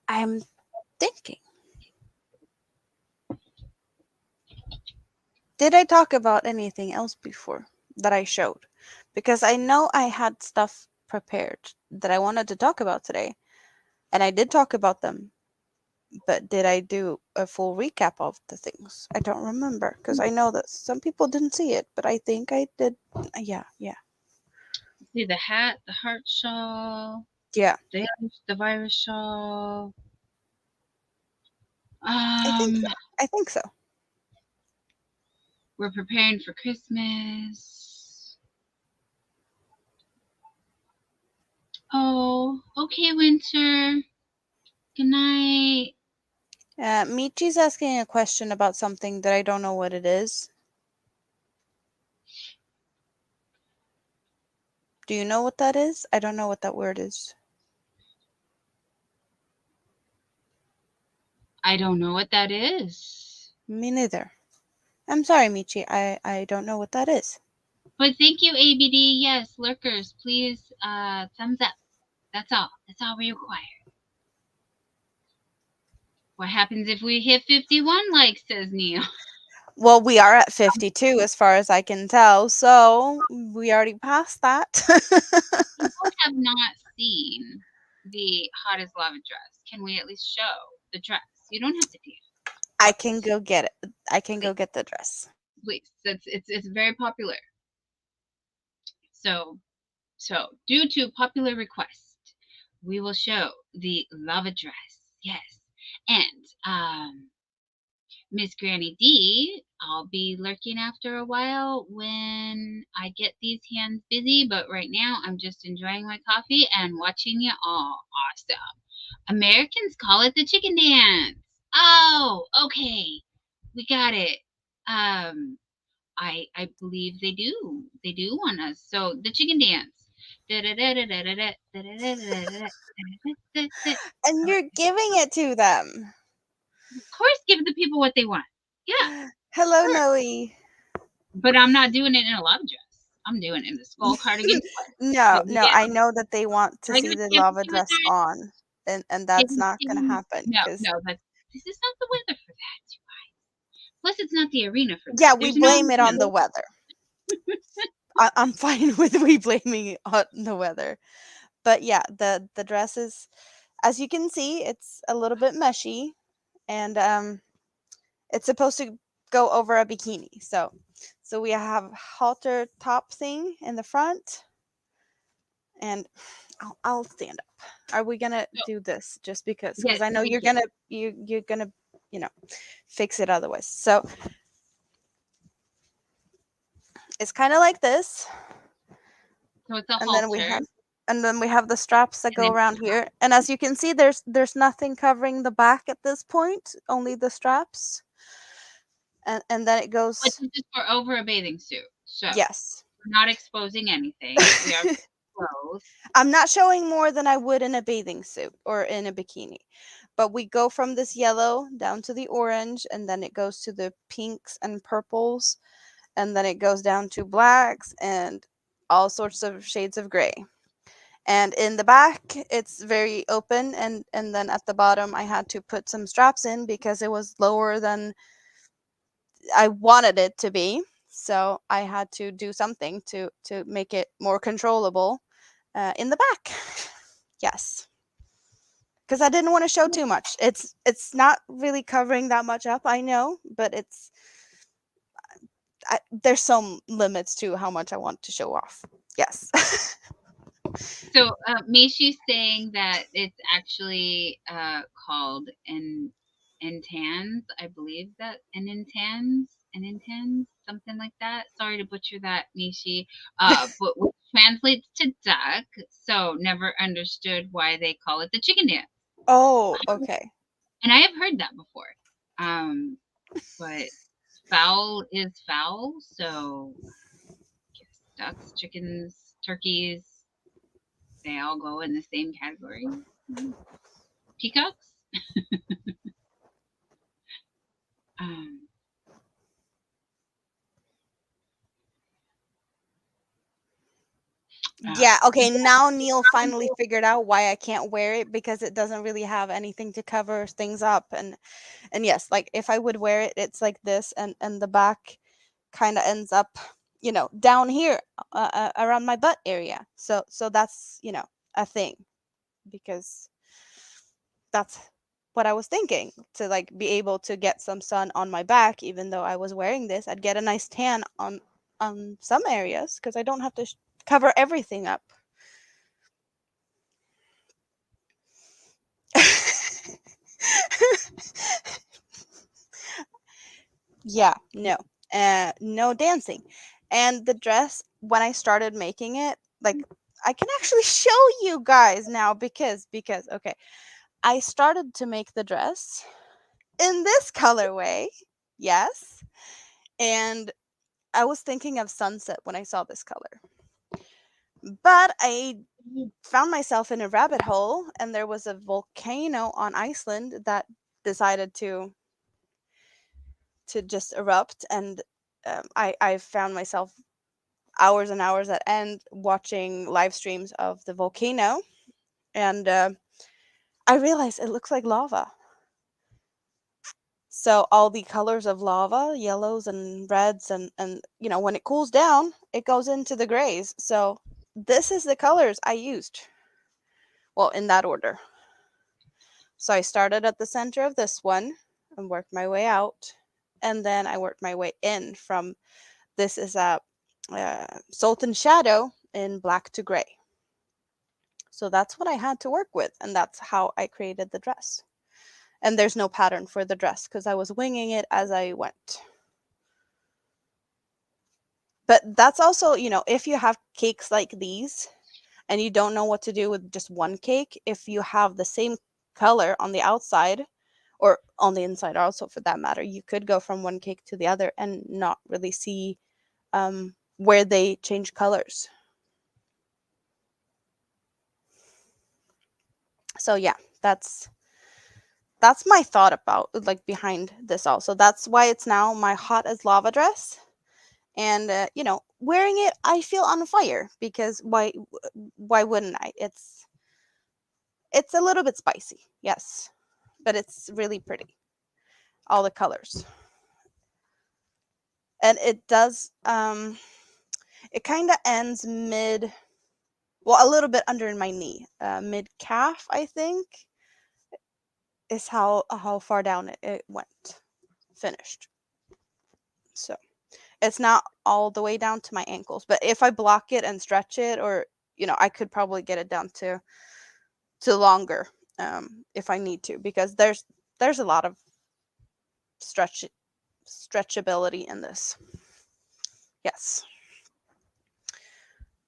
I'm thinking. Did I talk about anything else before that I showed? Because I know I had stuff prepared that I wanted to talk about today, and I did talk about them. But did I do a full recap of the things? I don't remember because I know that some people didn't see it, but I think I did. Yeah, yeah, see the hat, the heart shawl, yeah. the virus shawl. I think Um, so. I think so. we're preparing for Christmas. Oh, okay, Winter. Good night. Michi's asking a question about something that I don't know what it is. Do you know what that is? I don't know what that word is. I don't know what that is. Me neither. I'm sorry, Michi. I don't know what that is. But thank you, ABD. Yes, lurkers, please, thumbs up. That's all. That's all we require. What happens if we hit 51 likes, says Neil. Well, we are at 52 as far as I can tell, so we already passed that. People have not seen the hot as lava dress. Can we at least show the dress? You don't have to do it, I but can go get it. I can go please, get the dress. please. It's very popular. So So, due to popular request, we will show the lava dress. Yes. And Miss Granny D, I'll be lurking after a while when I get these hands busy, but right now I'm just enjoying my coffee and watching you all. Awesome. Americans call it the chicken dance. Oh, okay. We got it. Um, I believe they do. They do want us. So the chicken dance. And you're giving it to them. Of course, give the people what they want. Yeah, of Hello, course. Noe. But I'm not doing it in a lava dress. I'm doing it in the skull cardigan twist. No, So you no, get I know that they want to see regular the lava fantasy dress wizard. on, and that's not gonna happen No, because no, that's this is not the weather for that. You guys. Plus, it's not the arena for that. yeah, we There's no blame it on the arena. weather. I'm fine with we blaming it on the weather, but yeah, the dress is, as you can see, it's a little bit meshy, and it's supposed to go over a bikini. So we have halter top thing in the front, and I'll stand up. Are we gonna So, do this just because? yes, Because I know we you're can. gonna you're gonna you know fix it otherwise. So it's kind of like this, So it's a and then halter, we have the straps that and go then around here. And as you can see, there's nothing covering the back at this point, only the straps. And then it which goes, is just for over a bathing suit. So yes. we're not exposing anything. We are clothed. I'm not showing more than I would in a bathing suit or in a bikini. But we go from this yellow down to the orange, and then it goes to the pinks and purples, and then it goes down to blacks and all sorts of shades of gray. And in the back, it's very open, and then at the bottom, I had to put some straps in because it was lower than I wanted it to be. So I had to do something to make it more controllable in the back. Yes, because I didn't want to show too much. It's not really covering that much up, I know, but there's some limits to how much I want to show off. Yes. So Mishi's saying that it's actually called intans. I believe that an intans, something like that. Sorry to butcher that, Mishi. But which translates to duck. So never understood why they call it the chicken dance. Oh, okay. And I have heard that before. But fowl is fowl, so I guess ducks, chickens, turkeys, they all go in the same category. Peacocks. Um, Yeah, okay, yeah, now Neil finally figured out why I can't wear it because it doesn't really have anything to cover things up. And yes, like if I would wear it, it's like this, and the back kind of ends up, down here, around my butt area. So that's, a thing, because that's what I was thinking, to like be able to get some sun on my back. Even though I was wearing this, I'd get a nice tan on some areas because I don't have to cover everything up. Yeah, no. No dancing. And the dress, when I started making it, like, I can actually show you guys now because okay, I started to make the dress in this colorway. Yes. And I was thinking of sunset when I saw this color. But I found myself in a rabbit hole, and there was a volcano on Iceland that decided to just erupt. And I found myself hours and hours at end watching live streams of the volcano, and I realized it looks like lava. So all the colors of lava, yellows and reds, and when it cools down, it goes into the grays. So this is the colors I used. Well, in that order. So I started at the center of this one and worked my way out, and then I worked my way in from, this is a Sultan Shadow, in black to gray. So that's what I had to work with, and that's how I created the dress. And there's no pattern for the dress because I was winging it as I went. But that's also, if you have cakes like these and you don't know what to do with just one cake, if you have the same color on the outside or on the inside also for that matter, you could go from one cake to the other and not really see where they change colors. So yeah, that's my thought about like behind this also. That's why it's now my hot as lava dress. And wearing it, I feel on fire because why wouldn't I? It's a little bit spicy, yes, but it's really pretty. All the colors, and it does. It kind of ends mid, well, a little bit under my knee, mid calf, I think, is how far down it went, finished. So it's not all the way down to my ankles, but if I block it and stretch it, or I could probably get it down to longer, if I need to, because there's a lot of stretch stretchability in this. Yes.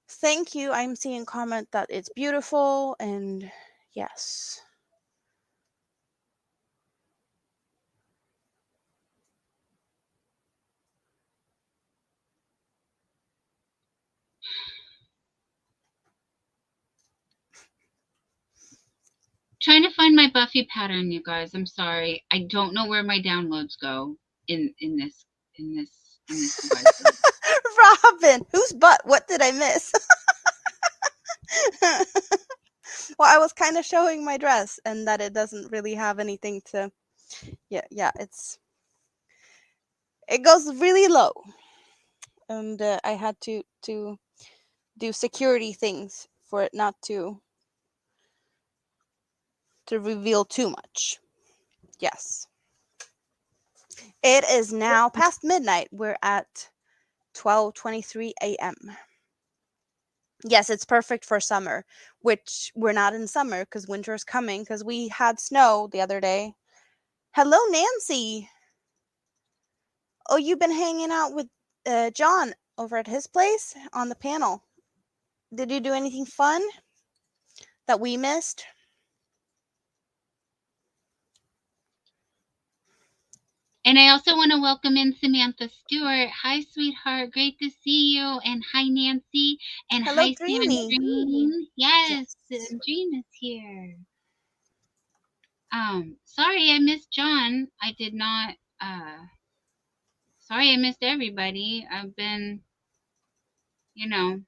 Thank you. I'm seeing comment that it's beautiful, and yes. Trying to find my Buffy pattern, you guys. I'm sorry. I don't know where my downloads go in this device. Robin, whose butt? What did I miss? Well, I was kind of showing my dress and that it doesn't really have anything to. Yeah, it goes really low, and I had to do security things for it not to reveal too much. Yes. It is now past midnight. We're at 12:23 a.m. Yes, it's perfect for summer, which we're not in summer because winter is coming because we had snow the other day. Hello, Nancy. Oh, you've been hanging out with John over at his place on the panel. Did you do anything fun that we missed? And I also want to welcome in Samantha Stewart. Hi, sweetheart. Great to see you. And hi, Nancy. And Hello, hi, Dreamy. Sandrine. Yes, Yes. Sandrine is here. Sorry I missed John. I did not. Sorry I missed everybody. I've been, you know,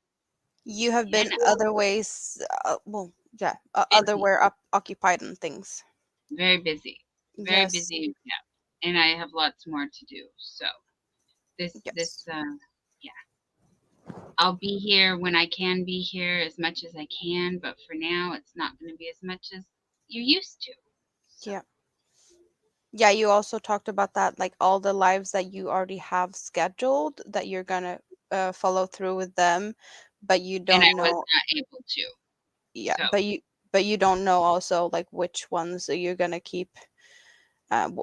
You have been and other ways, well, yeah, busy, otherwhere occupied in things. very busy, very Yes, busy. Yeah, and I have lots more to do. So this yes. yeah, I'll be here when I can be here as much as I can, but for now it's not going to be as much as you're used to. So Yeah. Yeah, you also talked about that, like all the lives that you already have scheduled, that you're gonna follow through with them, but you and I don't was know. not able to. Yeah, So but you don't know also like which ones that you're gonna keep.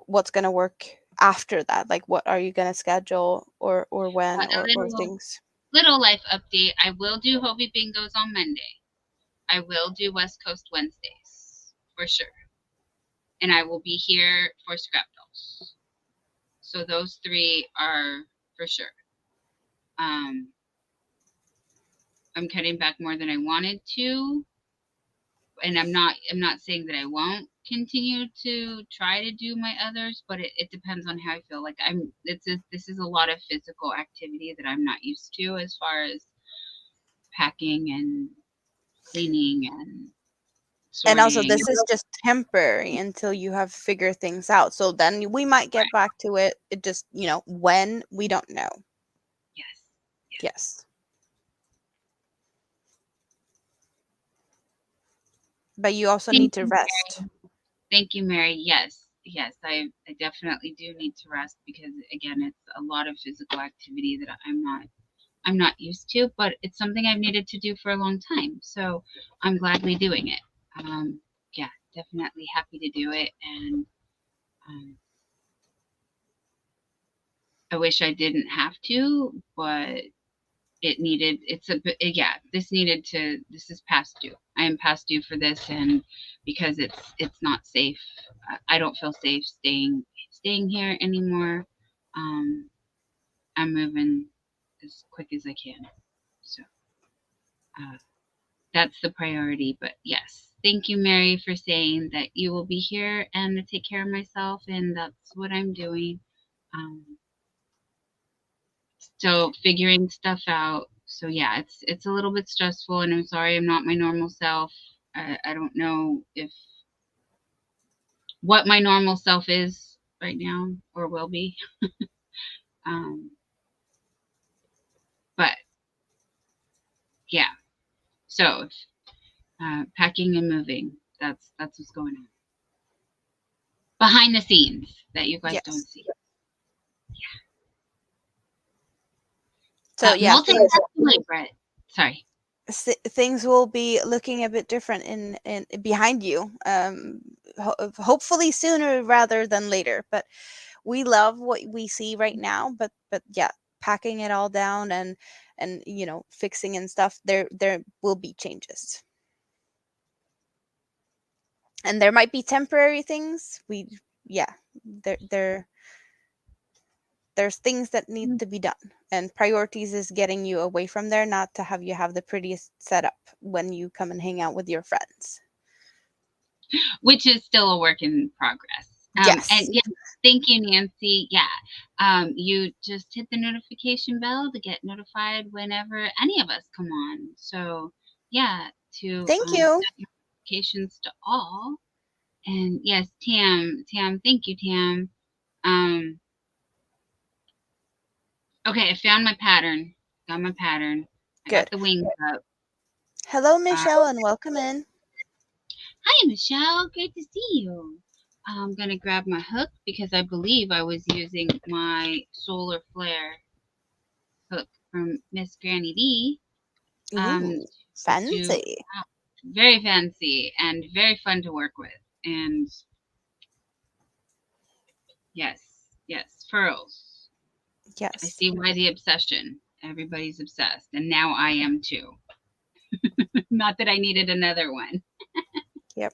What's gonna work after that? Like, what are you gonna schedule, or when, a or little things? little life update. I will do Hobie Bingos on Monday. I will do West Coast Wednesdays for sure. And I will be here for Scrapdolls. So those three are for sure. Um, I'm cutting back more than I wanted to, and I'm not saying that I won't continue to try to do my others, but it depends on how I feel. Like this is a lot of physical activity that I'm not used to as far as packing and cleaning and And also, sorting. this is just temporary until you have figured things out. So then we might get Right. back to it. It just, when we don't know. Yes. Yes. Yes, but you also Thank need to you, rest. Mary. Thank you, Mary. Yes. Yes, I definitely do need to rest because again, it's a lot of physical activity that I'm not used to, but it's something I've needed to do for a long time. So I'm gladly doing it. Yeah, definitely happy to do it. And um, I wish I didn't have to, but yeah, this is past due. I am past due for this, and because it's not safe. I don't feel safe staying here anymore. um I'm moving as quick as I can. So uh that's the priority. But yes, thank you, Mary, for saying that you will be here and to take care of myself, and that's what I'm doing. um Still figuring stuff out. So yeah, it's a little bit stressful, and I'm sorry I'm not my normal self. I don't know if what my normal self is right now or will be. um, but yeah, so packing and moving. That's what's going on behind the scenes that you guys don't Yes. see. So yeah, Multitasking like Brett. Sorry. things will be looking a bit different in behind you. Hopefully sooner rather than later. But we love what we see right now. But yeah, packing it all down and fixing and stuff. There will be changes, and there might be temporary things. Yeah, there there's things that need to be done, and priorities is getting you away from there, not to have you have the prettiest setup when you come and hang out with your friends. Which is still a work in progress. And Yes. yeah, thank you, Nancy. Yeah, you just hit the notification bell to get notified whenever any of us come on. So yeah, to Thank you. set notifications to all. And yes, Tam, thank you, Tam. Um, okay, I found my pattern. Got my pattern. I got Good. the wings up. Hello, Uh, Michelle, and welcome in. Hi, Michelle. Great to see you. I'm going to grab my hook because I believe I was using my solar flare hook from Miss Granny D. Um, Ooh, to fancy. very fancy and very fun to work with. And yes, yes, furls. I Yes. see why the obsession. Everybody's obsessed. And now I am too. Not that I needed another one. Yep.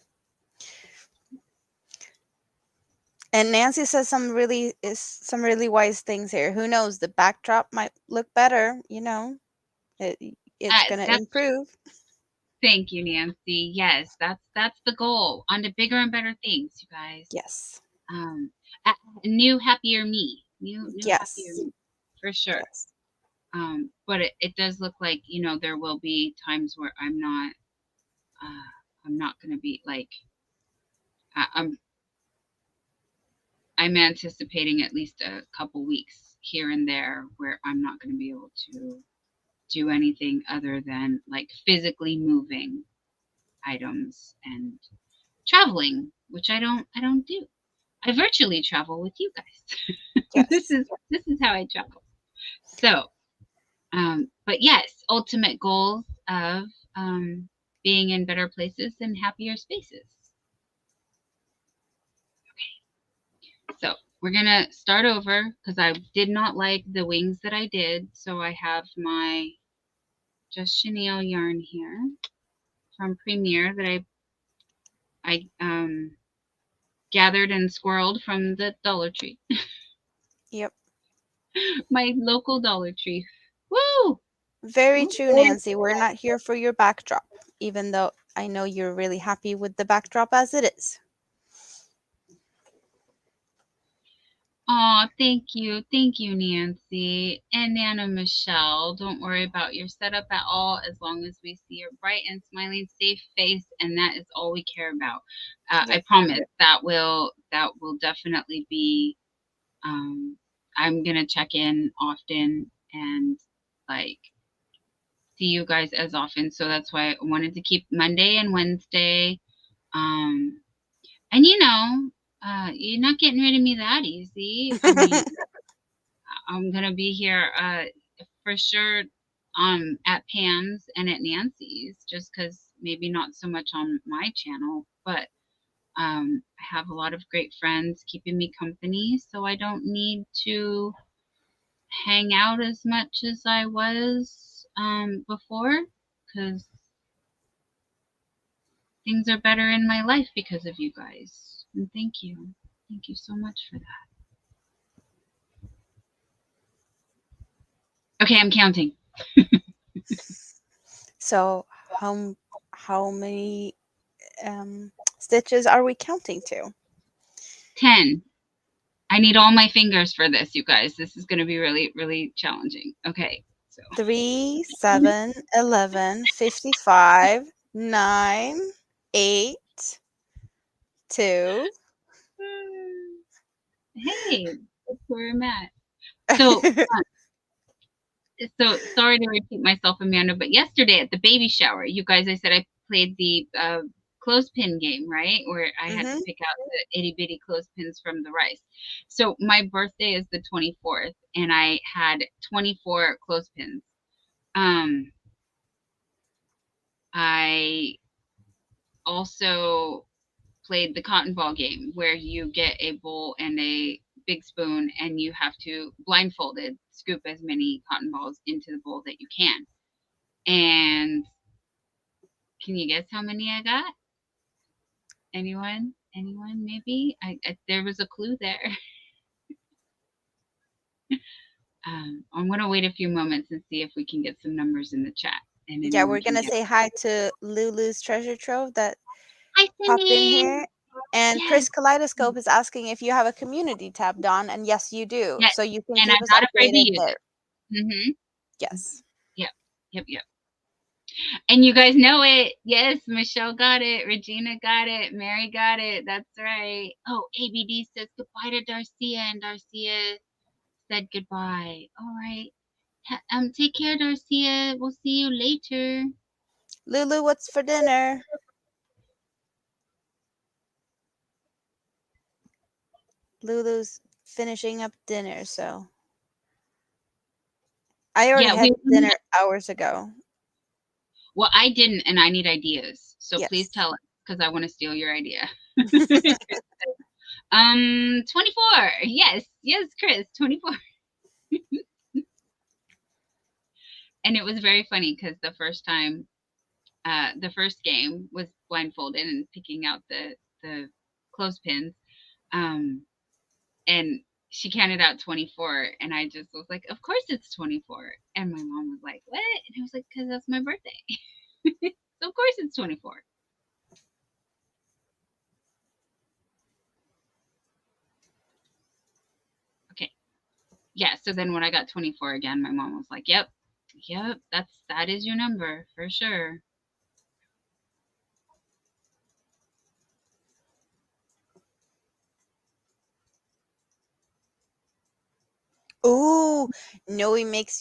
And Nancy says some really wise things here. Who knows? The backdrop might look better. It's gonna That's improve. Thank you, Nancy. Yes, that's the goal. On to bigger and better things, you guys. Yes. Um, new happier me. New happier Yes. me, for sure. Yes. But it does look like there will be times where I'm not gonna be like I, I'm anticipating at least a couple weeks here and there where I'm not gonna be able to do anything other than like physically moving items and traveling, which I don't do. I virtually travel with you guys. this Yes. is this is how I travel. So, but yes, ultimate goals of being in better places and happier spaces. So we're gonna start over because I did not like the wings that I did. So I have my just chenille yarn here from Premier that I gathered and squirreled from the Dollar Tree. Yep. My local Dollar Tree. Woo! Very Woo! true, Nancy. We're not here for your backdrop, even though I know you're really happy with the backdrop as it is. Oh, thank you, Nancy and Nana Michelle. Don't worry about your setup at all, as long as we see your bright and smiling, safe face, and that is all we care about. I Yep. promise that will definitely be. I'm gonna check in often and like see you guys as often. So that's why I wanted to keep Monday and Wednesday. Um, and you're not getting rid of me that easy. I mean, I'm gonna be here for sure at Pam's and at Nancy's, just because maybe not so much on my channel, but I have a lot of great friends keeping me company, so I don't need to hang out as much as I was before, because things are better in my life because of you guys. And thank you. Thank you so much for that. Okay, I'm counting. So how many stitches are we counting to? 10. I need all my fingers for this, you guys. This is going to be really, really challenging. Okay, so 3, 7, 11, 55, 9, 8, 2. hey, that's where I'm at. So, so sorry to repeat myself, Amanda, but yesterday at the baby shower, you guys, I said I played the clothespin game, right? Where I had to Mhm. pick out the itty bitty clothespins from the rice. So my birthday is the 24th, and I had 24 clothespins. I also played the cotton ball game where you get a bowl and a big spoon and you have to blindfolded scoop as many cotton balls into the bowl that you can. And can you guess how many I got? Anyone? Anyone? Maybe there was a clue there. I'm gonna wait a few moments and see if we can get some numbers in the chat and Yeah, anyone we're can gonna get. say hi to Lulu's Treasure Trove that Hi, popped in Cindy. here. And Yes, Chris Kaleidoscope is asking if you have a community tab, Dawn, and yes, you do. yes, So you can and keep I'm us not afraid to updated use there. it. Mm-hmm. Yes. Yep, yep, yep. And you guys know it. Yes, Michelle got it. Regina got it. Mary got it. That's right. Oh, ABD says goodbye to Darcia, and Darcia said goodbye. All right. Take care, Darcia. We'll see you later. Lulu, what's for dinner? Lulu's finishing up dinner, so I already Yeah, we. had dinner hours ago. Well, I didn't, and I need ideas. So please Yes. tell us, because I want to steal your idea. 24. Yes, yes, Chris, 24. And it was very funny because the first game was blindfolded and picking out the clothespins, um, and she counted out 24, and I just was like, "Of course it's 24." And my mom was like, "What?" And I was like, "Because that's my birthday, so of course it's 24." Okay, yeah. So then when I got 24 again, my mom was like, "Yep, yep, that is your number for sure." Ooh, Noe makes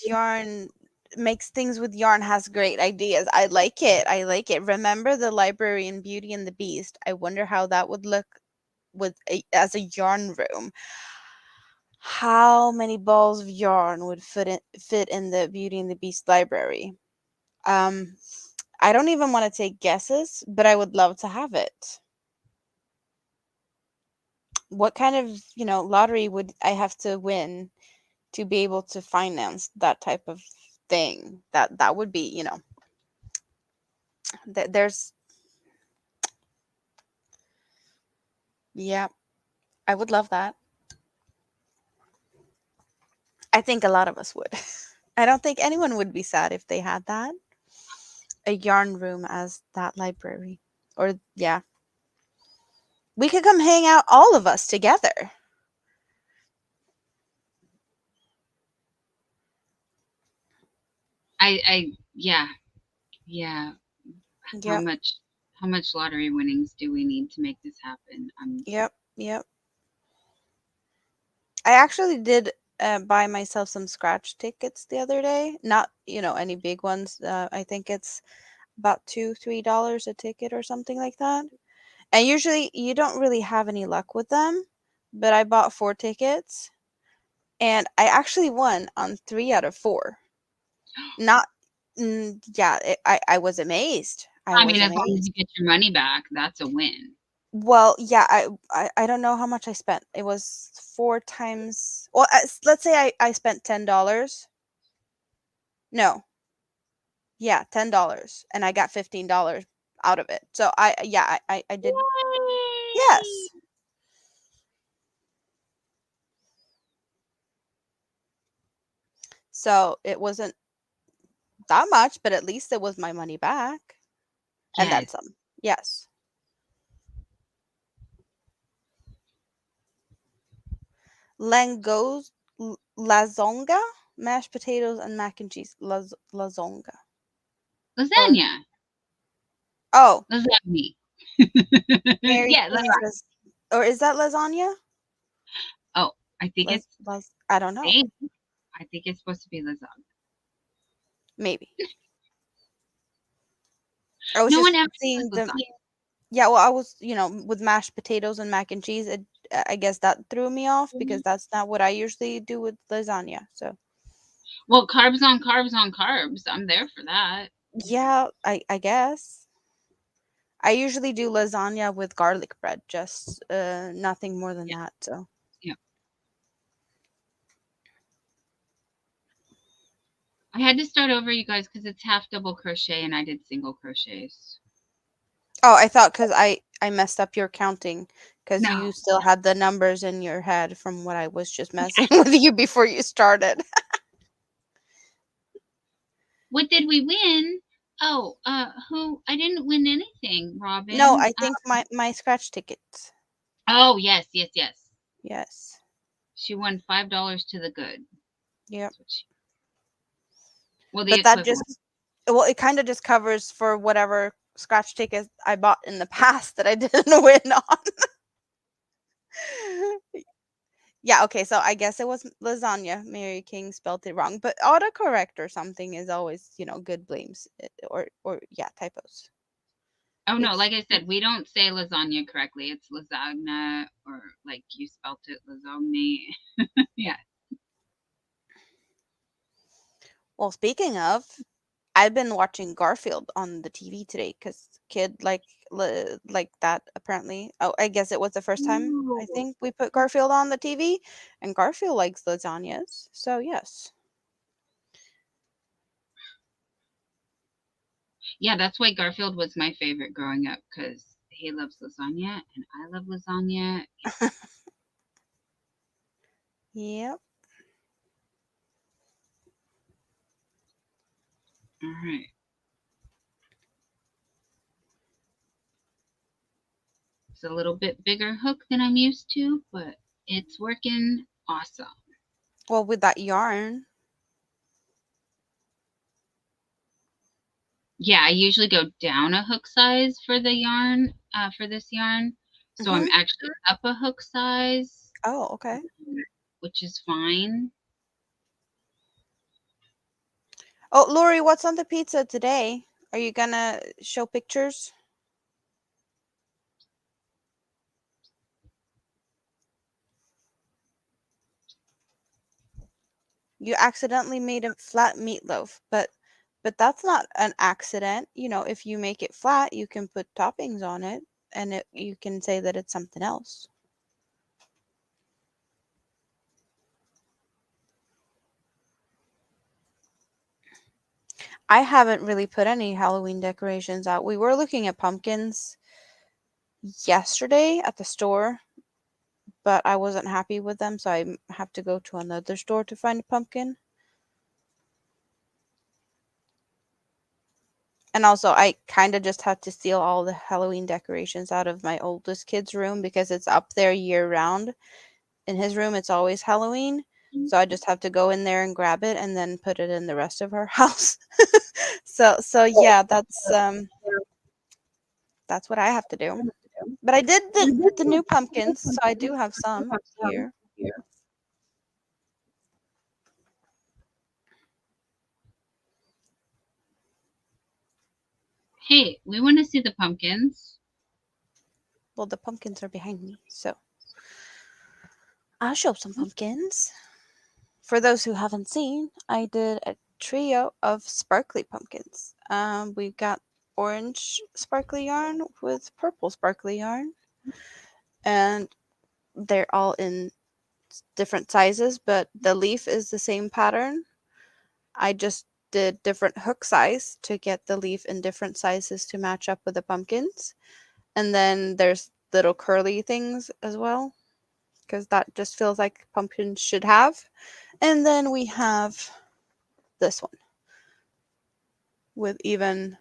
things with yarn, has great ideas. I like it. I like it. Remember the library in Beauty and the Beast? I wonder how that would look as a yarn room. How many balls of yarn would fit in the Beauty and the Beast library? Um, I don't even want to take guesses, but I would love to have it. What kind of, lottery would I have to win to be able to finance that type of thing? That would be, there's yeah, I would love that. I think a lot of us would. I don't think anyone would be sad if they had that. A yarn room as that library. Or yeah. We could come hang out all of us together. Yeah, yeah. How Yep. much how much lottery winnings do we need to make this happen? Yep. Yep. I actually did buy myself some scratch tickets the other day. Not, any big ones. I think it's about $2, $3 a ticket or something like that. And usually you don't really have any luck with them, but I bought 4 tickets and I actually won on 3 out of 4. Not Yeah, I was amazed. I I was mean, as long as amazed. you get your money back, that's a win. Well, yeah, I don't know how much I spent. It was 4 times, well, let's say I spent $10. No, yeah, $10, and I got $15 out of it. So yeah, I did. Yay! Yes. So it wasn't that much, but at least it was my money back, and then Yes. some. Yes. Langos, lazonga, mashed potatoes and mac and cheese. Lazonga. Or Lasagna. oh, Lasagna. Mary Yeah. King's or is that lasagna? Oh, I think it's I don't know. same. I think it's supposed to be lasagna. Maybe. I was No one just ever says seeing the lasagna. yeah, well, I was, with mashed potatoes and mac and cheese, I guess that threw me off because that's not what I usually do with lasagna. So, Well, carbs on carbs on carbs. I'm there for that. yeah, I guess. I usually do lasagna with garlic bread, just nothing more than Yeah. that. So, Yeah. I had to start over, you guys, because it's half double crochet and I did single crochets. oh, I thought because I messed up your counting because No. you still had the numbers in your head from what I was just messing with you before you started. What did we win? Oh, who? I didn't win anything, No, Robin. I think my scratch tickets. Oh, yes, yes, yes. Yes. She won $5 to the good. Yep. That's what she. Well, the But that equivalent. just well, it kind of just covers for whatever scratch tickets I bought in the past that I didn't win on. Yeah, okay, so I guess it was lasagna. Mary King spelled it wrong, but autocorrect or something is always, good blames or yeah, typos. Oh no, It's like I said, we don't say lasagna correctly. It's lasagna, or like you spelt it, lasagna. Yeah. well, speaking of, I've been watching Garfield on the TV today because kid like that apparently. Oh, I guess it was the first time I Ooh. think we put Garfield on the TV, and Garfield likes lasagnas. So yes. Yeah, that's why Garfield was my favorite growing up because he loves lasagna and I love lasagna. Yep. All right. It's a little bit bigger hook than I'm used to, but it's working awesome. Well, with that yarn. Yeah, I usually go down a hook size for the yarn, for this yarn. So I'm Mhm. actually up a hook size, Oh, okay. which is fine. Oh, Lori, what's on the pizza today? Are you gonna show pictures? You accidentally made a flat meatloaf, but that's not an accident. If you make it flat, you can put toppings on it, and you can say that it's something else. I haven't really put any Halloween decorations out. We were looking at pumpkins yesterday at the store, but I wasn't happy with them, so I have to go to another store to find a pumpkin. And also, I kind of just have to steal all the Halloween decorations out of my oldest kid's room because it's up there year round. In his room, it's always Halloween. So I just have to go in there and grab it and then put it in the rest of our house. So yeah, that's what I have to do. But I did the new pumpkins, so I do have some here. Hey, we want to see the pumpkins. Well, the pumpkins are behind me, so I'll show some pumpkins. For those who haven't seen, I did a trio of sparkly pumpkins. We've got orange sparkly yarn with purple sparkly yarn, and they're all in different sizes, but the leaf is the same pattern. I just did different hook size to get the leaf in different sizes to match up with the pumpkins. And then there's little curly things as well, because that just feels like pumpkins should have. And then we have this one with even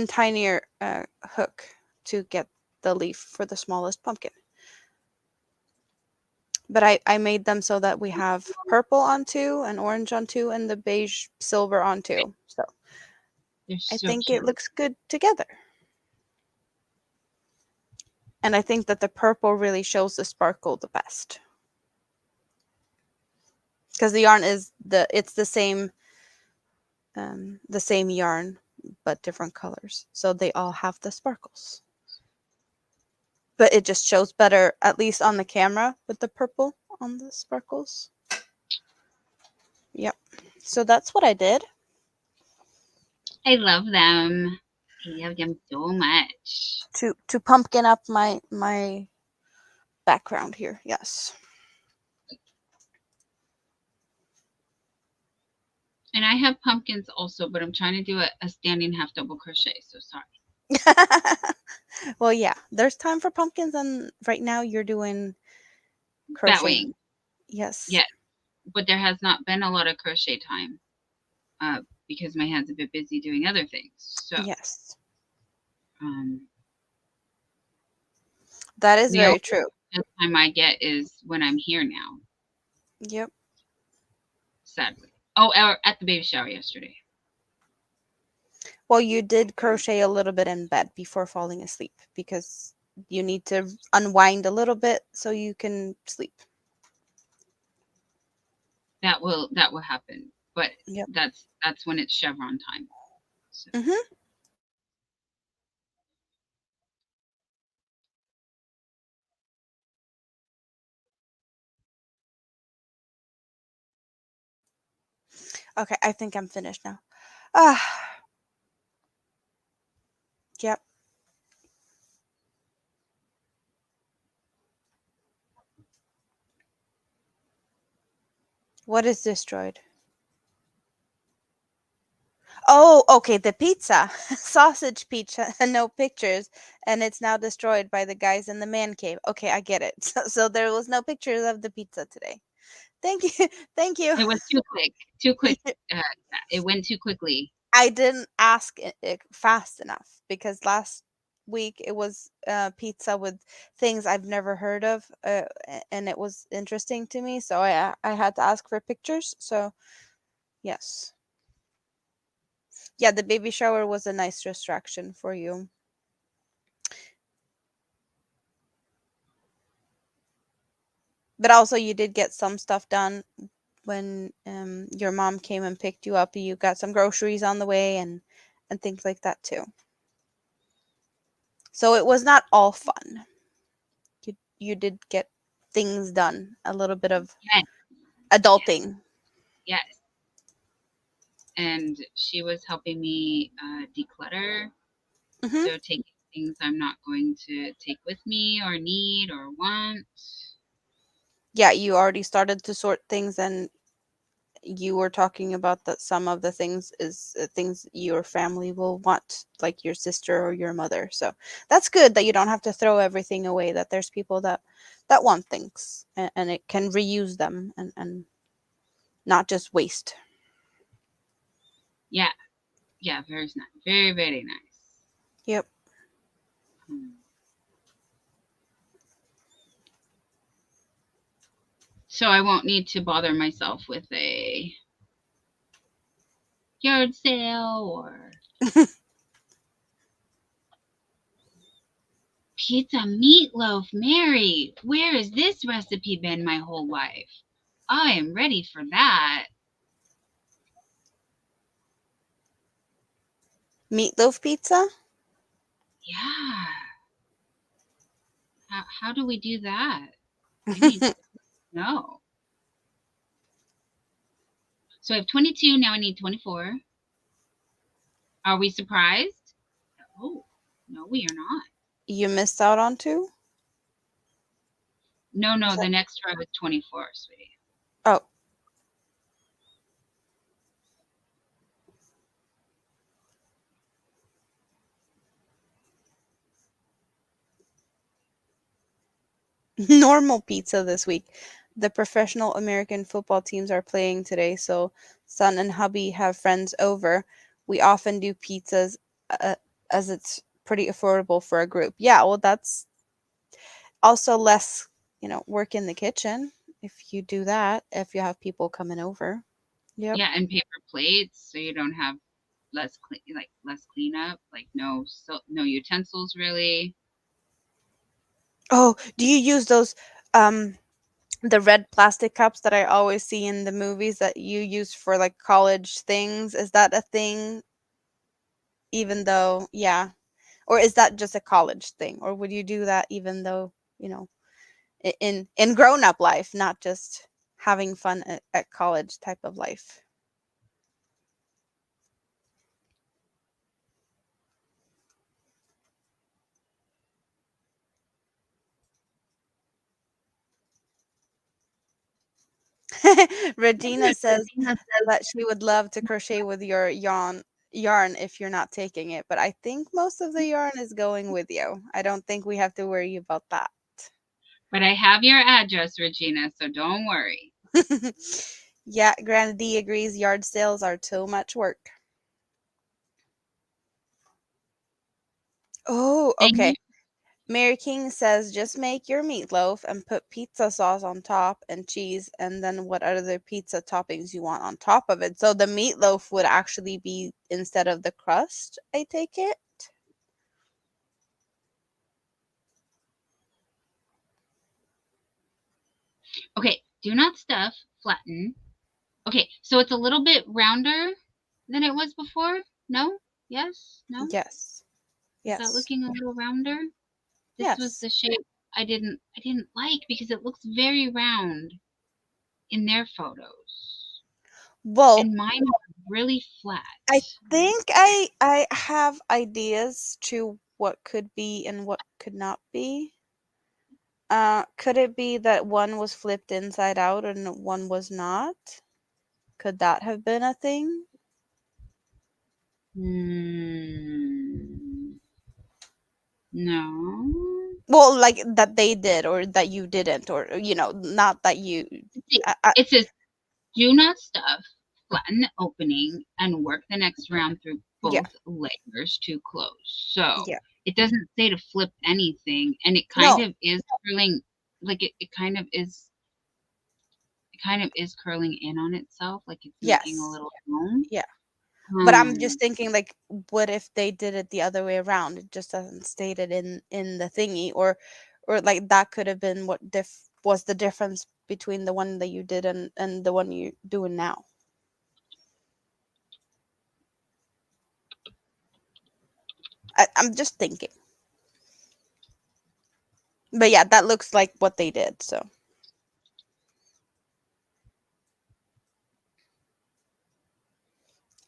tinier hook to get the leaf for the smallest pumpkin. But I made them so that we have purple on two and orange on two and the beige silver on two. So They're I so think it cute. looks good together. And I think that the purple really shows the sparkle the best. Because the yarn is it's the same yarn but different colors. So they all have the sparkles. But it just shows better, at least on the camera, with the purple on the sparkles. Yep. So that's what I did. I love them. I love them so much. To pumpkin up my background here. Yes. And I have pumpkins also, but I'm trying to do a standing half double crochet, so sorry. Well, yeah, there's time for pumpkins, and right now you're doing crocheting. Batwing, Yes. yes. But there has not been a lot of crochet time because my hands have been busy doing other things. So Yes. um, That is the very only true. time I get is when I'm here now, Yep. sadly. Oh, or at the baby shower yesterday. Well, you did crochet a little bit in bed before falling asleep because you need to unwind a little bit so you can sleep. That will happen, but Yep. that's when it's chevron time. So. Mhm. Okay, I think I'm finished now. Ah. Yep. What is destroyed? Oh, okay, the pizza. Sausage pizza, no pictures, and it's now destroyed by the guys in the man cave. Okay, I get it. So there was no pictures of the pizza today. Thank you. Thank you. It was too quick. Too quick. Uh, it went too quickly. I didn't ask it fast enough because last week it was pizza with things I've never heard of, and it was interesting to me. So I had to ask for pictures. So yes, yeah, the baby shower was a nice distraction for you. But also, you did get some stuff done when your mom came and picked you up. You got some groceries on the way and things like that too. So it was not all fun. You did get things done. A little bit of Yes, yes, adulting. yes. And she was helping me declutter. Hmm. So taking things I'm not going to take with me or need or want. Yeah, you already started to sort things, and you were talking about that some of the things is things your family will want, like your sister or your mother. So that's good that you don't have to throw everything away. That there's people that want things, and it can reuse them and not just waste. Yeah, yeah, very nice. Very, very nice. Yep. Hmm. So I won't need to bother myself with a yard sale or pizza meatloaf. Mary, where has this recipe been my whole life? I am ready for that. Meatloaf pizza. Yeah. How do we do that? I need to know. So I have 22. Now I need 24. Are we surprised? Oh, no, we are not. You missed out on 2? No, the next row is 24, sweetie. Oh. Normal pizza this week. The professional American football teams are playing today, so son and hubby have friends over. We often do pizzas uh, as it's pretty affordable for a group. Yeah, well, that's also less, work in the kitchen if you do that, if you have people coming over. Yep. Yeah, and paper plates, so you don't have less cleanup, like no utensils really. Oh, do you use those the red plastic cups that I always see in the movies that you use for like college things? Is that a thing even though, yeah, or is that just a college thing, or would you do that even though, in grown up life, not just having fun at college type of life? Regina says that she would love to crochet with your yarn if you're not taking it, but I think most of the yarn is going with you. I don't think we have to worry about that. But I have your address, Regina, so don't worry. Yeah, Granny D agrees yard sales are too much work. Oh, And okay. Mary King says just make your meatloaf and put pizza sauce on top and cheese, and then what other pizza toppings you want on top of it. So the meatloaf would actually be instead of the crust, I take it. okay, do not stuff, flatten. Okay, so it's a little bit rounder than it was before? No? Yes? No? Yes. Is that Yes. looking a little rounder? This was Yes. the shape I didn't like because it looks very round in their photos. Well, And mine are really flat. I think I have ideas to what could be and what could not be. Could it be that one was flipped inside out and one was not? Could that have been a thing? Hmm. No. Well, like that they did or that you didn't, or not that you. See, I, it says do not stuff, flatten the opening, and work the next round through yeah, both layers to close. So yeah. it doesn't say to flip anything, and it kind No. of is curling, like it kind of is curling in on itself, like it's making a Yes. little dome. Yeah. But I'm just Um, thinking, like, what if they did it the other way around? It just doesn't state it in the thingy, or like that could have been what was the difference between the one that you did and the one you're doing now. I'm just thinking. But yeah, that looks like what they did. So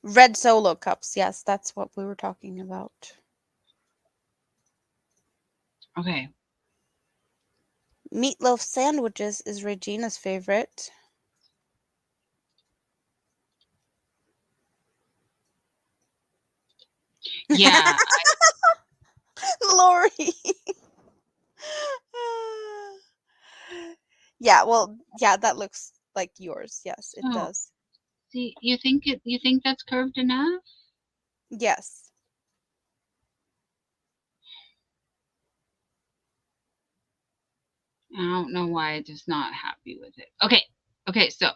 red solo cups. Yes, that's what we were talking about. okay. Meatloaf sandwiches is Regina's favorite. Yeah. Lori. Yeah, well, yeah, that looks like yours. Yes, it So, does. see, you think that's curved enough? Yes. I don't know why I'm just not happy with it. Okay. Okay, so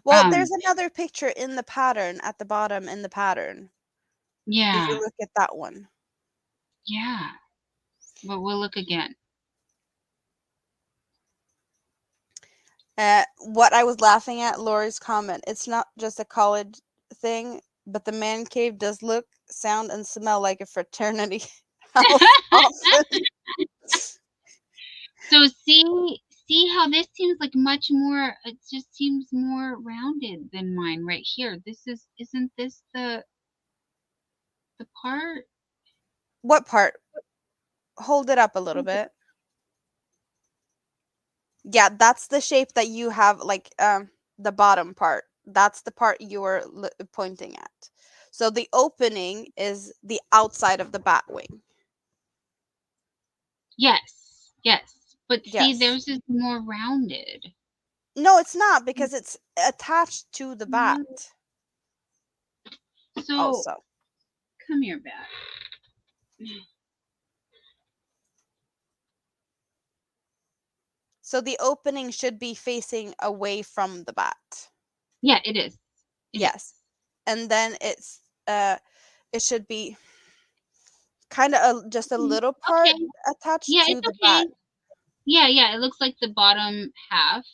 Well, there's um another picture in the pattern at the bottom in the pattern. If you yeah. look at that one. Yeah. But we'll look again. What I was laughing at, Lori's comment, it's not just a college thing, but the man cave does look, sound, and smell like a fraternity house often. So see see how this seems like much more, it just seems more rounded than mine right here. Isn't this the part? What part? Hold it up a little bit. Yeah, that's the shape that you have, like the bottom part. That's the part you were pointing at. So the opening is the outside of the bat wing. Yes, yes. But see, Yes. theirs is more rounded. No, it's not because it's attached to the bat So, also. come here, bat. So the opening should be facing away from the bat. Yeah, it is. It Yes. is. And then it should be kind of just a little part Okay. attached Yeah, to it's the bat. okay. Yeah, yeah. It looks like the bottom half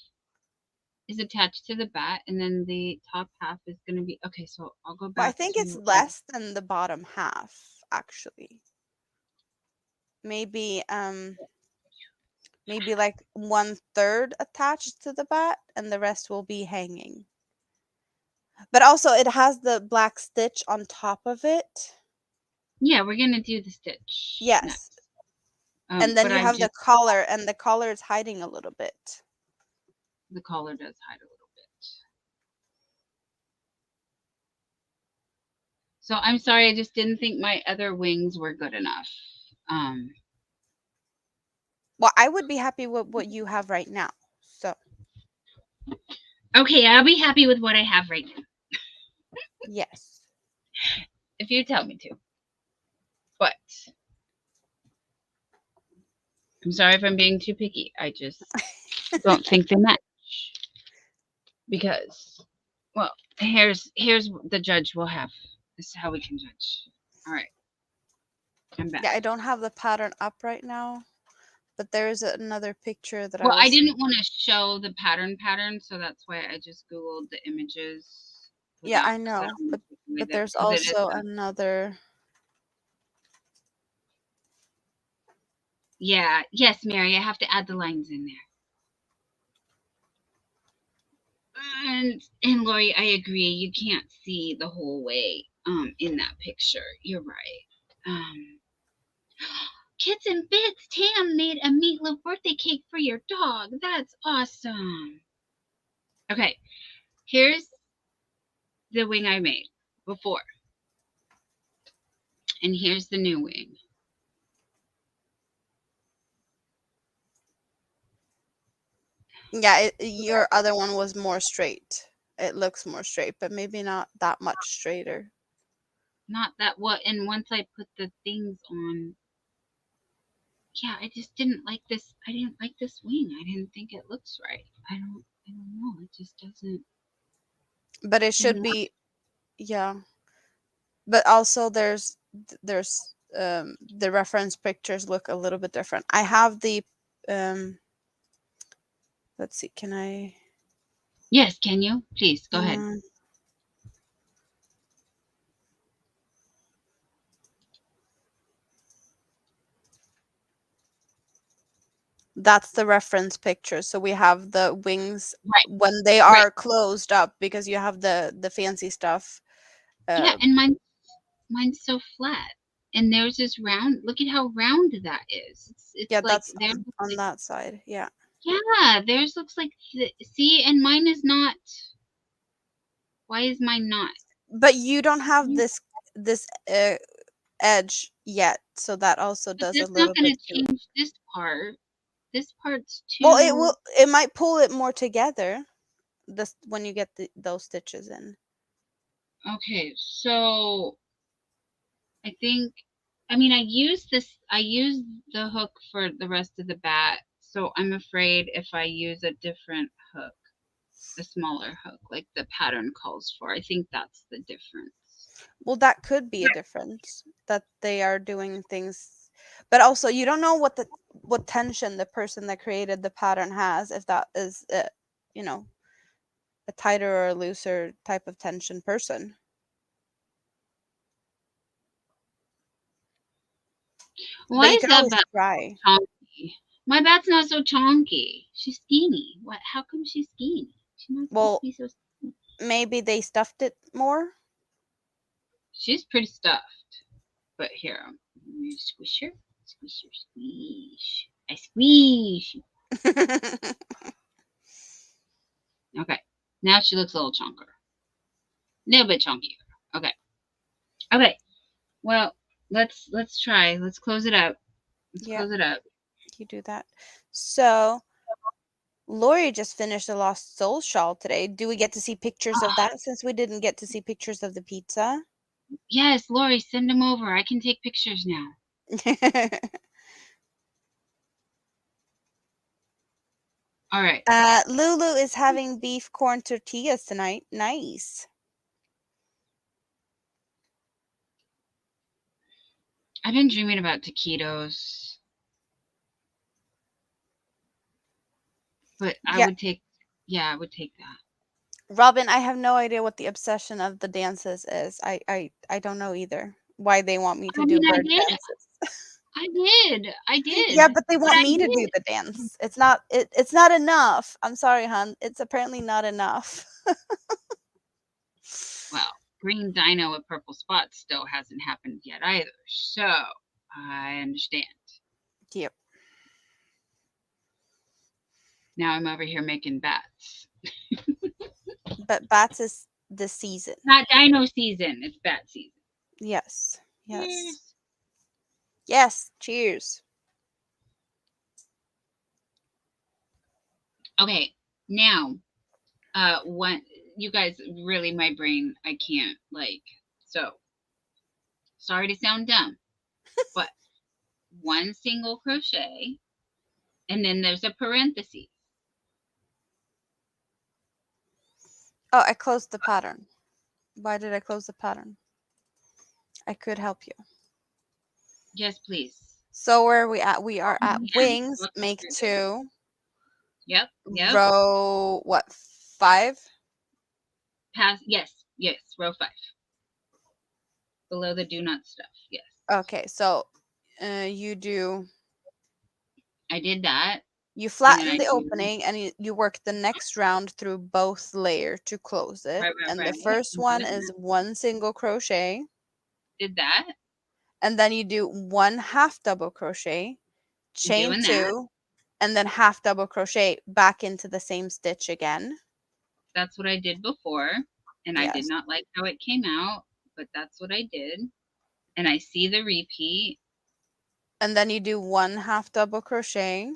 is attached to the bat, and then the top half is going to be okay. So I'll go Well, I back think it's to less than the bottom half, actually. Maybe maybe like 1/3 attached to the bat and the rest will be hanging. But also it has the black stitch on top of it. yeah. We're gonna do the stitch Yes. next. And then But you I'm have the just collar and the collar is hiding a little bit. the collar does hide a little bit. So I'm sorry. I just didn't think my other wings were good enough. Um. Well, I would be happy with what you have right now. So, Okay, I'll be happy with what I have right now yes. if you tell me to. But I'm sorry if I'm being too picky. I just don't think they match because, well, here's the judge we'll have. This is how we can judge. All right, I'm back. Yeah, I don't have the pattern up right now, but there is another picture that I Well, I was. didn't want to show the pattern, so that's why I just googled the images Yeah, without I because I know, don't want to take away but the there's because it is also a, another. yeah, yes, Mary, I have to add the lines in there. And Lori, I agree. You can't see the whole way in that picture. You're right. Kits and Bits, Tam made a meatloaf birthday cake for your dog. That's awesome. Okay, here's the wing I made before. And here's the new wing. Yeah, your other one was more straight. It looks more straight, but maybe not that much straighter. Not that what, and once I put the things on, yeah, I just didn't like this. I didn't like this wing. I didn't think it looks right. I don't know. It just doesn't. But it should be, yeah. But also there's the reference pictures look a little bit different. I have the um let's see, can I Yes, can you? Please, go ahead. uh, that's the reference picture. So we have the wings Right, when they right. are closed up because you have the fancy stuff. Yeah, Uh, and mine's so flat. And theirs is round. Look at how round that is. It's yeah, like that's theirs looks on like, that side. Yeah. yeah, theirs looks like see, and mine is not. Why is mine not? But you don't have this edge yet, so that also But does a that's not little going bit to too. change this part. This part's Well, it too. will. It might pull it more together. This when you get those stitches in. Okay, so I think, I mean, I used the hook for the rest of the bat, so I'm afraid if I use a different hook, a smaller hook, like the pattern calls for, I think that's the difference. Well, that could be a difference that they are doing things, but also you don't know what tension the person that created the pattern has. If that is, you know, a tighter or a looser type of tension person. Why But you is can that always bat try. chunky? My bat's not so chonky. She's skinny. What? How come she's skinny? She's not supposed Well, to be so skinny. maybe they stuffed it more. She's pretty stuffed. But here, let me squish her. Squish her, squish. I squeeze. Okay. Now she looks a little chunker. A little bit chunkier. Okay. Okay. Well, let's try. Let's close it up. Let's Yeah, close it up. you do that. So, Lori just finished the Lost Soul shawl today. Do we get to see pictures of that since we didn't get to see pictures of the pizza? Yes, Lori, send them over. I can take pictures now. All right. Lulu is having beef corn tortillas tonight. Nice. I've been dreaming about taquitos, but I Yeah, would take. Yeah, I would take that. Robin, I have no idea what the obsession of the dances is. I don't know either. Why they want me to I do mean, I bird did. dances. I Yeah, did. but they But want I me to do did. the dance. It's not enough. I'm sorry, hon. It's apparently not enough. Well, green dino with purple spots still hasn't happened yet either. So I understand. Yep. Now I'm over here making bats. But bats is the season. Not dino season. It's bat season. Yes. Yes. Cheers. Yes. Cheers. Okay. Now, one, you guys really, my brain, I can't like. So sorry to sound dumb, but one single crochet, and then there's a parenthesis. Oh, I closed the pattern. Why did I close the pattern? I could help you. Yes, please. So where are we at? We are at Yeah. wings. Make 2. Yep. Yep. Row what? 5. Pass. Yes. Yes. Row 5. Below the do not stuff. Yes. Okay. So you do. I did that. You And then flatten I the do. opening and you work the next round through both layer to close it. Right. And the Right. first I'm one doing is that. one single crochet. Did that. And then you do 1 half double crochet, chain Doing that. 2, and then half double crochet back into the same stitch again. That's what I did before. And I did Yes. not like how it came out, but that's what I did. And I see the repeat. And then you do 1 half double crochet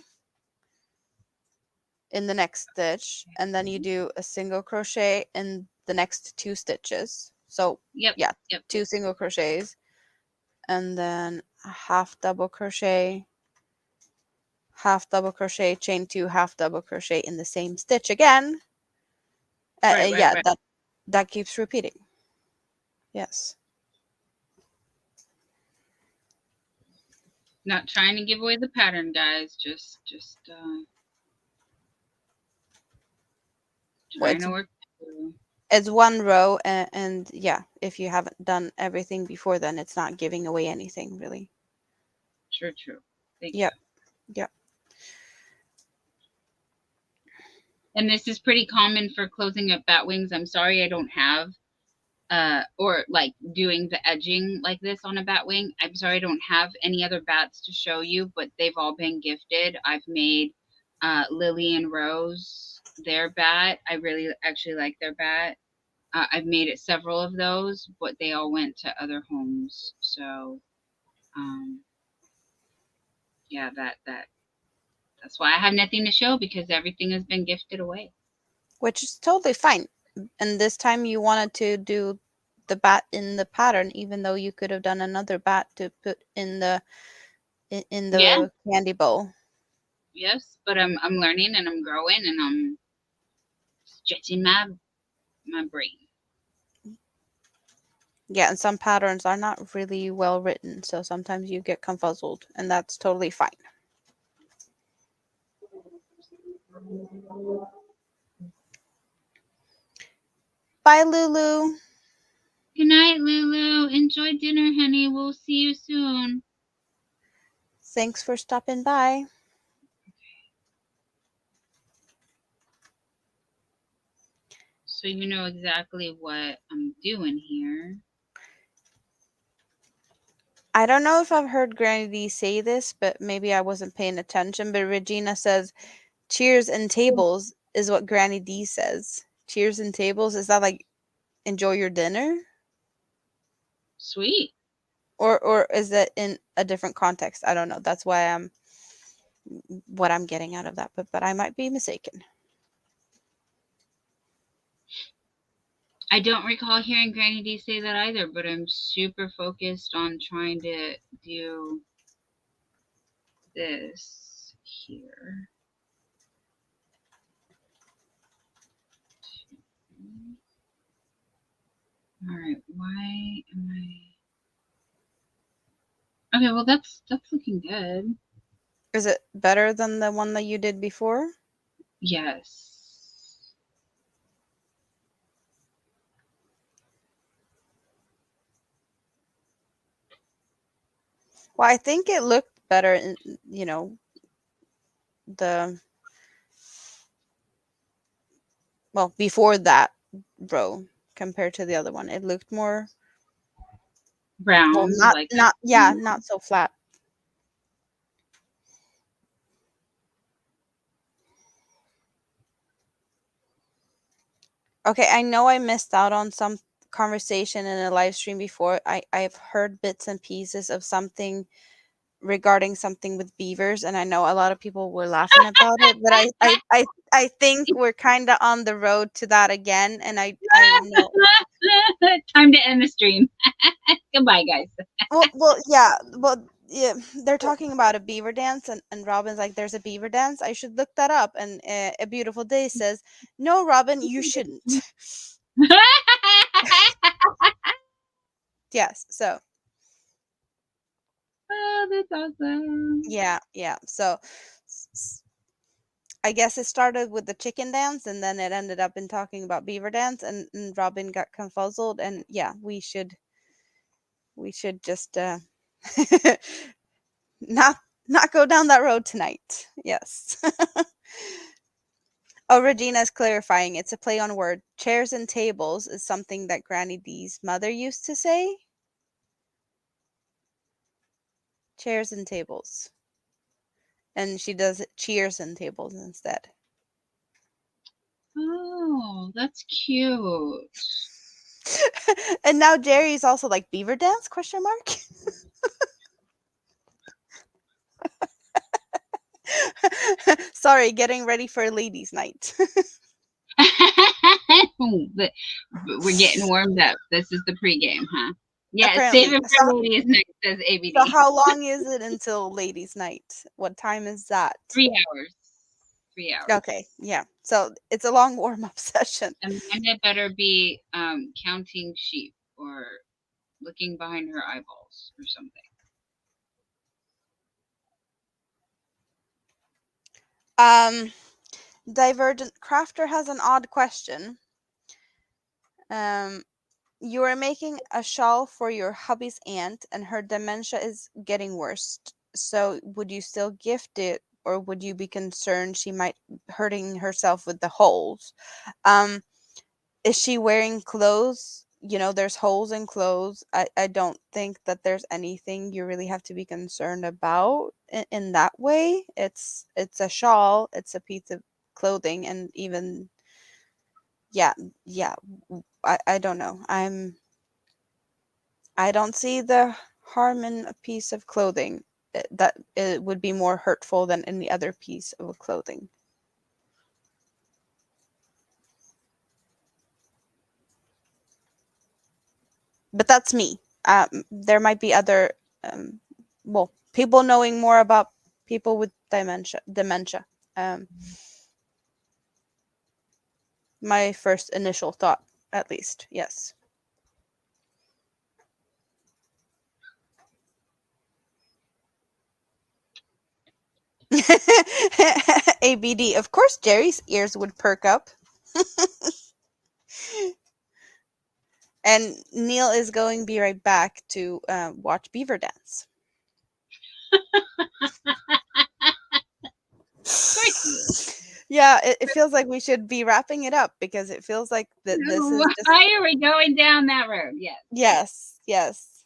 in the next stitch, and then you do a single crochet in the next 2 stitches. So Yep. yeah, Yep. 2 single crochets, and then a half double crochet, half double crochet, chain 2, half double crochet in the same stitch again. Right. Yeah, Right. that keeps repeating. Yes. Not trying to give away the pattern, guys. Just trying to work through. It's 1 row, and yeah, if you haven't done everything before, then it's not giving away anything really. True. Thank Yep. you. Yep. And this is pretty common for closing up bat wings. I'm sorry I don't have or like doing the edging like this on a bat wing. I'm sorry I don't have any other bats to show you, but they've all been gifted. I've made Lily and Rose their bat. I really actually like their bat. I've made it several of those, but they all went to other homes. So yeah, that's why I have nothing to show, because everything has been gifted away. Which is totally fine. And this time you wanted to do the bat in the pattern, even though you could have done another bat to put in the Yeah. candy bowl. Yes, but I'm learning and I'm growing and I'm stretching my brain. Yeah, and some patterns are not really well written, so sometimes you get confuzzled, and that's totally fine. Bye, Lulu. Good night, Lulu. Enjoy dinner, honey. We'll see you soon. Thanks for stopping by. So you know exactly what I'm doing here. I don't know if I've heard Granny D say this, but maybe I wasn't paying attention. But Regina says, cheers and tables is what Granny D says. Cheers and tables, is that like enjoy your dinner? Sweet. Or is that in a different context? I don't know. That's why I'm what I'm getting out of that, but I might be mistaken. I don't recall hearing Granny D say that either, but I'm super focused on trying to do this here. All right, why am I? Okay, well that's looking good. Is it better than the one that you did before? Yes. Well, I think it looked better in, the before that row compared to the other one. It looked more Round, like not so flat. Okay, I know I missed out on some conversation in a live stream before. I've heard bits and pieces of something regarding something with beavers, and I know a lot of people were laughing about it, but I think we're kind of on the road to that again, and I know. time to end the stream. Goodbye, guys. Yeah, they're talking about a beaver dance, and Robin's like, "There's a beaver dance. I should look that up." And A Beautiful Day says, "No, Robin, you shouldn't." Yes, so Oh, that's awesome. yeah. So I guess it started with the chicken dance, and then it ended up in talking about beaver dance, and Robin got confuzzled, and yeah, we should just not not go down that road tonight. Yes. Oh, Regina's clarifying. It's a play on word. Chairs and tables is something that Granny D's mother used to say. Chairs and tables. And she does cheers and tables instead. Oh, that's cute. And now Jerry's also like beaver dance question mark. Sorry, getting ready for ladies night. But we're getting warmed up. This is the pregame, huh? Yeah, save Apparently. it for ladies night, says So ABD. how long is it until ladies night? What time is that? 3 hours. 3 hours. Okay, yeah. So it's a long warm up session. Amanda better be counting sheep or looking behind her eyeballs or something. Divergent Crafter has an odd question. You are making a shawl for your hubby's aunt, and her dementia is getting worse. So, would you still gift it, or would you be concerned she might hurting herself with the holes? Um, is she wearing clothes? There's holes in clothes. I don't think that there's anything you really have to be concerned about in that way. It's a shawl. It's a piece of clothing, and even yeah, yeah. I don't know. I don't see the harm in a piece of clothing. That it would be more hurtful than any other piece of clothing. But that's me. There might be other, people knowing more about people with dementia. Dementia. Um, my first initial thought, at least, yes. ABD. Of course, Jerry's ears would perk up. And Neil is going to be right back to watch Beaver Dance. Of course he is. Yeah, it feels like we should be wrapping it up because it feels like that this is just Why are we going down that road? Yes. yes, yes.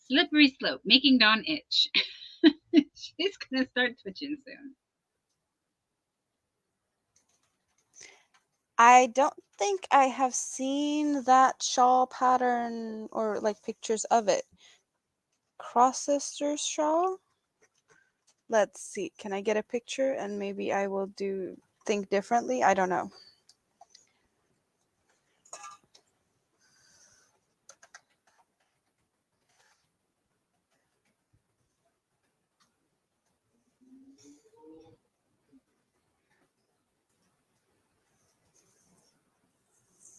Slippery slope, making Dawn itch. She's gonna start twitching soon. I don't think I have seen that shawl pattern or like pictures of it. Cross sisters shawl? Let's see. Can I get a picture and maybe I will do think differently? I don't know.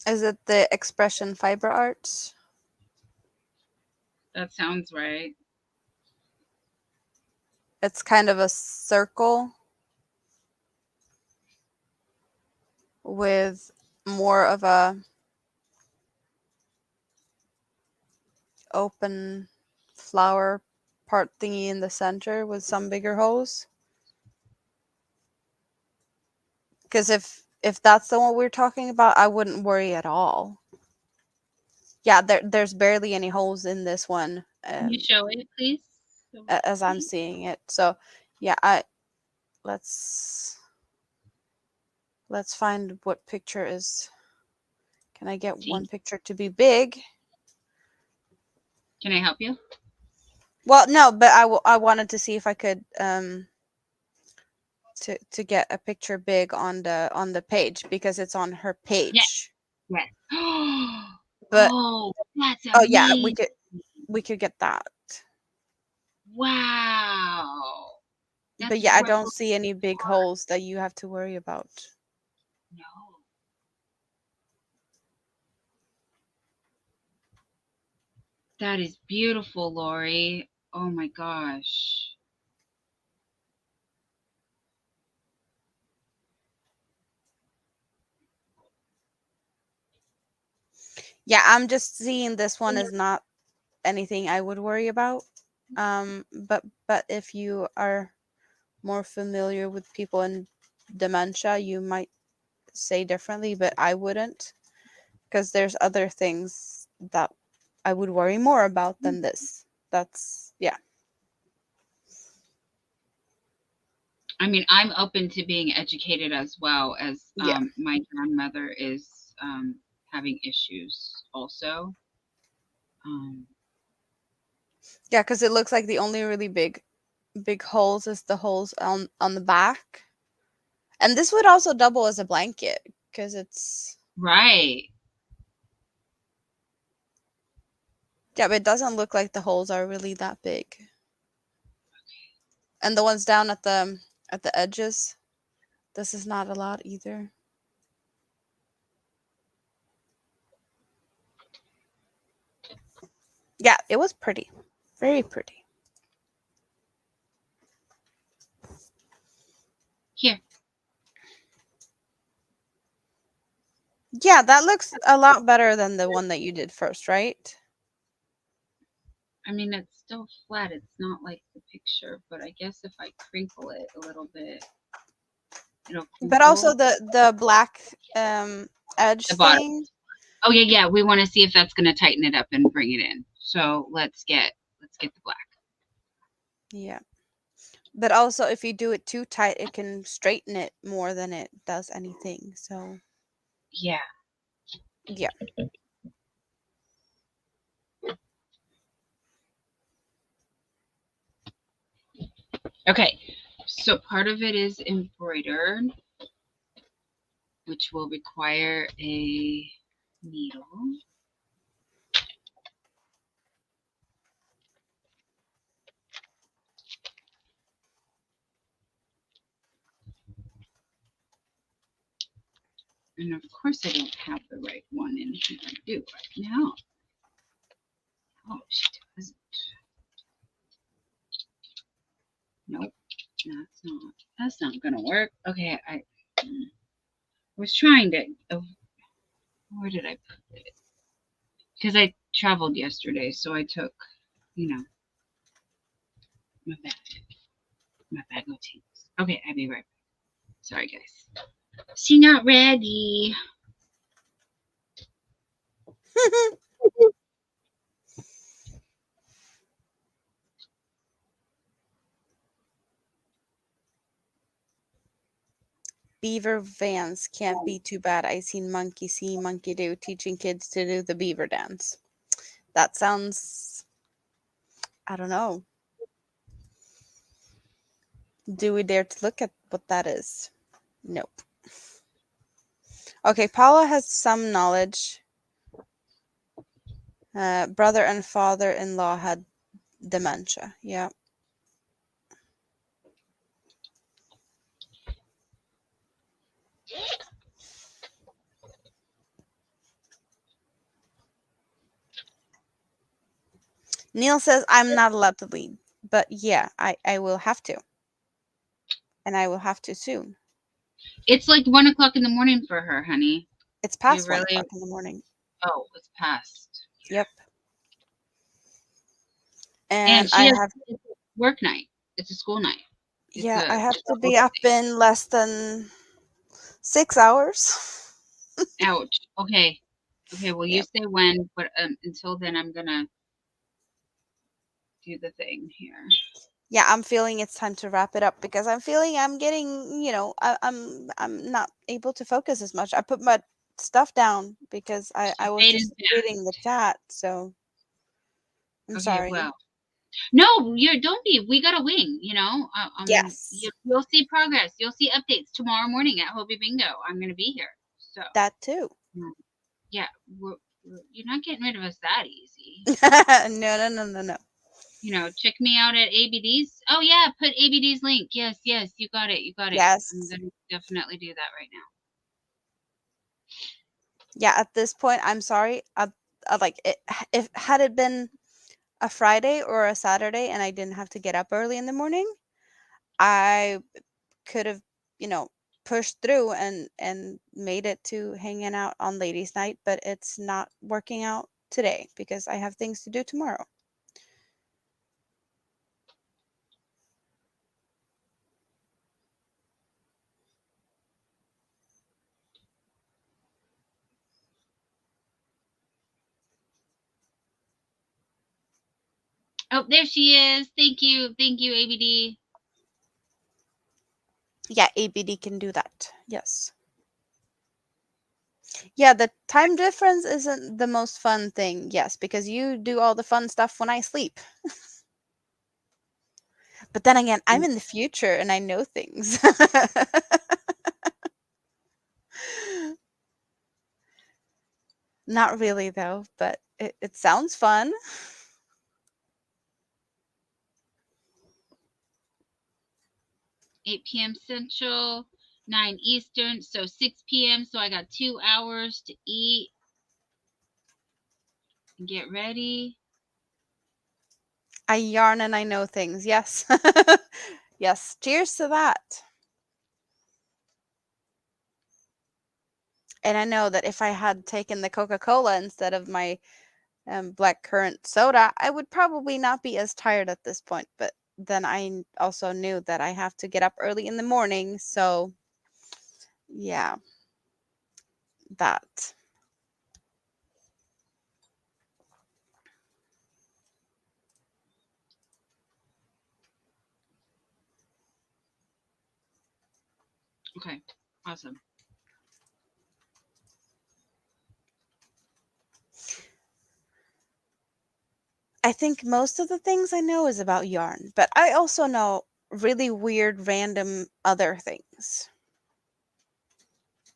Is it the Expression Fiber Arts? That sounds right. It's kind of a circle with more of a open flower part thingy in the center with some bigger holes. Because if that's the one we're talking about, I wouldn't worry at all. Yeah, there's barely any holes in this one, Can you show it, please? as I'm seeing it. So, yeah, I let's let's find what picture is. Can I get See? one picture to be big? Can I help you? Well, no, but I wanted to see if I could to get a picture big on the page because it's on her Yes. page. Yes. But Oh, that's oh yeah, amazing. we could get that. Wow. But That's yeah, I right. don't see any big holes that you have to worry about. No. That is beautiful, Lori. Oh my gosh. Yeah, I'm just seeing this one is not anything I would worry about. But if you are more familiar with people in dementia, you might say differently, but I wouldn't because there's other things that I would worry more about than this. That's yeah. I mean, I'm open to being educated as well as Yeah. my grandmother is having issues also. Um, Yeah, because it looks like the only really big holes is the holes on the back. And this would also double as a blanket because it's right. yeah, but it doesn't look like the holes are really that big. And the ones down at the edges, this is not a lot either. Yeah, it was pretty. Very pretty. Here. Yeah, that looks a lot better than the one that you did first, right? I mean, it's still flat. It's not like the picture, but I guess if I crinkle it a little bit, it'll But also crinkle. the black edge The bottom. thing. Oh yeah, yeah. We want to see if that's going to tighten it up and bring it in. So let's get the black. Yeah. But also if you do it too tight, it can straighten it more than it does anything. So, Yeah. yeah. Okay. So part of it is embroidered, which will require a needle. And of course, I don't have the right one in here. I do right now. Oh, she doesn't. Nope, that's not gonna work. Okay, I was trying to. Oh, where did I put it? Because I traveled yesterday, so I took, you know, my bag, my bag of things. Okay, I'll be right back. Sorry, guys. She not ready. Beaver Vans can't be too bad. I seen monkey see, monkey do, teaching kids to do the beaver dance. That sounds, I don't know. Do we dare to look at what that is? Nope. Okay, Paula has some knowledge. Brother and father-in-law had dementia. Yeah. Neil says I'm not allowed to lead, but yeah, I will have to, and I will have to soon. It's like 1 o'clock in the morning for her, honey. It's You past 1 really? o'clock in the morning. Oh, it's past. Yep. And And she I has have, work night. It's a school night. It's yeah, a I have to double be up in less than 6 hours. thing. Ouch. Okay. Okay. Well, you Yep. say when, but until then, I'm gonna do the thing here. Yeah, I'm feeling it's time to wrap it up because I'm feeling I'm getting, I'm not able to focus as much. I put my stuff down because I She was faded just fast. reading the chat, so I'm Okay. sorry. Well, no, you don't be. We got a wing. Yes, You'll see progress. You'll see updates tomorrow morning at Hobie Bingo. I'm gonna be here. So, that too. mm, yeah, you're not getting rid of us that easy. No, no, no, no, no. Check me out at ABD's. Oh yeah, put ABD's link. Yes, yes, you got it. You got it. I'm Yes. gonna definitely do that right now. Yeah, at this point, I'm sorry. I like it. If had it been a Friday or a Saturday and I didn't have to get up early in the morning, I could have, you know, pushed through and made it to hanging out on ladies' night, but it's not working out today because I have things to do tomorrow. Oh, there she is. Thank you, ABD. Yeah, ABD can do that. Yes. Yeah, the time difference isn't the most fun thing. Yes, because you do all the fun stuff when I sleep. But then again, I'm in the future and I know things. Not really though, but it sounds fun. 8 p.m. Central, 9 Eastern, so 6 p.m. So I got 2 hours to eat and get ready. I yarn and I know things. Yes. Yes. Cheers to that. And I know that if I had taken the Coca-Cola instead of my black currant soda, I would probably not be as tired at this point. But then also knew that I have to get up early in the morning. So, yeah, that. Okay, awesome. I think most of the things I know is about yarn, but I also know really weird, random other things.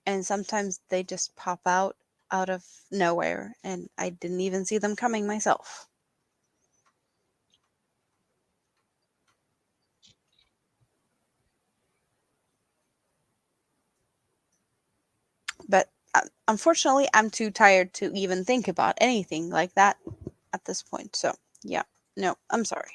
And sometimes they just pop out of nowhere, and I didn't even see them coming myself. But unfortunately, I'm too tired to even think about anything like that at this point. So, yeah, no, I'm sorry.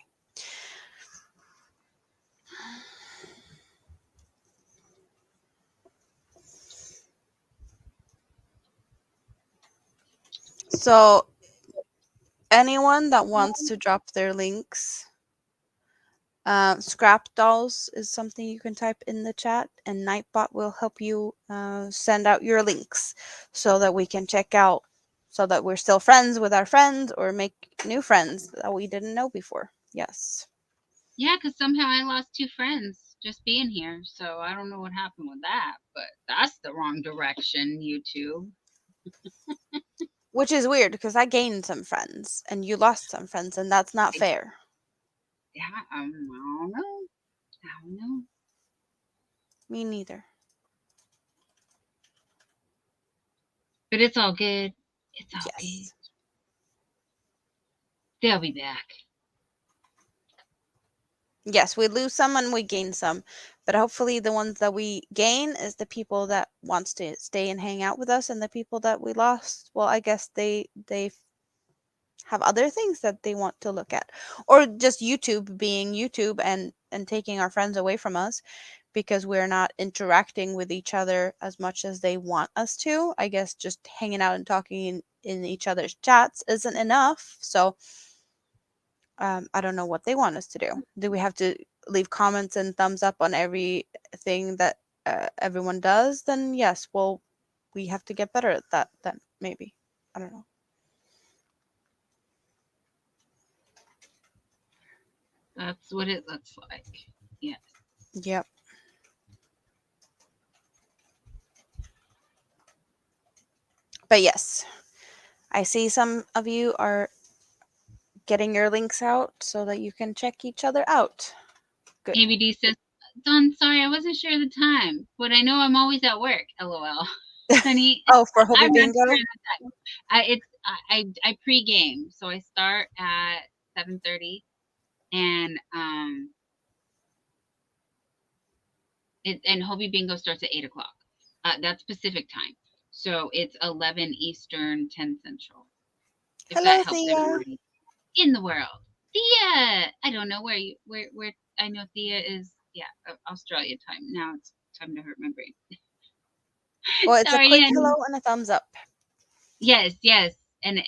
So, anyone that wants to drop their links, Scrapdolls is something you can type in the chat, and Nightbot will help you send out your links so that we can check out, so that we're still friends with our friends or make new friends that we didn't know before. Yes. Yeah, because somehow I lost 2 friends just being here, so I don't know what happened with that, but that's the wrong direction, YouTube. Which is weird because I gained some friends and you lost some friends, and that's not fair. Yeah, I don't know. I don't know. Me neither. But it's all good. It's all good. Yes. They'll be back. Yes, we lose some and we gain some, but hopefully the ones that we gain is the people that wants to stay and hang out with us, and the people that we lost, well, I guess they have other things that they want to look at, or just YouTube being YouTube and taking our friends away from us because we're not interacting with each other as much as they want us to. I guess just hanging out and talking in each other's chats isn't enough. So I don't know what they want us to do. Do we have to leave comments and thumbs up on everything that everyone does? Then yes, well, we have to get better at that. Then maybe, I don't know. That's what it looks like. Yes. Yep. But yes, I see some of you are getting your links out so that you can check each other out. Good. ABD says, Don, sorry, I wasn't sure of the time, but I know I'm always at work. LOL. Honey, Oh, for Hobby I'm not Bingo? sure of the time. I pre-game, so I start at 7:30, and and Hobby Bingo starts at 8 o'clock. That's Pacific time, so it's 11 Eastern, 10 Central. If that Hello, helps Thea. anybody in the world. Thea, I don't know where I know Thea is. Yeah, Australia time. Now it's time to hurt my brain. Well, it's a Sorry, quick honey. hello and a thumbs up. Yes, yes, and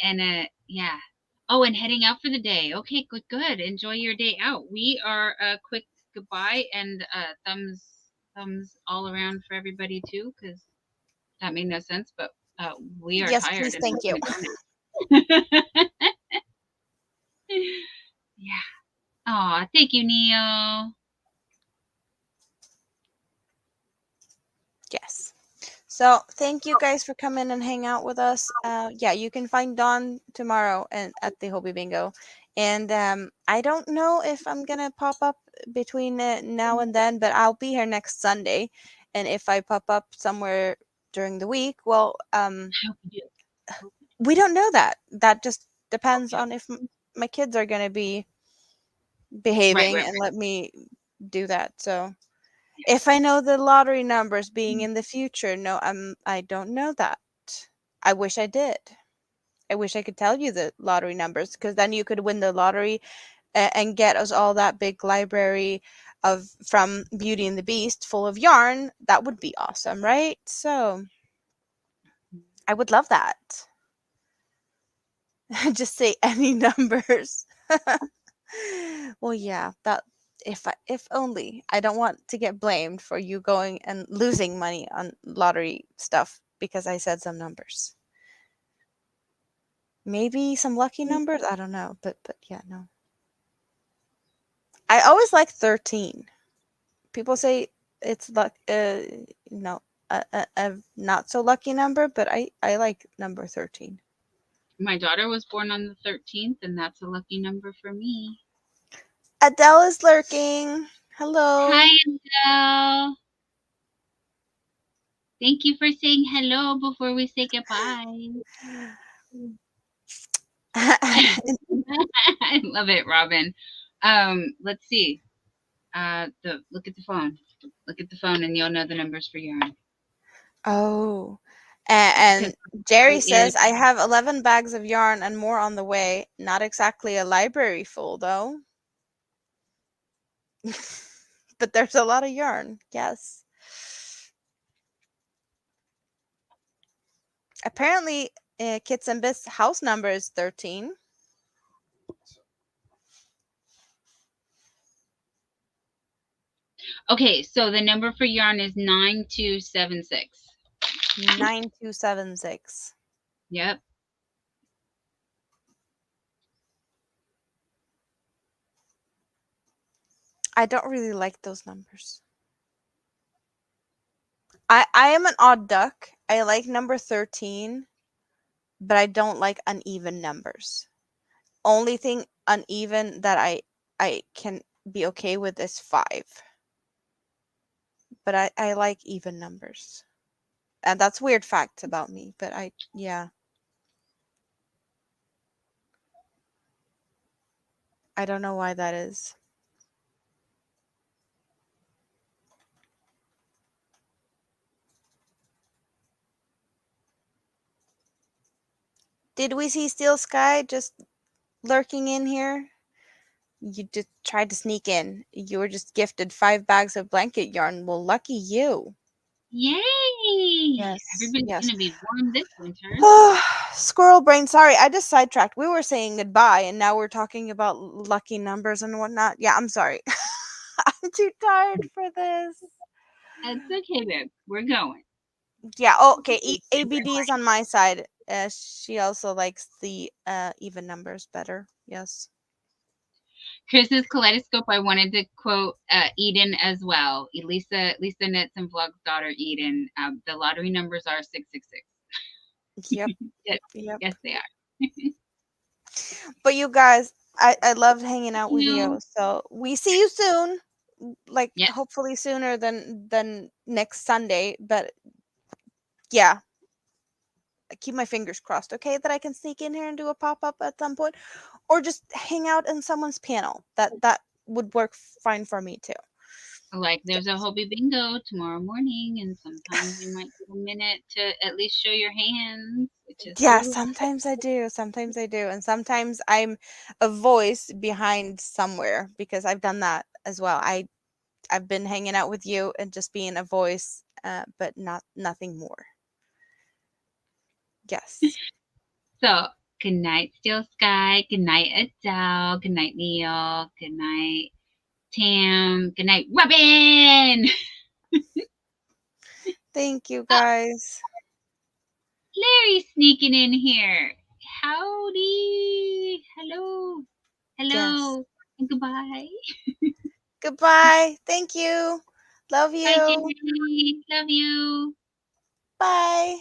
yeah. Oh, and heading out for the day. Okay, good, good. Enjoy your day out. We are a quick goodbye and thumbs all around for everybody too, because that made no sense. But we are Yes, tired please, and we're thank you. gonna go now. Yeah. Aw, thank you, Neil. Yes. So thank you guys for coming and hang out with us. Yeah, you can find Dawn tomorrow and at the Hobby Bingo. And I don't know if I'm gonna pop up between now and then, but I'll be here next Sunday. And if I pop up somewhere during the week, well, I hope you do. we don't know that. That just depends Okay. on if my kids are gonna be Right, behaving right, and right. let me do that. So if I know the lottery numbers being Mm. in the future, no, I don't know that. I wish I did. I wish I could tell you the lottery numbers because then you could win the lottery and get us all that big library of from Beauty and the Beast full of yarn. That would be awesome, right? So I would love that. Just say any numbers. Well, yeah, that if only. I don't want to get blamed for you going and losing money on lottery stuff because I said some numbers. Maybe some lucky numbers, I don't know, but yeah, no. I always like 13. People say it's luck no, a not so lucky number, but I like number 13. My daughter was born on the 13th, and that's a lucky number for me. Adele is lurking. Hello. Hi, Adele. Thank you for saying hello before we say goodbye. I love it, Robin. Let's see. The look at the phone. Look at the phone, and you'll know the numbers for yarn. Oh. Because And Jerry it is says, I have 11 bags of yarn and more on the way. Not exactly a library full, though. But there's a lot of yarn. Yes. Apparently, Kits and Bits house number is 13. Okay, so the number for yarn is 9276. 9276. Yep. I don't really like those numbers. I am an odd duck. I like number 13, but I don't like uneven numbers. Only thing uneven that I can be okay with is 5. But I like even numbers. And that's weird fact about me, but yeah. I don't know why that is. Did we see Steel Sky just lurking in here? You just tried to sneak in. You were just gifted 5 bags of blanket yarn. Well, lucky you. Yay! Yes, Everybody's yes. gonna be warm this winter. Squirrel brain, sorry, I just sidetracked. We were saying goodbye and now we're talking about lucky numbers and whatnot. Yeah, I'm sorry. I'm too tired for this. It's okay, babe. We're going. Yeah, oh, okay. ABD is on my side. She also likes the even numbers better. Yes. Chris's kaleidoscope. I wanted to quote Eden as well. Lisa Knits and Vlog's daughter Eden. The lottery numbers are 666. Yep. Yes, Yep. yes, they are. But you guys, I loved hanging out with you. You. So we see you soon. Like Yes, hopefully sooner than next Sunday. But yeah, I keep my fingers crossed, okay, that I can sneak in here and do a pop-up at some point. Or just hang out in someone's panel. That would work fine for me too. like there's a hobby bingo tomorrow morning, and sometimes you might get a minute to at least show your hands, which is Yeah, totally sometimes I do. Sometimes I do. And sometimes I'm a voice behind somewhere because I've done that as well. I've been hanging out with you and just being a voice, but nothing more. Yes. so. Good night, Steel Sky. Good night, Adele. Good night, Neil. Good night, Tam. Good night, Robin. Thank you Oh, guys. Larry sneaking in here. Howdy. Hello. Yes. Hello. And goodbye. Goodbye. Thank you. Love Bye, you. Jenny. Love you. Bye.